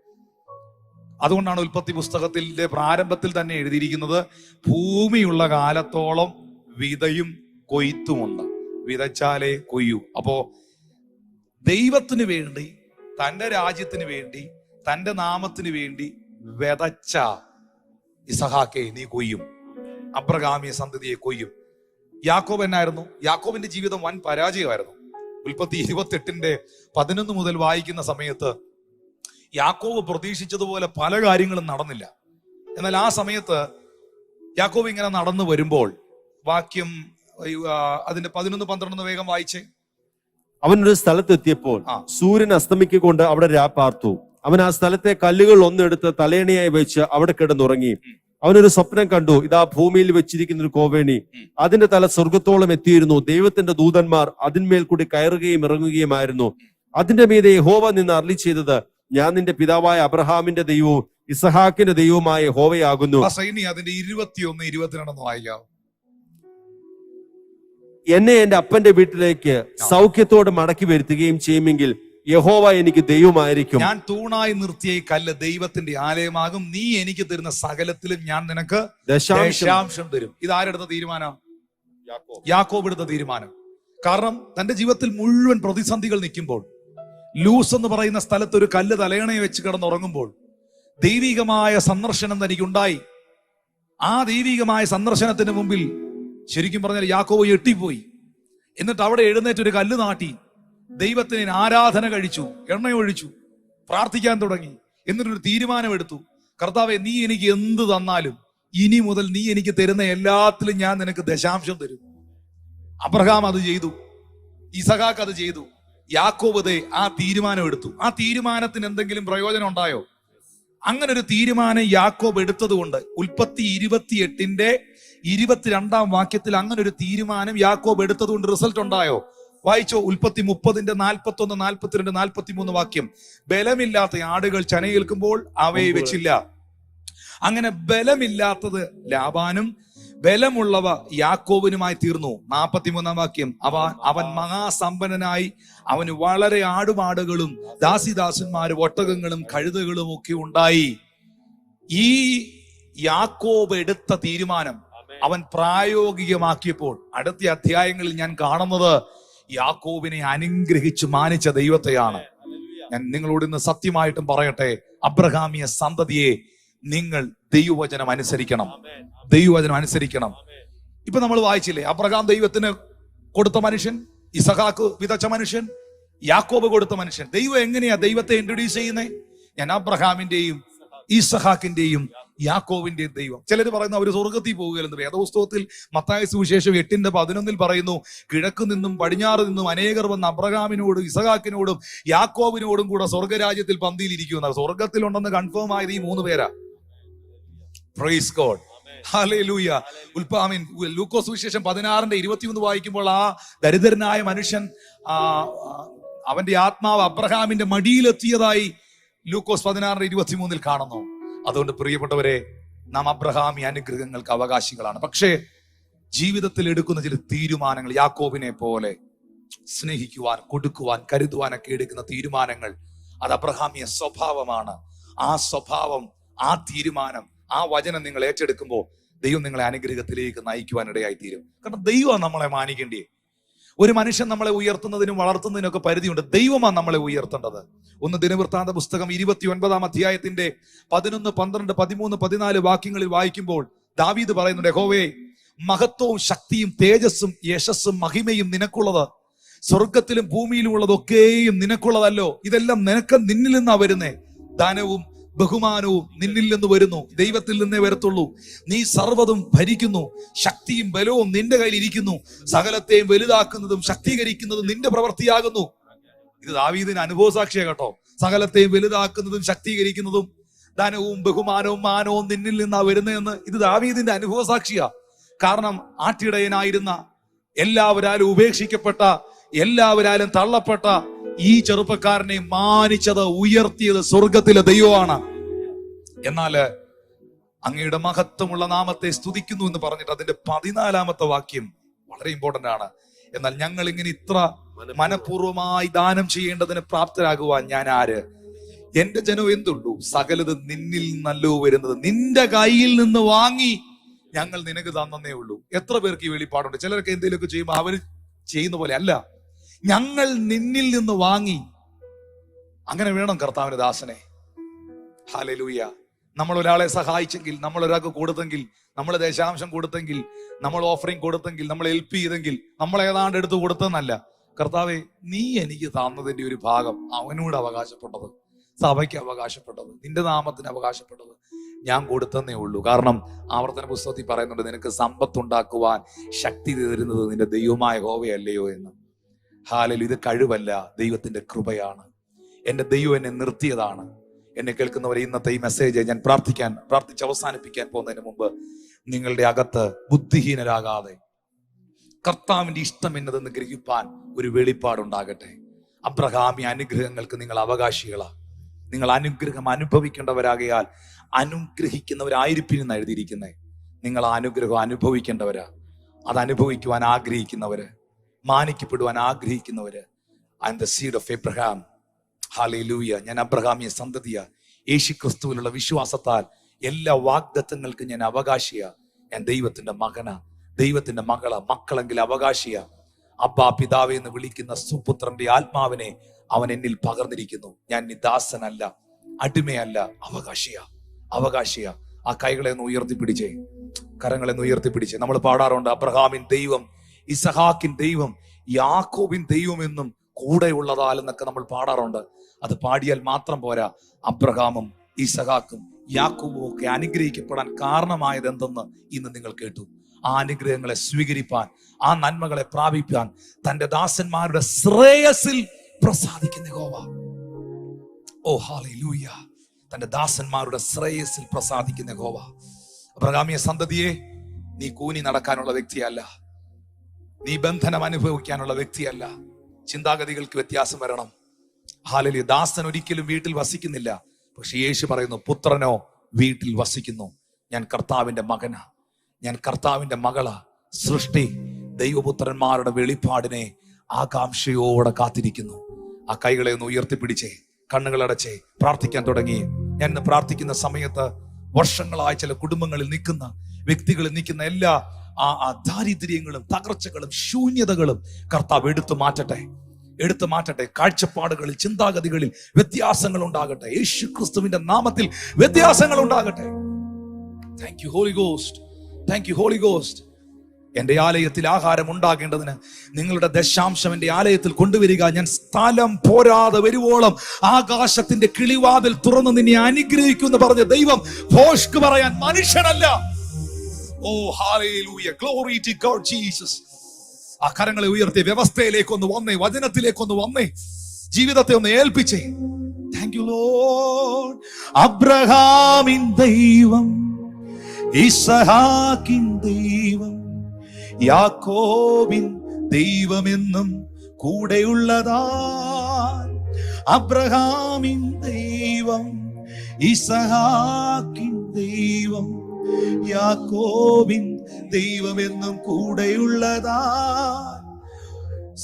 അതുകൊണ്ടാണ് ഉൽപ്പത്തി പുസ്തകത്തിന്റെ പ്രാരംഭത്തിൽ തന്നെ എഴുതിയിരിക്കുന്നത്, ഭൂമിയുള്ള കാലത്തോളം വിതയും കൊയ്ത്തുമുണ്ട്, വിതച്ചാലേ കൊയ്യൂ. അപ്പോ ദൈവത്തിന് വേണ്ടി, തന്റെ രാജ്യത്തിന് വേണ്ടി, തന്റെ നാമത്തിന് വേണ്ടി വിതച്ച ഇസഹാക്കെ നീ കൊയ്യും. അബ്രഹാമിയ സന്തതിയെ കൊയ്യും. യാക്കോബ് എന്നായിരുന്നു? യാക്കോബിന്റെ ജീവിതം വൻ പരാജയമായിരുന്നു. ഉൽപ്പത്തി 28:11 മുതൽ വായിക്കുന്ന സമയത്ത് യാക്കോബ് പ്രതീക്ഷിച്ചതുപോലെ പല കാര്യങ്ങളും നടന്നില്ല. എന്നാൽ ആ സമയത്ത് യാക്കോബ് ഇങ്ങനെ നടന്നു വരുമ്പോൾ, വാക്യം അതിന്റെ 11-12 വേഗം വായിച്ചേ. അവനൊരു സ്ഥലത്തെത്തിയപ്പോൾ സൂര്യൻ അസ്തമിക്കൊണ്ട് അവിടെ രാപ്പാർത്തു. അവൻ ആ സ്ഥലത്തെ കല്ലുകൾ ഒന്നെടുത്ത് തലേണയായി വെച്ച് അവിടെ കിടന്നുറങ്ങി. അവനൊരു സ്വപ്നം കണ്ടു. ഇതാ ഭൂമിയിൽ വെച്ചിരിക്കുന്ന ഒരു കോവേണി, അതിന്റെ തല സ്വർഗത്തോളം എത്തിയിരുന്നു. ദൈവത്തിന്റെ ദൂതന്മാർ അതിന്മേൽ കൂടി കയറുകയും ഇറങ്ങുകയുമായിരുന്നു. അതിന്റെ മീതെ യഹോവ നിന്ന് അരുളി ചെയ്തത്, ഞാൻ നിന്റെ പിതാവായ അബ്രഹാമിന്റെ ദൈവവും ഇസഹാക്കിന്റെ ദൈവവുമായ യഹോവയാകുന്നു. അതിന്റെ 21-22 വായിക്കാം. എന്നെ എന്റെ അപ്പന്റെ വീട്ടിലേക്ക് സൗഖ്യത്തോടെ മടക്കി വരുത്തുകയും ചെയ്യുമെങ്കിൽ യഹോവ എനിക്ക് ദൈവമായിരിക്കും. ഞാൻ തൂണായി നിർത്തിയ ഈ കല്ല് ദൈവത്തിന്റെ ആലയമാകും. നീ എനിക്ക് തരുന്ന സകലത്തിലും ഞാൻ നിനക്ക് ദശാംശം തരും. ഇത് ആരെടുത്ത തീരുമാനം? യാക്കോബ് എടുത്ത തീരുമാനം. കാരണം തന്റെ ജീവിതത്തിൽ മുഴുവൻ പ്രതിസന്ധികൾ നിൽക്കുമ്പോൾ, ലൂസ് എന്ന് പറയുന്ന സ്ഥലത്ത് ഒരു കല്ല് തലയണയെ വെച്ച് കിടന്നുറങ്ങുമ്പോൾ ദൈവികമായ സന്ദർശനം തനിക്കുണ്ടായി. ആ ദൈവികമായ സന്ദർശനത്തിന് മുമ്പിൽ ശരിക്കും പറഞ്ഞാൽ യാക്കോബ് ഞെട്ടിപ്പോയി. എന്നിട്ട് അവിടെ എഴുന്നേറ്റ് ഒരു കല്ല് നാട്ടി ദൈവത്തിന് ആരാധന കഴിച്ചു, എണ്ണയൊഴിച്ചു, പ്രാർത്ഥിക്കാൻ തുടങ്ങി. എന്നിട്ടൊരു തീരുമാനമെടുത്തു, കർത്താവേ, നീ എനിക്ക് എന്ത് തന്നാലും ഇനി മുതൽ നീ എനിക്ക് തരുന്ന എല്ലാത്തിലും ഞാൻ നിനക്ക് ദശാംശം തരും. അബ്രഹാം അത് ചെയ്തു, ഇസഹാക്ക് അത് ചെയ്തു. യാക്കോബ് ആ തീരുമാനം എടുത്തു. ആ തീരുമാനത്തിന് എന്തെങ്കിലും പ്രയോജനം ഉണ്ടായോ? അങ്ങനെ ഒരു തീരുമാനം യാക്കോബ് എടുത്തത് കൊണ്ട് ഉൽപ്പത്തി 28:22 വാക്യത്തിൽ അങ്ങനെ ഒരു തീരുമാനം യാക്കോബ് എടുത്തത് കൊണ്ട് റിസൾട്ട് ഉണ്ടായോ? വായിച്ചോ, ഉൽപ്പത്തി 30:41, 42, 43 വാക്യം. ബലമില്ലാത്ത ആടുകൾ ചനയേൽക്കുമ്പോൾ അവയെ വെച്ചില്ല. അങ്ങനെ ബലമില്ലാത്തത് ലാബാനും ബലമുള്ളവ യാക്കോബിനുമായി തീർന്നു. 43 വാക്യം. അവൻ മഹാസമ്പന്നനായി, അവന് വളരെ ആടുമാടുകളും ദാസിദാസന്മാരും ഒട്ടകങ്ങളും കഴുതകളും ഒക്കെ ഉണ്ടായി. ഈ യാക്കോബ് എടുത്ത തീരുമാനം അവൻ പ്രായോഗികമാക്കിയപ്പോൾ അടുത്ത അധ്യായങ്ങളിൽ ഞാൻ കാണുന്നത് യാക്കോബിനെ അനുഗ്രഹിച്ചു മാനിച്ച ദൈവത്തെയാണ്. ഞാൻ നിങ്ങളോട് ഇന്ന് സത്യമായിട്ടും പറയട്ടെ, അബ്രഹാമിയ സന്തതിയെ നിങ്ങൾ ദൈവവചനം അനുസരിക്കണം, ദൈവവചനം അനുസരിക്കണം. ഇപ്പൊ നമ്മൾ വായിച്ചില്ലേ, അബ്രഹാം ദൈവത്തിന് കൊടുത്ത മനുഷ്യൻ, ഇസഹാക്ക് വിതച്ച മനുഷ്യൻ, യാക്കോബ് കൊടുത്ത മനുഷ്യൻ. ദൈവം എങ്ങനെയാ ദൈവത്തെ ഇൻട്രൊഡ്യൂസ് ചെയ്യുന്നത്? ഞാൻ അബ്രഹാമിന്റെയും ഇസഹാക്കിന്റെയും യാക്കോവിന്റെയും ദൈവം. ചിലർ പറയുന്നു അവർ സ്വർഗത്തിൽ പോകുകയെന്ന്. വേദപുസ്തകത്തിൽ മത്തായി സുവിശേഷം 8:11 പറയുന്നു, കിഴക്ക് നിന്നും പടിഞ്ഞാറ് നിന്നും അനേകർ വന്ന് അബ്രഹാമിനോടും ഇസഹാക്കിനോടും യാക്കോബിനോടും കൂടെ സ്വർഗരാജ്യത്തിൽ പന്തിയിലിരിക്കുന്ന. സ്വർഗത്തിലുണ്ടെന്ന് കൺഫേം ആയത് ഈ 3 പേരാ. Price God, hallelujah. ലൂക്കോസ് സുവിശേഷം 16:21 വായിക്കുമ്പോൾ ആ ദരിദ്രനായ മനുഷ്യൻ അവന്റെ ആത്മാവ് അബ്രഹാമിന്റെ മടിയിലെത്തിയതായി ലൂക്കോസ് 16:23 കാണുന്നു. അതുകൊണ്ട് പ്രിയപ്പെട്ടവരെ, നാം അബ്രഹാമി അനുഗ്രഹങ്ങൾക്ക് അവകാശികളാണ്. പക്ഷേ ജീവിതത്തിൽ എടുക്കുന്ന ചില തീരുമാനങ്ങൾ, യാക്കോബിനെ പോലെ സ്നേഹിക്കുവാൻ, കൊടുക്കുവാൻ, കരുതുവാനൊക്കെ എടുക്കുന്ന തീരുമാനങ്ങൾ, അത് അബ്രഹാമിയ സ്വഭാവമാണ്. ആ സ്വഭാവം, ആ തീരുമാനം, ആ വചനം നിങ്ങൾ ഏറ്റെടുക്കുമ്പോൾ ദൈവം നിങ്ങളെ അനുഗ്രഹത്തിലേക്ക് നയിക്കുവാൻ ഇടയായി തീരും. കാരണം ദൈവം നമ്മളെ മാനിക്കേണ്ടേ. ഒരു മനുഷ്യൻ നമ്മളെ ഉയർത്തുന്നതിനും വളർത്തുന്നതിനൊക്കെ പരിധിയുണ്ട്. ദൈവമാണ് നമ്മളെ ഉയർത്തേണ്ടത്. 1 ദിനവൃത്താന്ത പുസ്തകം 29-ാം അധ്യായത്തിന്റെ 11, 12, 13, 14 വാക്യങ്ങളിൽ വായിക്കുമ്പോൾ ദാവീദ് പറയുന്നുണ്ട്, യഹോവേ, മഹത്വവും ശക്തിയും തേജസ്സും യശസ്സും മഹിമയും നിനക്കുള്ളത്, സ്വർഗത്തിലും ഭൂമിയിലും ഉള്ളതൊക്കെയും നിനക്കുള്ളതല്ലോ. ഇതെല്ലാം നിന്നിൽ നിന്നാ വരുന്നേ. ധനവും ബഹുമാനവും നിന്നിൽ നിന്ന് വരുന്നു, ദൈവത്തിൽ നിന്നേ വരത്തുള്ളൂ. നീ സർവ്വതും ഭരിക്കുന്നു, ശക്തിയും ബലവും നിന്റെ കയ്യിൽ ഇരിക്കുന്നു. സകലത്തെയും വലുതാക്കുന്നതും ശക്തീകരിക്കുന്നതും നിന്റെ പ്രവൃത്തിയാകുന്നു. ഇത് ദാവീദിന് അനുഭവസാക്ഷിയാ കേട്ടോ. സകലത്തെയും വലുതാക്കുന്നതും ശക്തീകരിക്കുന്നതും ധനവും ബഹുമാനവും മാനവും നിന്നിൽ നിന്നാ വരുന്നതെന്ന് ഇത് ദാവീദിന്റെ അനുഭവസാക്ഷിയാ. കാരണം ആട്ടിടയനായിരുന്ന, എല്ലാവരാലും ഉപേക്ഷിക്കപ്പെട്ട, എല്ലാവരാലും തള്ളപ്പെട്ട ഈ ചെറുപ്പക്കാരനെ മാനിച്ചത്, ഉയർത്തിയത് സ്വർഗത്തിലെ ദൈവമാണ്. എന്നാല് അങ്ങയുടെ മഹത്വമുള്ള നാമത്തെ സ്തുതിക്കുന്നു എന്ന് പറഞ്ഞിട്ട് അതിന്റെ 14-ാമത്തെ വാക്യം വളരെ ഇമ്പോർട്ടന്റ് ആണ്. എന്നാൽ ഞങ്ങൾ ഇങ്ങനെ ഇത്ര മനഃപൂർവ്വമായി ദാനം ചെയ്യേണ്ടതിന് പ്രാപ്തരാകുവാൻ ഞാൻ ആര്? എന്റെ ജനം എന്തുള്ളൂ? സകലത് നിന്നിൽ നല്ലോ വരുന്നത് നിന്റെ കയ്യിൽ നിന്ന് വാങ്ങി ഞങ്ങൾ നിനക്ക് തന്നേ ഉള്ളൂ. എത്ര പേർക്ക് ഈ വെളിപ്പാടുണ്ട്? ചിലർക്ക് എന്തെങ്കിലുമൊക്കെ ചെയ്യുമ്പോൾ അവര് ചെയ്യുന്ന പോലെ അല്ല, ഞങ്ങൾ നിന്നിൽ നിന്ന് വാങ്ങി. അങ്ങനെ വേണം കർത്താവിന്റെ ദാസനെ. ഹല്ലേലൂയ. നമ്മൾ ഒരാളെ സഹായിച്ചെങ്കിൽ, നമ്മൾ ഒരാൾക്ക് കൊടുത്തെങ്കിൽ, നമ്മൾ ദശാംശം കൊടുത്തെങ്കിൽ, നമ്മൾ ഓഫറിങ് കൊടുത്തെങ്കിൽ, നമ്മൾ ഹെൽപ്പ് ചെയ്തെങ്കിൽ, നമ്മൾ ഏതാണ്ട് എടുത്ത് കൊടുത്തെന്നല്ല. കർത്താവെ, നീ എനിക്ക് തന്നതിന്റെ ഒരു ഭാഗം അവനോട് അവകാശപ്പെട്ടത്, സഭയ്ക്ക് അവകാശപ്പെട്ടത്, നിന്റെ നാമത്തിന് അവകാശപ്പെട്ടത് ഞാൻ കൊടുത്തന്നേ ഉള്ളൂ. കാരണം ആവർത്തന പുസ്തകത്തിൽ പറയുന്നുണ്ട്, നിനക്ക് സമ്പത്തുണ്ടാക്കുവാൻ ശക്തി തരുന്നത് നിന്റെ ദൈവമായ യഹോവയല്ലയോ എന്ന്. ഹല്ലേലൂയ. ഇത് കഴിവല്ല, ദൈവത്തിന്റെ കൃപയാണ്. എന്റെ ദൈവം എന്നെ നിർത്തിയതാണ്. എന്നെ കേൾക്കുന്നവരെ, ഇന്നത്തെ ഈ മെസ്സേജ് ഞാൻ പ്രാർത്ഥിച്ച് അവസാനിപ്പിക്കാൻ പോകുന്നതിന് മുമ്പ് നിങ്ങളുടെ അകത്ത് ബുദ്ധിഹീനരാകാതെ കർത്താവിന്റെ ഇഷ്ടം എന്നതെന്ന് ഗ്രഹിപ്പാൻ ഒരു വെളിപ്പാടുണ്ടാകട്ടെ. അബ്രഹാമി അനുഗ്രഹങ്ങൾക്ക് നിങ്ങൾ അവകാശികളാ. നിങ്ങൾ അനുഗ്രഹം അനുഭവിക്കേണ്ടവരാകയാൽ അനുഗ്രഹിക്കുന്നവരായിരിക്കും എഴുതിയിരിക്കുന്നേ. നിങ്ങൾ ആ അനുഗ്രഹം അനുഭവിക്കേണ്ടവരാ. അത് അനുഭവിക്കുവാൻ ആഗ്രഹിക്കുന്നവര്, മാനിക്കപ്പെടുവാൻ ആഗ്രഹിക്കുന്നവര്. I am the seed of Abraham. Hallelujah. ഞാൻ അബ്രഹാമിയ സന്തതിയാ. യേശു ക്രിസ്തുവിലുള്ള വിശ്വാസത്താൽ എല്ലാ വാഗ്ദത്തങ്ങൾക്കും ഞാൻ അവകാശിയാ. ഞാൻ ദൈവത്തിന്റെ മകനാ, ദൈവത്തിന്റെ മകളാ. മക്കളെങ്കിൽ അവകാശിയാ. അബ്ബാ, പിതാവേ എന്ന് വിളിക്കുന്ന സുപുത്രന്റെ ആത്മാവിനെ അവൻ എന്നിൽ പകർന്നിരിക്കുന്നു. ഞാൻ ദാസനല്ല, അടിമയല്ല, അവകാശിയാ. ആ കൈകളെ ഒന്ന് ഉയർത്തിപ്പിടിച്ചേ, കരങ്ങളെ ഒന്ന് ഉയർത്തിപ്പിടിച്ചേ. നമ്മൾ പാടാറുണ്ട്, അബ്രഹാമിൻ ദൈവം, ഇസഹാക്കിൻ ദൈവം, യാക്കോബിൻ ദൈവം എന്നും കൂടെ ഉള്ളതാൽ എന്നൊക്കെ നമ്മൾ പാടാറുണ്ട്. അത് പാടിയാൽ മാത്രം പോരാ. അബ്രഹാമും ഇസഹാക്കും യാക്കോബും ഒക്കെ അനുഗ്രഹിക്കപ്പെടാൻ കാരണമായത് എന്തെന്ന് ഇന്ന് നിങ്ങൾ കേട്ടു. ആ അനുഗ്രഹങ്ങളെ സ്വീകരിപ്പാൻ, ആ നന്മകളെ പ്രാപിപ്പാൻ, തന്റെ ദാസന്മാരുടെ ശ്രേയസിൽ പ്രസാദിക്കുന്ന യഹോവ. ഓ ഹല്ലേലൂയ. തന്റെ ദാസന്മാരുടെ ശ്രേയസിൽ പ്രസാദിക്കുന്ന യഹോവ. അബ്രഹാമിയ സന്തതിയെ, നീ കൂനി നടക്കാനുള്ള വ്യക്തിയല്ല, നീ ബന്ധനം അനുഭവിക്കാനുള്ള വ്യക്തിയല്ല. ചിന്താഗതികൾക്ക് വ്യത്യാസം വരണം. ഹല്ലേലൂയ. ദാസൻ ഒരിക്കലും വീട്ടിൽ വസിക്കുന്നില്ല, പക്ഷെ യേശു പറയുന്നു, പുത്രനോ വീട്ടിൽ വസിക്കുന്നു. ഞാൻ കർത്താവിന്റെ മകനാ, ഞാൻ കർത്താവിന്റെ മകളാ. സൃഷ്ടി ദൈവപുത്രന്മാരുടെ വെളിപ്പാടിനെ ആകാംക്ഷയോടെ കാത്തിരിക്കുന്നു. ആ കൈകളെ ഒന്ന് ഉയർത്തിപ്പിടിച്ചേ, കണ്ണുകളടച്ചേ, പ്രാർത്ഥിക്കാൻ തുടങ്ങി. ഞാൻ ഇന്ന് പ്രാർത്ഥിക്കുന്ന സമയത്ത് വർഷങ്ങളായി ചില കുടുംബങ്ങളിൽ നിൽക്കുന്ന വ്യക്തികളിൽ നിൽക്കുന്ന എല്ലാ ആ ദാരിദ്ര്യങ്ങളും തകർച്ചകളും ശൂന്യതകളും കർത്താവ് എടുത്തു മാറ്റട്ടെ. കാഴ്ചപ്പാടുകളിൽ, ചിന്താഗതികളിൽ വ്യത്യാസങ്ങൾ ഉണ്ടാകട്ടെ. യേശു ക്രിസ്തുവിന്റെ നാമത്തിൽ വ്യത്യാസങ്ങൾ ഉണ്ടാകട്ടെ. Thank you Holy Ghost, thank you Holy Ghost. എന്റെ ആലയത്തിൽ ആഹാരം ഉണ്ടാകേണ്ടതിന് നിങ്ങളുടെ ദശാംശം എന്റെ ആലയത്തിൽ കൊണ്ടുവരിക. ഞാൻ സ്ഥലം പോരാതെ വരുവോളം ആകാശത്തിന്റെ കിളിവാതിൽ തുറന്ന് നിന്നെ അനുഗ്രഹിക്കുമെന്ന് പറഞ്ഞ ദൈവം ഭോഷ്ക് പറയാൻ മനുഷ്യനല്ല. Oh hallelujah, glory to God Jesus. ആ കരങ്ങളെ ഉയർത്തി വ്യവസ്ഥയിലേക്കൊന്ന് വന്നേ, വചനത്തിലേക്കൊന്ന് വന്നേ, ജീവിതത്തെ ഒന്ന് ഏൽപ്പിച്ചേ. Thank you Lord. അബ്രഹാമിൻ ദൈവം, ഇസഹാക്കിൻ ദൈവം, യാക്കോബിൻ ദൈവമെന്നും കൂടെയുള്ളതാ. അബ്രഹാമിൻ ദൈവം, ഇസഹാക്കിൻ ദൈവം, യാക്കോബിൻ ദൈവമെന്നും കൂടെയുള്ളതാ.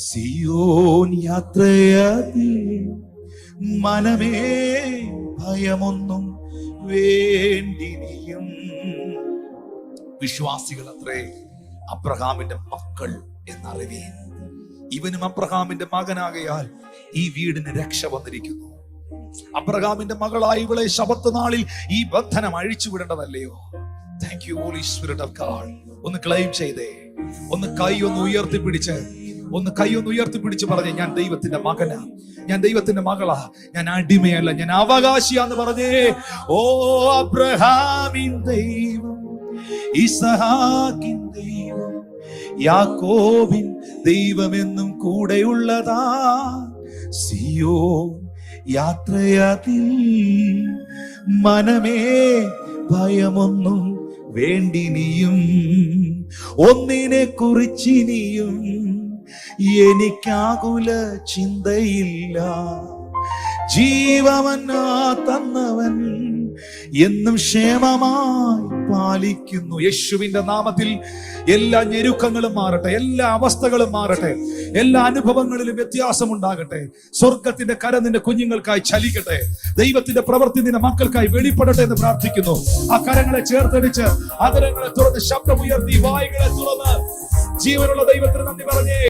സിയോൻ യാത്രയതിൽ മനമേ ഭയമൊന്നും വേണ്ടിനിയും. വിശ്വാസികൾ അത്രേ അബ്രഹാമിന്റെ മക്കൾ എന്നറിവീൻ. ഇവനും അബ്രഹാമിന്റെ മകനാകയാൽ ഈ വീടിന് രക്ഷ വന്നിരിക്കുന്നു. അബ്രഹാമിന്റെ മകളായി ഇവളെ ശബത്ത് നാളിൽ ഈ ബന്ധനം അഴിച്ചുവിടേണ്ടതല്ലയോ? Thank you Holy Spirit of God. ഒന്ന് ക്ലെയിം ചെയ്തേ, ഒന്ന് കൈ ഒന്ന് ഉയർത്തിപ്പിടിച്ച് പറഞ്ഞേ, ഞാൻ ദൈവത്തിന്റെ മകനാ, ഞാൻ ദൈവത്തിന്റെ മകളാ, ഞാൻ അടിമയല്ല, ഞാൻ അവകാശിയാന്ന് പറഞ്ഞേ. ഓ അബ്രഹാമിൻ ദൈവം, ഇസഹാക്കിൻ ദൈവം, യാക്കോബിൻ ദൈവമെന്നും കൂടെയുള്ളതാ. സിയോൻ യാത്രയതിൽ മനമേ ഭയമൊന്നും വേണ്ടിനിയും. ഒന്നിനെ കുറിച്ചിനിയും എനിക്കാകുല ചിന്തയില്ല. ജീവമന്നാ തന്നവൻ എന്നും ക്ഷേമമായി പാലിക്കുന്നു. യേശുവിന്റെ നാമത്തിൽ എല്ലാ ഞെരുക്കങ്ങളും മാറട്ടെ, എല്ലാ അവസ്ഥകളും മാറട്ടെ, എല്ലാ അനുഭവങ്ങളിലും വ്യത്യാസം ഉണ്ടാകട്ടെ. സ്വർഗത്തിന്റെ കരം നിന്റെ കുഞ്ഞുങ്ങൾക്കായി ചലിക്കട്ടെ. ദൈവത്തിന്റെ പ്രവൃത്തി നിന്റെ മക്കൾക്കായി വെളിപ്പെടട്ടെ എന്ന് പ്രാർത്ഥിക്കുന്നു. ആ കരങ്ങളെ ചേർത്തടിച്ച്, അതരങ്ങളെ തുറന്ന്, ശബ്ദമുയർത്തി, വായുകളെ തുറന്ന് ജീവനുള്ള ദൈവത്തിന് നന്ദി പറഞ്ഞേ.